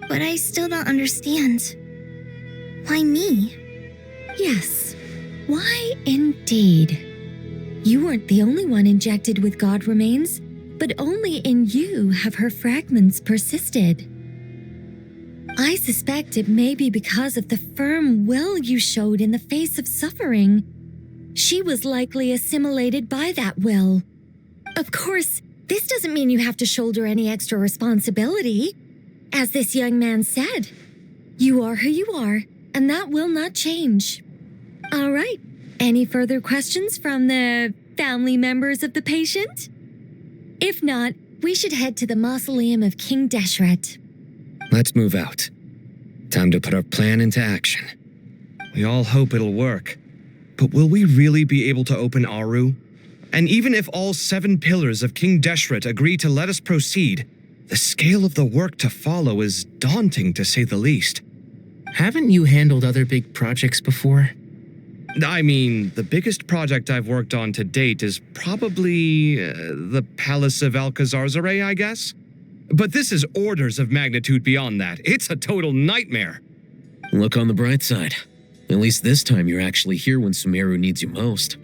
But I still don't understand. Why me? Yes. Why indeed? You weren't the only one injected with God remains, but only in you have her fragments persisted. I suspect it may be because of the firm will you showed in the face of suffering. She was likely assimilated by that will. Of course, this doesn't mean you have to shoulder any extra responsibility. As this young man said, you are who you are, and that will not change. All right, any further questions from the family members of the patient? If not, we should head to the mausoleum of King Deshret. Let's move out. Time to put our plan into action. We all hope it'll work. But will we really be able to open Aru? And even if all 7 pillars of King Deshret agree to let us proceed, the scale of the work to follow is daunting to say the least. Haven't you handled other big projects before? I mean, the biggest project I've worked on to date is probably the Palace of Alcazarzaray, I guess? But this is orders of magnitude beyond that. It's a total nightmare. Look on the bright side. At least this time you're actually here when Sumeru needs you most.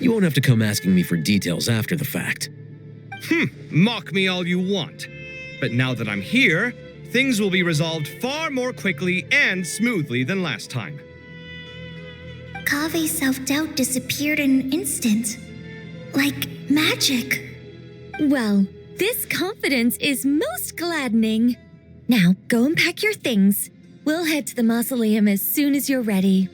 You won't have to come asking me for details after the fact. Mock me all you want. But now that I'm here, things will be resolved far more quickly and smoothly than last time. Kave's self-doubt disappeared in an instant. Like magic. Well, this confidence is most gladdening. Now, go and pack your things. We'll head to the mausoleum as soon as you're ready.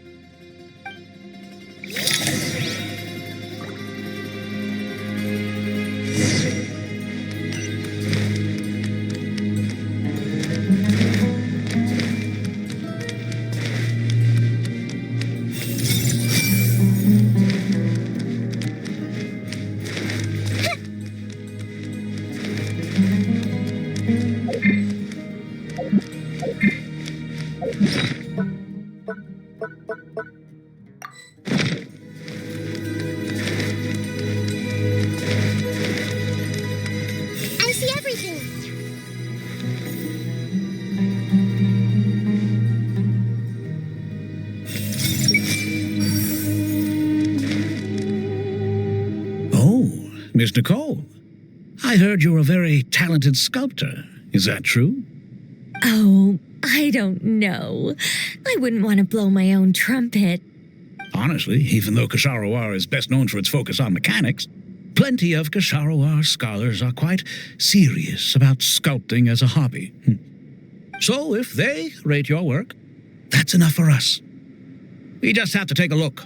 Miss Nicole, I heard you're a very talented sculptor. Is that true? Oh, I don't know. I wouldn't want to blow my own trumpet. Honestly, even though Kasharawar is best known for its focus on mechanics, plenty of Kasharawar scholars are quite serious about sculpting as a hobby. So if they rate your work, that's enough for us. We just have to take a look.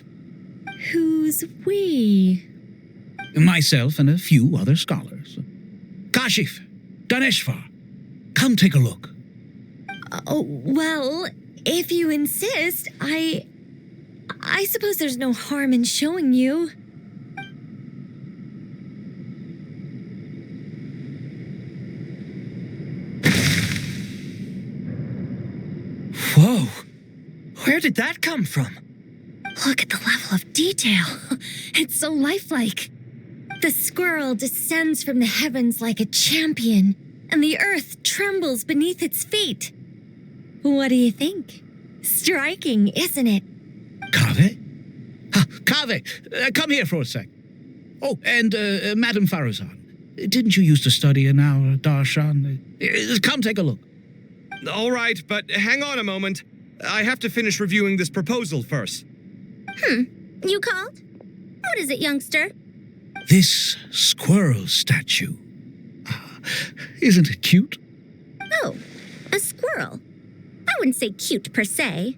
Who's we? Myself and a few other scholars. Kashif, Daneshvar, come take a look. Oh, well, if you insist, I suppose there's no harm in showing you. Whoa! Where did that come from? Look at the level of detail. It's so lifelike. The squirrel descends from the heavens like a champion, and the earth trembles beneath its feet. What do you think? Striking, isn't it? Kave? Kave, come here for a sec. Oh, and Madam Faruzan, didn't you used to study in our darshan? Come take a look. All right, but hang on a moment. I have to finish reviewing this proposal first. You called? What is it, youngster? This squirrel statue. Isn't it cute? Oh, a squirrel. I wouldn't say cute per se.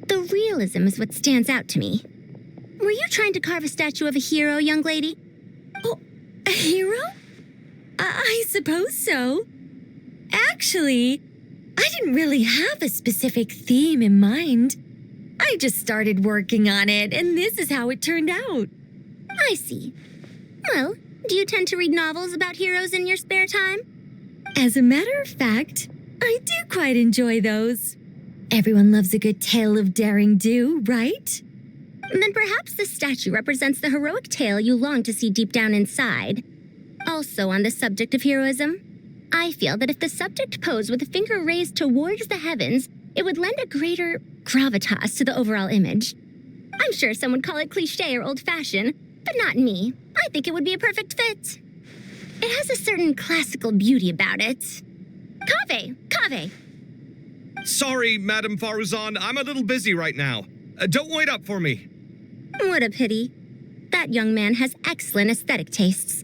The realism is what stands out to me. Were you trying to carve a statue of a hero, young lady? Oh, a hero? I suppose so. Actually, I didn't really have a specific theme in mind. I just started working on it, and this is how it turned out. I see. Well, do you tend to read novels about heroes in your spare time? As a matter of fact, I do quite enjoy those. Everyone loves a good tale of daring do, right? Then perhaps the statue represents the heroic tale you long to see deep down inside. Also on the subject of heroism, I feel that if the subject posed with a finger raised towards the heavens, it would lend a greater gravitas to the overall image. I'm sure some would call it cliché or old-fashioned, but not me. I think it would be a perfect fit. It has a certain classical beauty about it. Kaveh! Sorry, Madame Faruzan, I'm a little busy right now. Don't wait up for me. What a pity. That young man has excellent aesthetic tastes.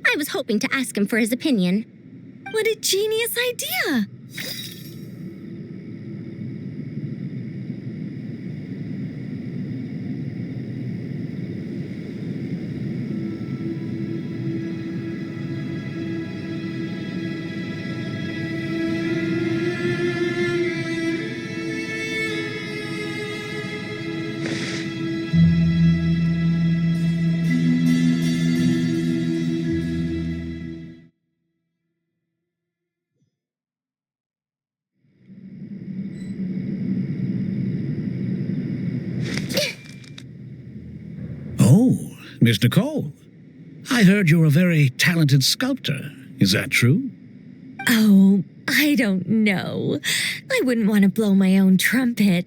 I was hoping to ask him for his opinion. What a genius idea! Miss Nicole, I heard you're a very talented sculptor. Is that true? Oh, I don't know. I wouldn't want to blow my own trumpet.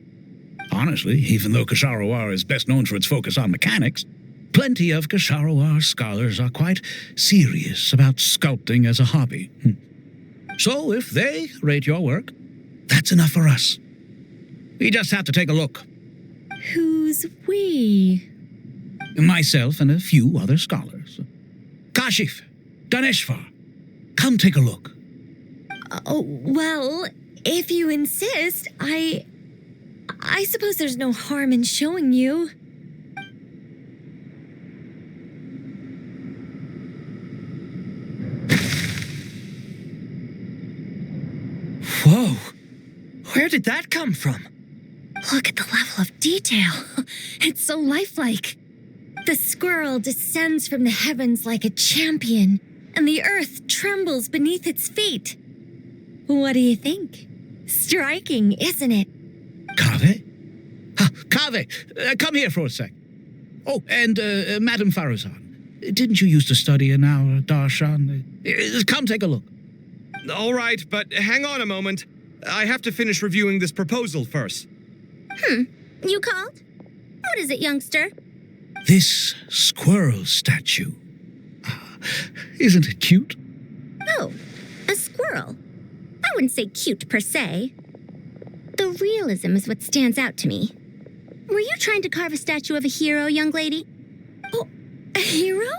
Honestly, even though Kasharawar is best known for its focus on mechanics, plenty of Kasharawar scholars are quite serious about sculpting as a hobby. So if they rate your work, that's enough for us. We just have to take a look. Who's we? Myself and a few other scholars. Kashif, Daneshvar, come take a look. Oh, well, if you insist, I suppose there's no harm in showing you. Whoa! Where did that come from? Look at the level of detail. It's so lifelike. The squirrel descends from the heavens like a champion, and the earth trembles beneath its feet. What do you think? Striking, isn't it? Kaveh? Kaveh, come here for a sec. Oh, and Madame Faruzan, didn't you used to study in our darshan? Come take a look. All right, but hang on a moment. I have to finish reviewing this proposal first. You called? What is it, youngster? This squirrel statue. Isn't it cute? Oh, a squirrel. I wouldn't say cute per se. The realism is what stands out to me. Were you trying to carve a statue of a hero, young lady? Oh, a hero?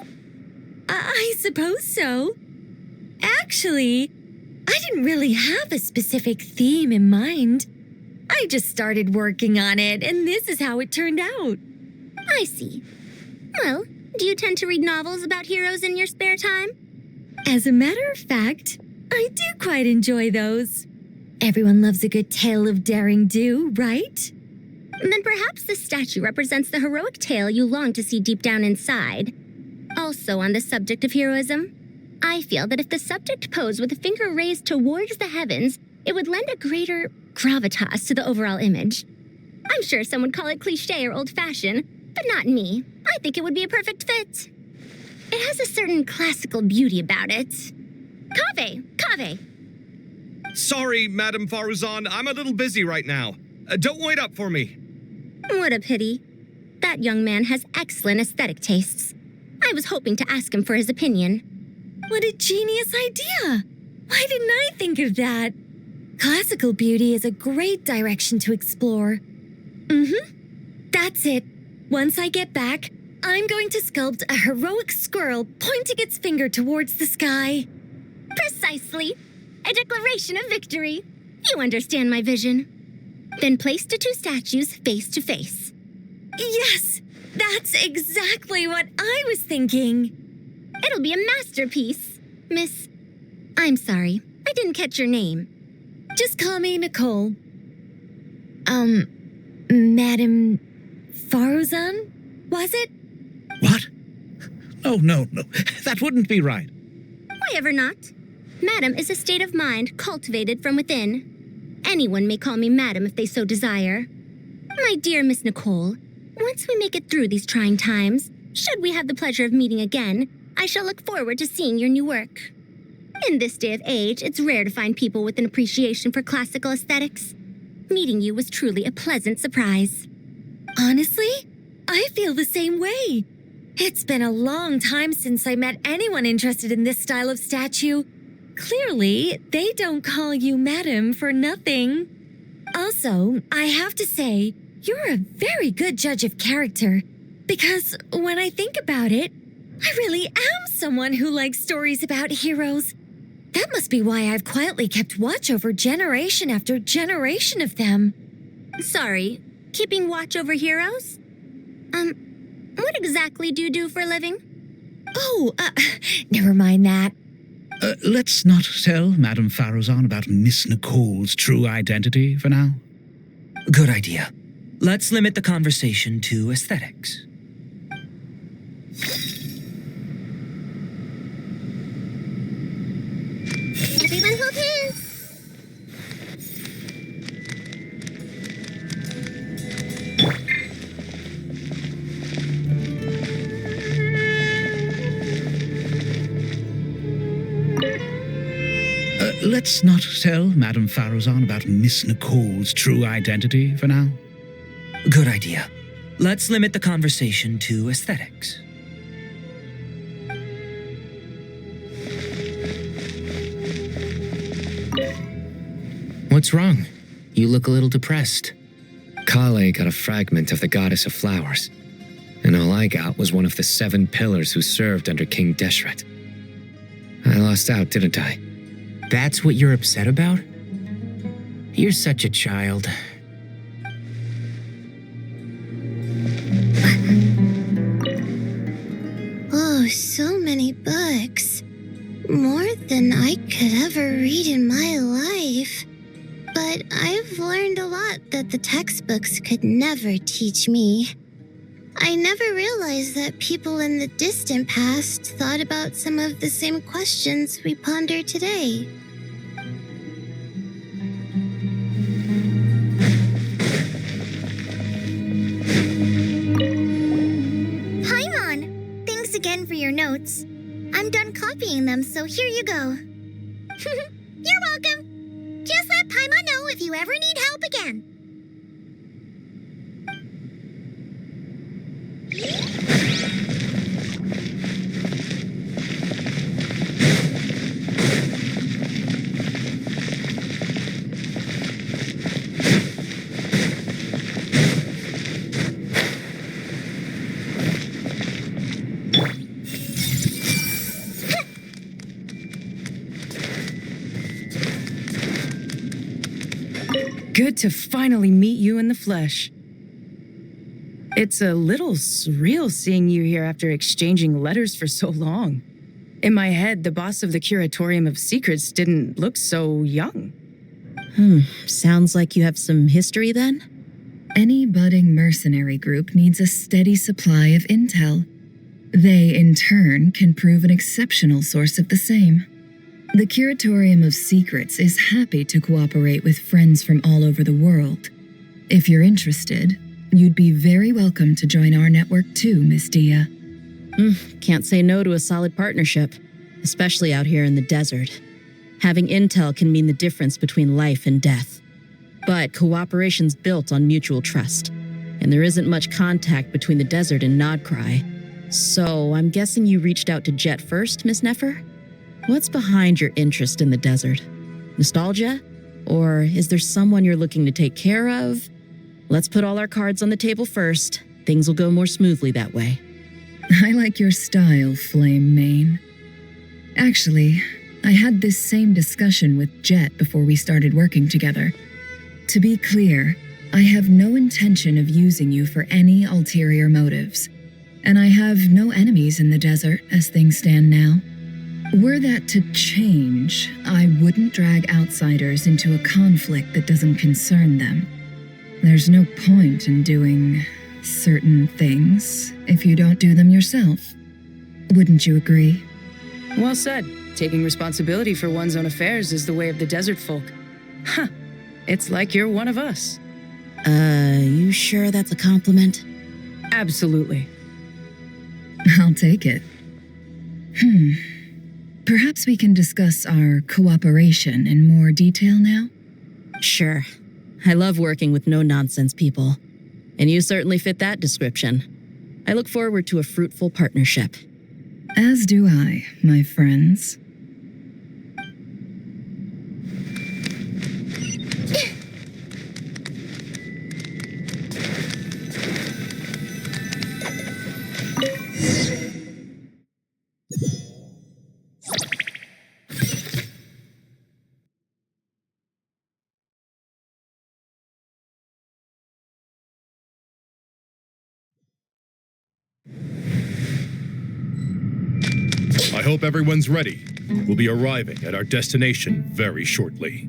I suppose so. Actually, I didn't really have a specific theme in mind. I just started working on it, and this is how it turned out. I see. Well, do you tend to read novels about heroes in your spare time? As a matter of fact, I do quite enjoy those. Everyone loves a good tale of daring do, right? Then perhaps the statue represents the heroic tale you long to see deep down inside. Also on the subject of heroism, I feel that if the subject posed with a finger raised towards the heavens, it would lend a greater gravitas to the overall image. I'm sure some would call it cliché or old-fashioned, but not me. I think it would be a perfect fit. It has a certain classical beauty about it. Kaveh! Sorry, Madame Faruzan, I'm a little busy right now. Don't wait up for me. What a pity. That young man has excellent aesthetic tastes. I was hoping to ask him for his opinion. What a genius idea! Why didn't I think of that? Classical beauty is a great direction to explore. That's it. Once I get back, I'm going to sculpt a heroic squirrel pointing its finger towards the sky. Precisely. A declaration of victory. You understand my vision. Then place the two statues face to face. Yes, that's exactly what I was thinking. It'll be a masterpiece. Miss... I'm sorry, I didn't catch your name. Just call me Nicole. Madam Faruzan, was it? What? No. That wouldn't be right. Why ever not? Madam is a state of mind cultivated from within. Anyone may call me Madam if they so desire. My dear Miss Nicole, once we make it through these trying times, should we have the pleasure of meeting again, I shall look forward to seeing your new work. In this day of age, it's rare to find people with an appreciation for classical aesthetics. Meeting you was truly a pleasant surprise. Honestly, I feel the same way. It's been a long time since I met anyone interested in this style of statue. Clearly, they don't call you Madam for nothing. Also, I have to say, you're a very good judge of character. Because when I think about it, I really am someone who likes stories about heroes. That must be why I've quietly kept watch over generation after generation of them. Sorry, keeping watch over heroes? What exactly do you do for a living? Oh, never mind that. Let's not tell Madame Faruzan about Miss Nicole's true identity for now. Good idea. Let's limit the conversation to aesthetics. Everyone hold hands! Let's not tell Madame Faruzan about Miss Nicole's true identity for now. Good idea. Let's limit the conversation to aesthetics. What's wrong? You look a little depressed. Kale got a fragment of the goddess of flowers, and all I got was one of the 7 pillars who served under King Deshret. I lost out, didn't I? That's what you're upset about? You're such a child. Oh, so many books. More than I could ever read in my life. But I've learned a lot that the textbooks could never teach me. I never realized that people in the distant past thought about some of the same questions we ponder today. Paimon! Thanks again for your notes. I'm done copying them, so here you go. You're welcome. Just let Paimon know if you ever need help again. Good to finally meet you in the flesh. It's a little surreal seeing you here after exchanging letters for so long. In my head, the boss of the Curatorium of Secrets didn't look so young. Sounds like you have some history then? Any budding mercenary group needs a steady supply of intel. They, in turn, can prove an exceptional source of the same. The Curatorium of Secrets is happy to cooperate with friends from all over the world. If you're interested, you'd be very welcome to join our network too, Miss Dia. Can't say no to a solid partnership, especially out here in the desert. Having intel can mean the difference between life and death. But cooperation's built on mutual trust, and there isn't much contact between the desert and Nodcry. So I'm guessing you reached out to Jet first, Miss Nefer? What's behind your interest in the desert? Nostalgia? Or is there someone you're looking to take care of? Let's put all our cards on the table first. Things will go more smoothly that way. I like your style, Flame Mane. Actually, I had this same discussion with Jet before we started working together. To be clear, I have no intention of using you for any ulterior motives, and I have no enemies in the desert as things stand now. Were that to change, I wouldn't drag outsiders into a conflict that doesn't concern them. There's no point in doing certain things if you don't do them yourself. Wouldn't you agree? Well said. Taking responsibility for one's own affairs is the way of the desert folk. Huh. It's like you're one of us. You sure that's a compliment? Absolutely. I'll take it. Perhaps we can discuss our cooperation in more detail now? Sure. I love working with no-nonsense people. And you certainly fit that description. I look forward to a fruitful partnership. As do I, my friends. I hope everyone's ready. We'll be arriving at our destination very shortly.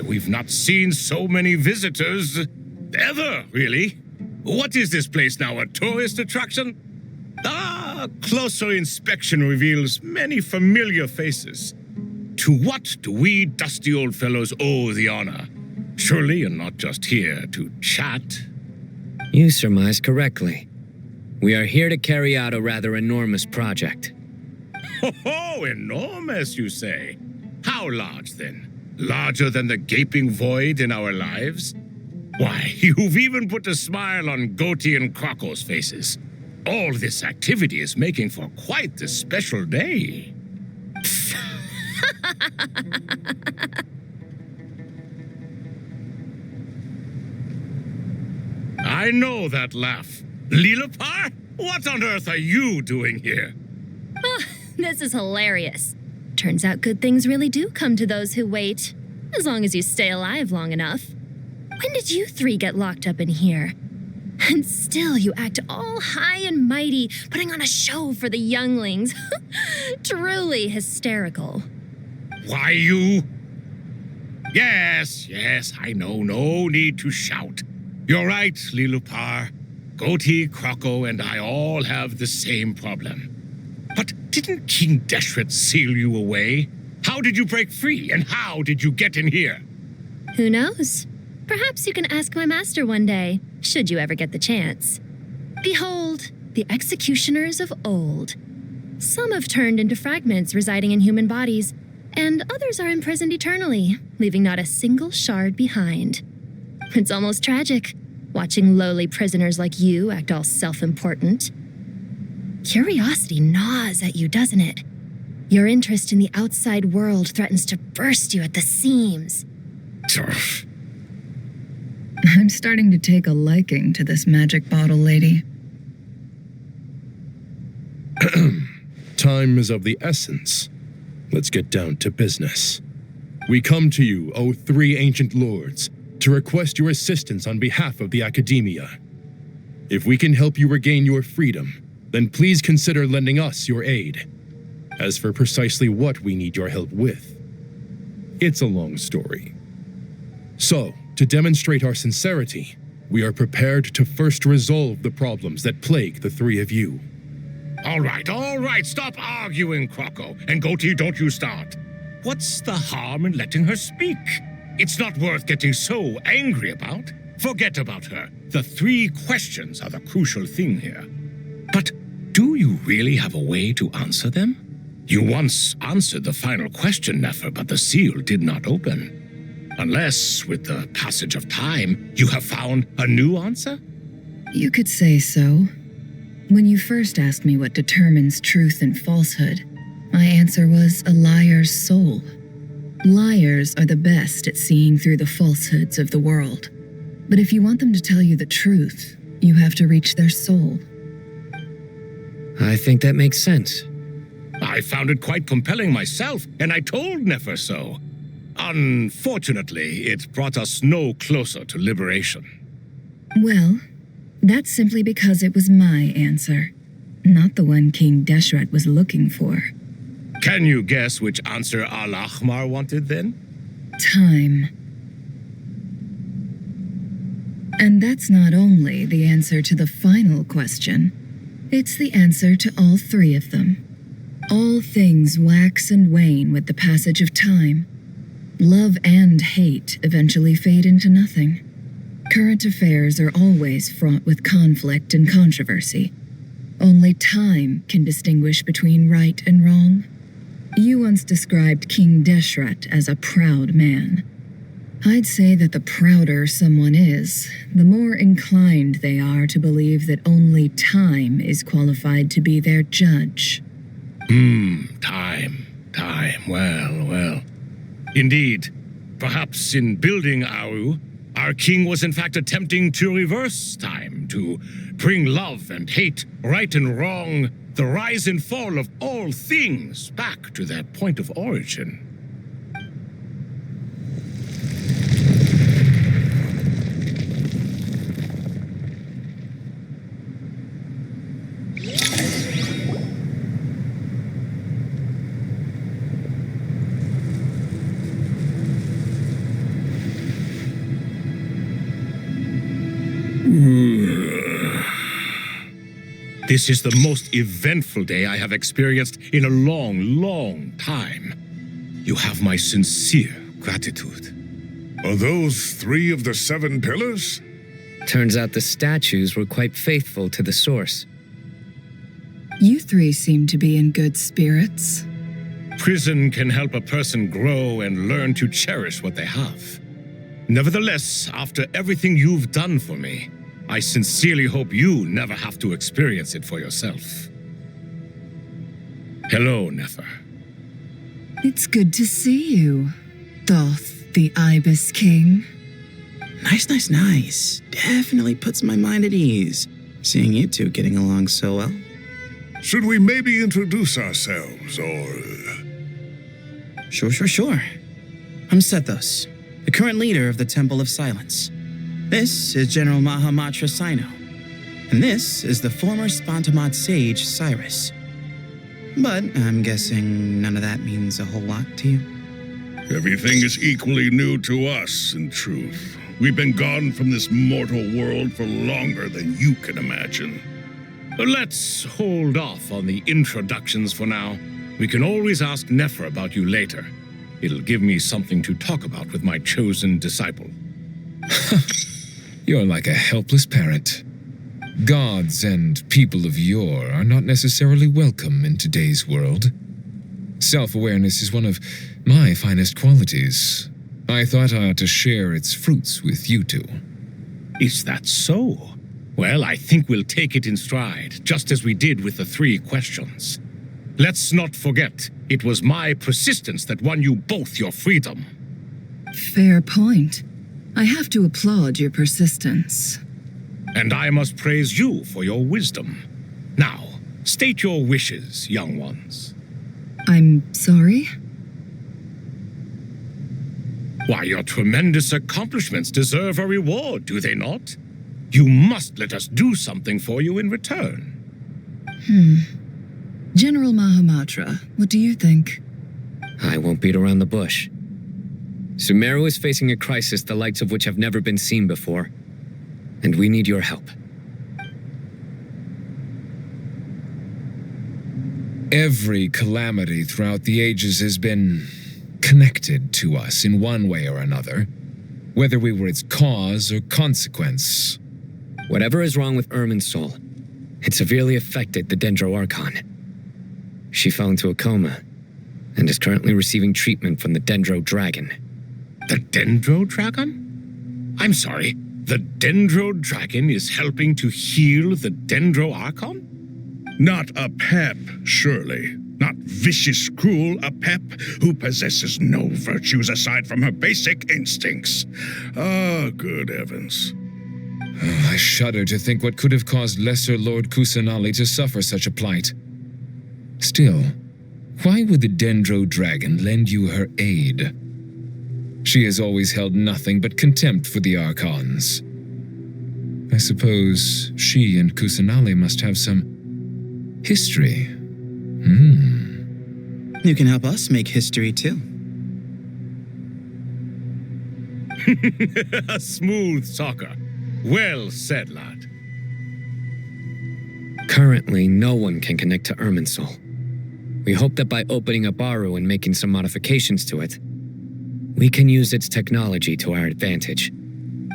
We've not seen so many visitors ever, really. What is this place now, a tourist attraction? Closer inspection reveals many familiar faces. To what do we dusty old fellows owe the honor? Surely you're not just here to chat. You surmise correctly. We are here to carry out a rather enormous project. Oh, enormous, you say? How large, then? Larger than the gaping void in our lives? Why, you've even put a smile on Goatee and Crocco's faces. All this activity is making for quite the special day. I know that laugh. Lilipar, what on earth are you doing here? Oh, this is hilarious. Turns out good things really do come to those who wait, as long as you stay alive long enough. When did you three get locked up in here? And still you act all high and mighty, putting on a show for the younglings. Truly hysterical. Why, you... Yes, I know, no need to shout. You're right, Lilipar. Goatee, Crocco, and I all have the same problem. But didn't King Deshret seal you away? How did you break free, and how did you get in here? Who knows? Perhaps you can ask my master one day, should you ever get the chance. Behold, the executioners of old. Some have turned into fragments residing in human bodies, and others are imprisoned eternally, leaving not a single shard behind. It's almost tragic, watching lowly prisoners like you act all self-important. Curiosity gnaws at you, doesn't it? Your interest in the outside world threatens to burst you at the seams. I'm starting to take a liking to this magic bottle lady. Time is of the essence. Let's get down to business. We come to you, O three ancient lords, to request your assistance on behalf of the Academia. If we can help you regain your freedom, then please consider lending us your aid. As for precisely what we need your help with, it's a long story. So, to demonstrate our sincerity, we are prepared to first resolve the problems that plague the three of you. All right, stop arguing, Croco. And Goatee, don't you start. What's the harm in letting her speak? It's not worth getting so angry about. Forget about her. The 3 questions are the crucial thing here. But do you really have a way to answer them? You once answered the final question, Nefer, but the seal did not open. Unless, with the passage of time, you have found a new answer? You could say so. When you first asked me what determines truth and falsehood, my answer was a liar's soul. Liars are the best at seeing through the falsehoods of the world. But if you want them to tell you the truth, you have to reach their soul. I think that makes sense. I found it quite compelling myself, and I told Nefer so. Unfortunately, it brought us no closer to liberation. Well, that's simply because it was my answer, not the one King Deshret was looking for. Can you guess which answer Al-Ahmar wanted then? Time. And that's not only the answer to the final question, it's the answer to all 3 of them. All things wax and wane with the passage of time. Love and hate eventually fade into nothing. Current affairs are always fraught with conflict and controversy. Only time can distinguish between right and wrong. You once described King Deshret as a proud man. I'd say that the prouder someone is, the more inclined they are to believe that only time is qualified to be their judge. Time. Well. Indeed, perhaps in building Aru, our king was in fact attempting to reverse time, to bring love and hate, right and wrong, the rise and fall of all things back to their point of origin. This is the most eventful day I have experienced in a long time. You have my sincere gratitude. Are those 3 of the 7 pillars? Turns out the statues were quite faithful to the source. You 3 seem to be in good spirits. Prison can help a person grow and learn to cherish what they have. Nevertheless, after everything you've done for me, I sincerely hope you never have to experience it for yourself. Hello, Nefer. It's good to see you, Thoth the Ibis King. Nice. Definitely puts my mind at ease, seeing you 2 getting along so well. Should we maybe introduce ourselves, or... Sure. I'm Sethos, the current leader of the Temple of Silence. This is General Mahamatra Sino, and this is the former Spantamad sage Cyrus. But I'm guessing none of that means a whole lot to you. Everything is equally new to us, in truth. We've been gone from this mortal world for longer than you can imagine. Let's hold off on the introductions for now. We can always ask Nefer about you later. It'll give me something to talk about with my chosen disciple. You're like a helpless parrot. Gods and people of yore are not necessarily welcome in today's world. Self-awareness is one of my finest qualities. I thought I ought to share its fruits with you 2. Is that so? Well, I think we'll take it in stride, just as we did with the 3 questions. Let's not forget, it was my persistence that won you both your freedom. Fair point. I have to applaud your persistence. And I must praise you for your wisdom. Now, state your wishes, young ones. I'm sorry? Why, your tremendous accomplishments deserve a reward, do they not? You must let us do something for you in return. General Mahamatra, what do you think? I won't beat around the bush. Sumeru is facing a crisis the likes of which have never been seen before, and we need your help. Every calamity throughout the ages has been connected to us in one way or another, whether we were its cause or consequence. Whatever is wrong with Irminsul, it severely affected the Dendro Archon. She fell into a coma and is currently receiving treatment from the Dendro Dragon. The Dendro Dragon? I'm sorry, the Dendro Dragon is helping to heal the Dendro Archon? Not a pep, surely. Not vicious, cruel a pep who possesses no virtues aside from her basic instincts. Ah, good heavens. I shudder to think what could have caused Lesser Lord Kusanali to suffer such a plight. Still, why would the Dendro Dragon lend you her aid? She has always held nothing but contempt for the Archons. I suppose she and Kusanali must have some history. You can help us make history too. A smooth talker. Well said, lad. Currently, no one can connect to Irminsul. We hope that by opening up Aru and making some modifications to it, we can use its technology to our advantage.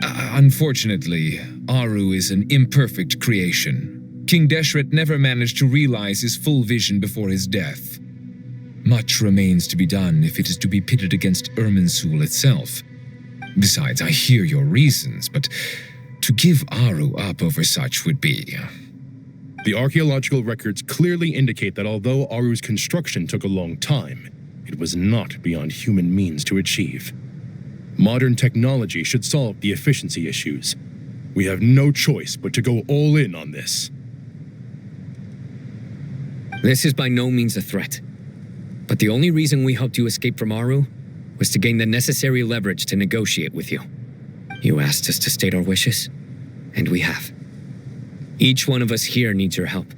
Unfortunately, Aru is an imperfect creation. King Deshret never managed to realize his full vision before his death. Much remains to be done if it is to be pitted against Irminsul itself. Besides, I hear your reasons, but to give Aru up over such would be... The archaeological records clearly indicate that although Aru's construction took a long time, it was not beyond human means to achieve. Modern technology should solve the efficiency issues. We have no choice but to go all in on this. This is by no means a threat. But the only reason we helped you escape from Aru was to gain the necessary leverage to negotiate with you. You asked us to state our wishes, and we have. Each one of us here needs your help,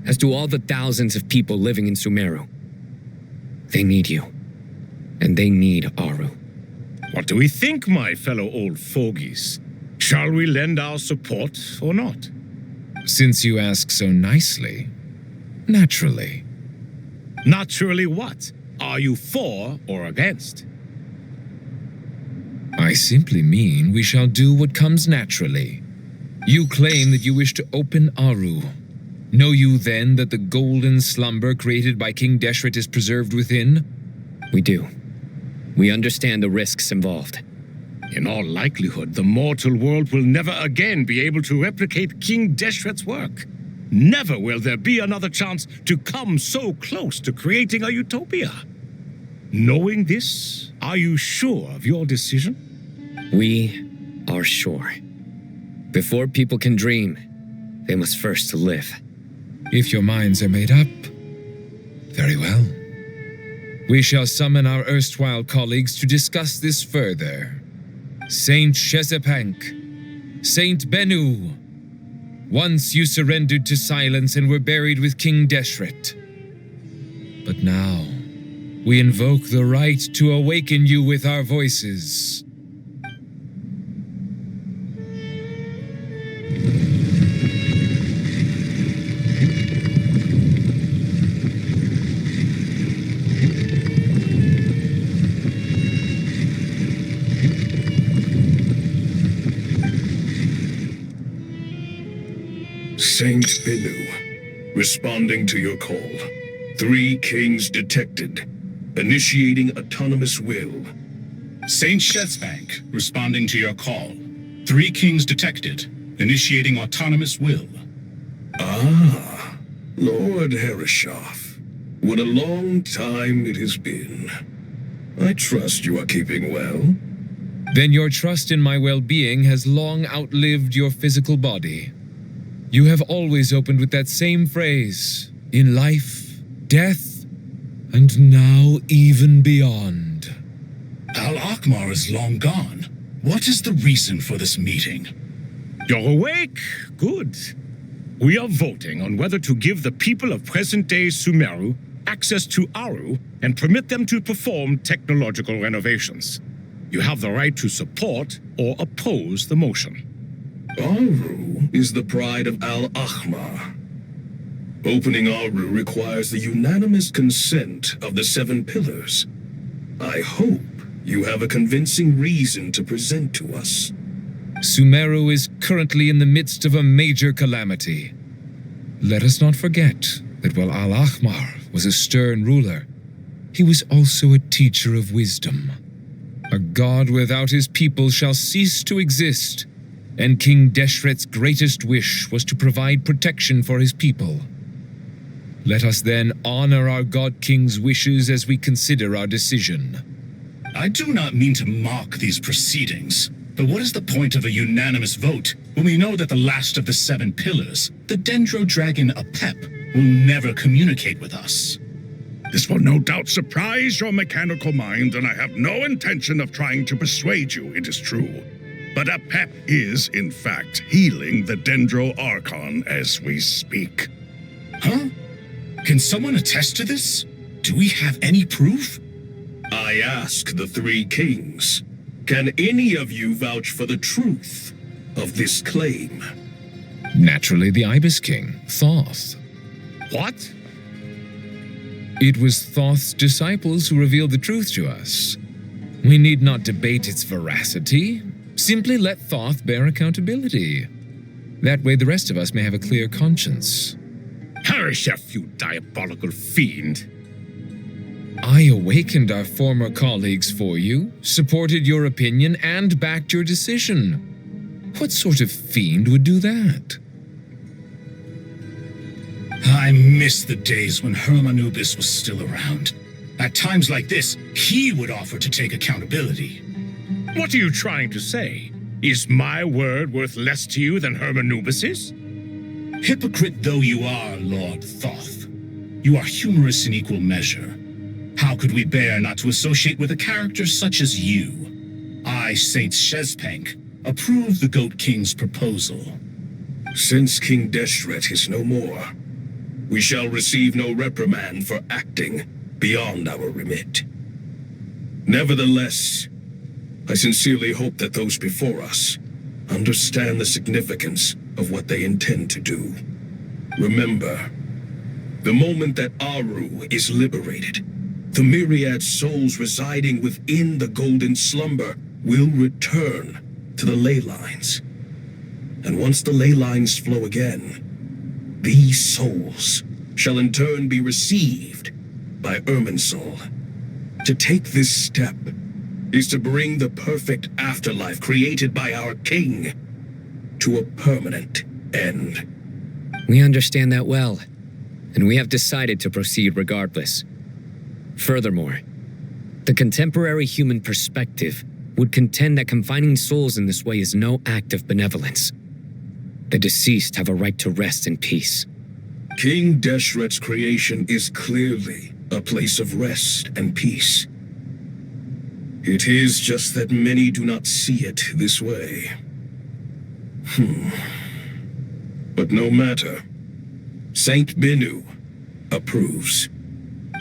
as do all the thousands of people living in Sumeru. They need you, and they need Aru. What do we think, my fellow old fogies? Shall we lend our support or not? Since you ask so nicely, naturally. Naturally what? Are you for or against? I simply mean we shall do what comes naturally. You claim that you wish to open Aru. Know you then that the golden slumber created by King Deshret is preserved within? We do. We understand the risks involved. In all likelihood, the mortal world will never again be able to replicate King Deshret's work. Never will there be another chance to come so close to creating a utopia. Knowing this, are you sure of your decision? We are sure. Before people can dream, they must first live. If your minds are made up, very well. We shall summon our erstwhile colleagues to discuss this further. Saint Shezepank, Saint Bennu, once you surrendered to silence and were buried with King Deshret. But now, we invoke the right to awaken you with our voices. Saint Bennu, responding to your call. 3 kings detected. Initiating autonomous will. Saint Shezepank, responding to your call. 3 kings detected. Initiating autonomous will. Ah, Lord Herreshoff. What a long time it has been. I trust you are keeping well. Then your trust in my well-being has long outlived your physical body. You have always opened with that same phrase, in life, death, and now even beyond. Al-Akhmar is long gone. What is the reason for this meeting? You're awake? Good. We are voting on whether to give the people of present-day Sumeru access to Aru and permit them to perform technological renovations. You have the right to support or oppose the motion. Aru is the pride of Al-Akhmar. Opening Aru requires the unanimous consent of the 7 pillars. I hope you have a convincing reason to present to us. Sumeru is currently in the midst of a major calamity. Let us not forget that while Al-Ahmar was a stern ruler, he was also a teacher of wisdom. A god without his people shall cease to exist, and King Deshret's greatest wish was to provide protection for his people. Let us then honor our God King's wishes as we consider our decision. I do not mean to mock these proceedings, but what is the point of a unanimous vote when we know that the last of the 7 pillars, the Dendro Dragon Apep, will never communicate with us? This will no doubt surprise your mechanical mind, and I have no intention of trying to persuade you it is true. But Apep is, in fact, healing the Dendro Archon as we speak. Huh? Can someone attest to this? Do we have any proof? I ask the 3 kings, can any of you vouch for the truth of this claim? Naturally, the Ibis King, Thoth. What? It was Thoth's disciples who revealed the truth to us. We need not debate its veracity. Simply let Thoth bear accountability. That way the rest of us may have a clear conscience. Harishef, you diabolical fiend! I awakened our former colleagues for you, supported your opinion, and backed your decision. What sort of fiend would do that? I miss the days when Hermanubis was still around. At times like this, he would offer to take accountability. What are you trying to say? Is my word worth less to you than Hermanubis's? Hypocrite though you are, Lord Thoth, you are humorous in equal measure. How could we bear not to associate with a character such as you? I, Saint Shezpank, approve the Goat King's proposal. Since King Deshret is no more, we shall receive no reprimand for acting beyond our remit. Nevertheless, I sincerely hope that those before us understand the significance of what they intend to do. Remember, the moment that Aru is liberated, the myriad souls residing within the Golden Slumber will return to the ley lines. And once the ley lines flow again, these souls shall in turn be received by Irminsul. To take this step is to bring the perfect afterlife created by our king to a permanent end. We understand that well, and we have decided to proceed regardless. Furthermore, the contemporary human perspective would contend that confining souls in this way is no act of benevolence. The deceased have a right to rest in peace. King Deshret's creation is clearly a place of rest and peace. It is just that many do not see it this way. But no matter. Saint Binu approves.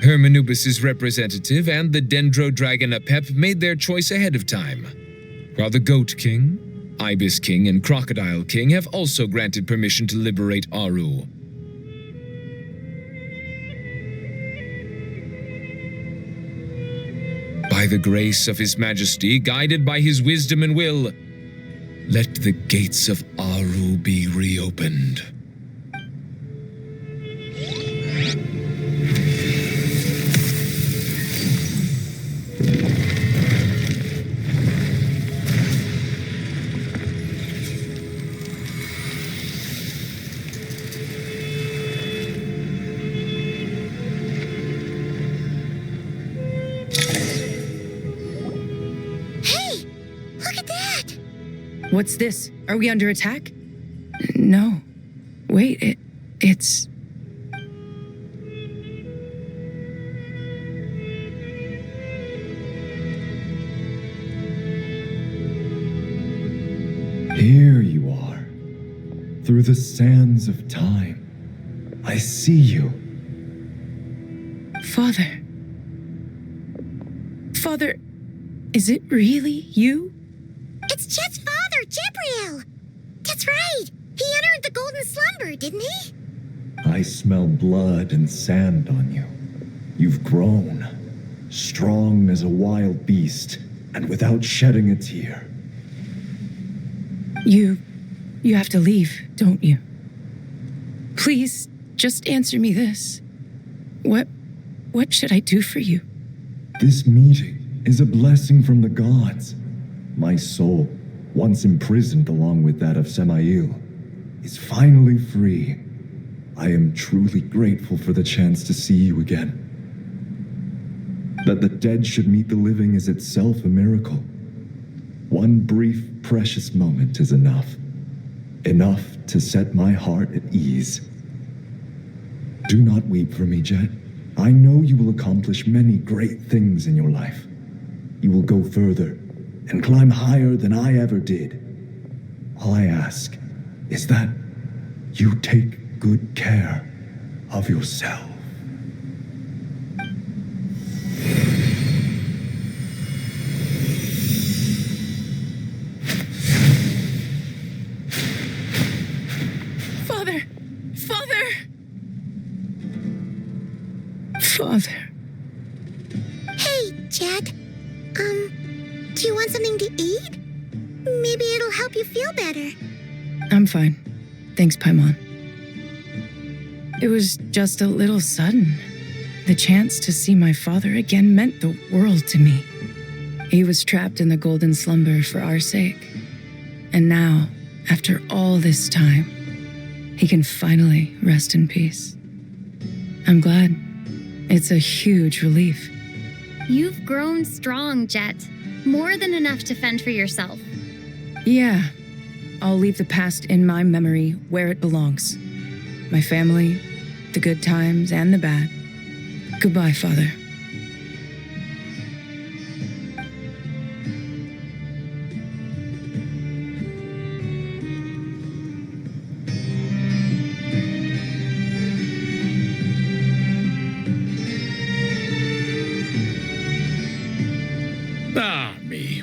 Hermanubis' representative and the Dendro Dragon Apep made their choice ahead of time, while the Goat King, Ibis King, and Crocodile King have also granted permission to liberate Aru. By the grace of His Majesty, guided by His wisdom and will, let the gates of Aru be reopened. What's this? Are we under attack? No. Wait, it's... Here you are. Through the sands of time. I see you. Father. Father, is it really you? It's Jet's father, Jibriel! That's right! He entered the Golden Slumber, didn't he? I I smell blood and sand on you. You've grown, strong as a wild beast, and without shedding a tear. You have to leave, don't you? Please, just answer me this. What should I do for you? This meeting is a blessing from the gods. My soul, once imprisoned along with that of Samael, is finally free. I am truly grateful for the chance to see you again. That the dead should meet the living is itself a miracle. One brief, precious moment is enough. Enough to set my heart at ease. Do not weep for me, Jet. I know you will accomplish many great things in your life. You will go further and climb higher than I ever did. All I ask is that you take good care of yourself. Father! Hey, Jet. Do you want something to eat? Maybe it'll help you feel better. I'm fine. Thanks, Paimon. It was just a little sudden. The chance to see my father again meant the world to me. He was trapped in the golden slumber for our sake. And now, after all this time, he can finally rest in peace. I'm glad. It's a huge relief. You've grown strong, Jet. More than enough to fend for yourself. Yeah. I'll leave the past in my memory where it belongs. My family, the good times and the bad. Goodbye, Father.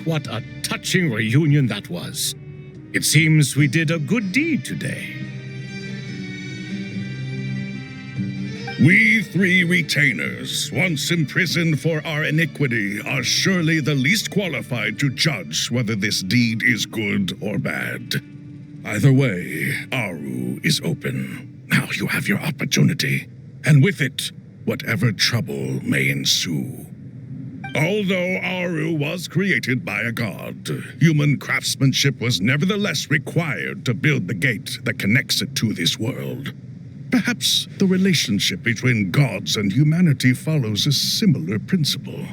What a touching reunion that was. It seems we did a good deed today. We three retainers, once imprisoned for our iniquity, are surely the least qualified to judge whether this deed is good or bad. Either way, Aru is open. Now you have your opportunity, and with it, whatever trouble may ensue. Although Aru was created by a god, human craftsmanship was nevertheless required to build the gate that connects it to this world. Perhaps the relationship between gods and humanity follows a similar principle.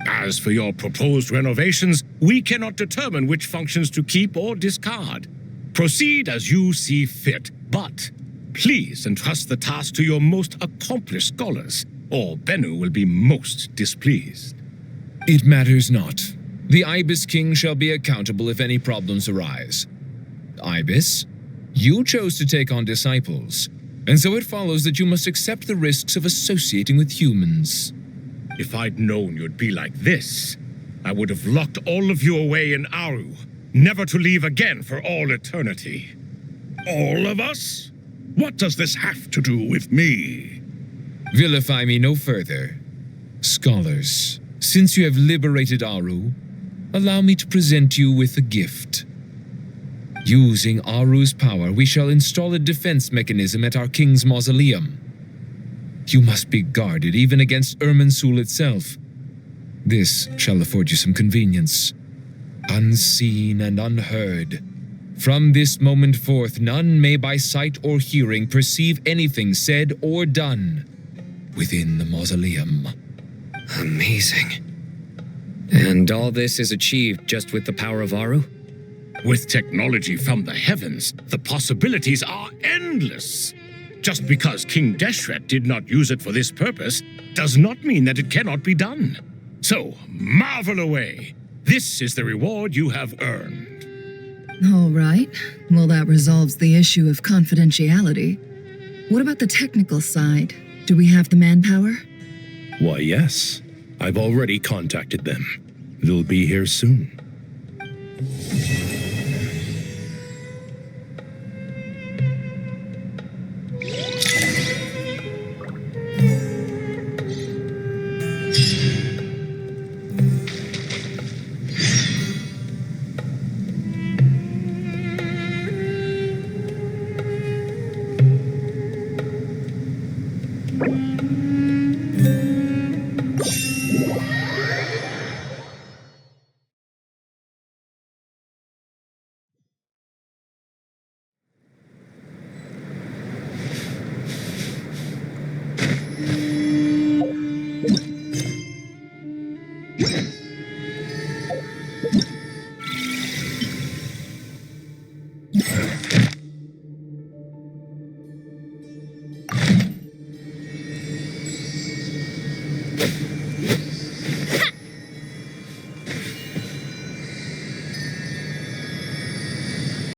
As for your proposed renovations, we cannot determine which functions to keep or discard. Proceed as you see fit, but please entrust the task to your most accomplished scholars, or Bennu will be most displeased. It matters not. The Ibis King shall be accountable if any problems arise. Ibis, you chose to take on disciples, and so it follows that you must accept the risks of associating with humans. If I'd known you'd be like this, I would have locked all of you away in Aru, never to leave again for all eternity. All of us? What does this have to do with me? Vilify me no further. Scholars, since you have liberated Aru, allow me to present you with a gift. Using Aru's power, we shall install a defense mechanism at our king's mausoleum. You must be guarded even against Irminsul itself. This shall afford you some convenience. Unseen and unheard. From this moment forth, none may by sight or hearing perceive anything said or done within the mausoleum. Amazing. And all this is achieved just with the power of Aru? With technology from the heavens, the possibilities are endless. Just because King Deshret did not use it for this purpose does not mean that it cannot be done. So, marvel away. This is the reward you have earned. All right. Well, that resolves the issue of confidentiality. What about the technical side? Do we have the manpower? Why, yes. I've already contacted them. They'll be here soon.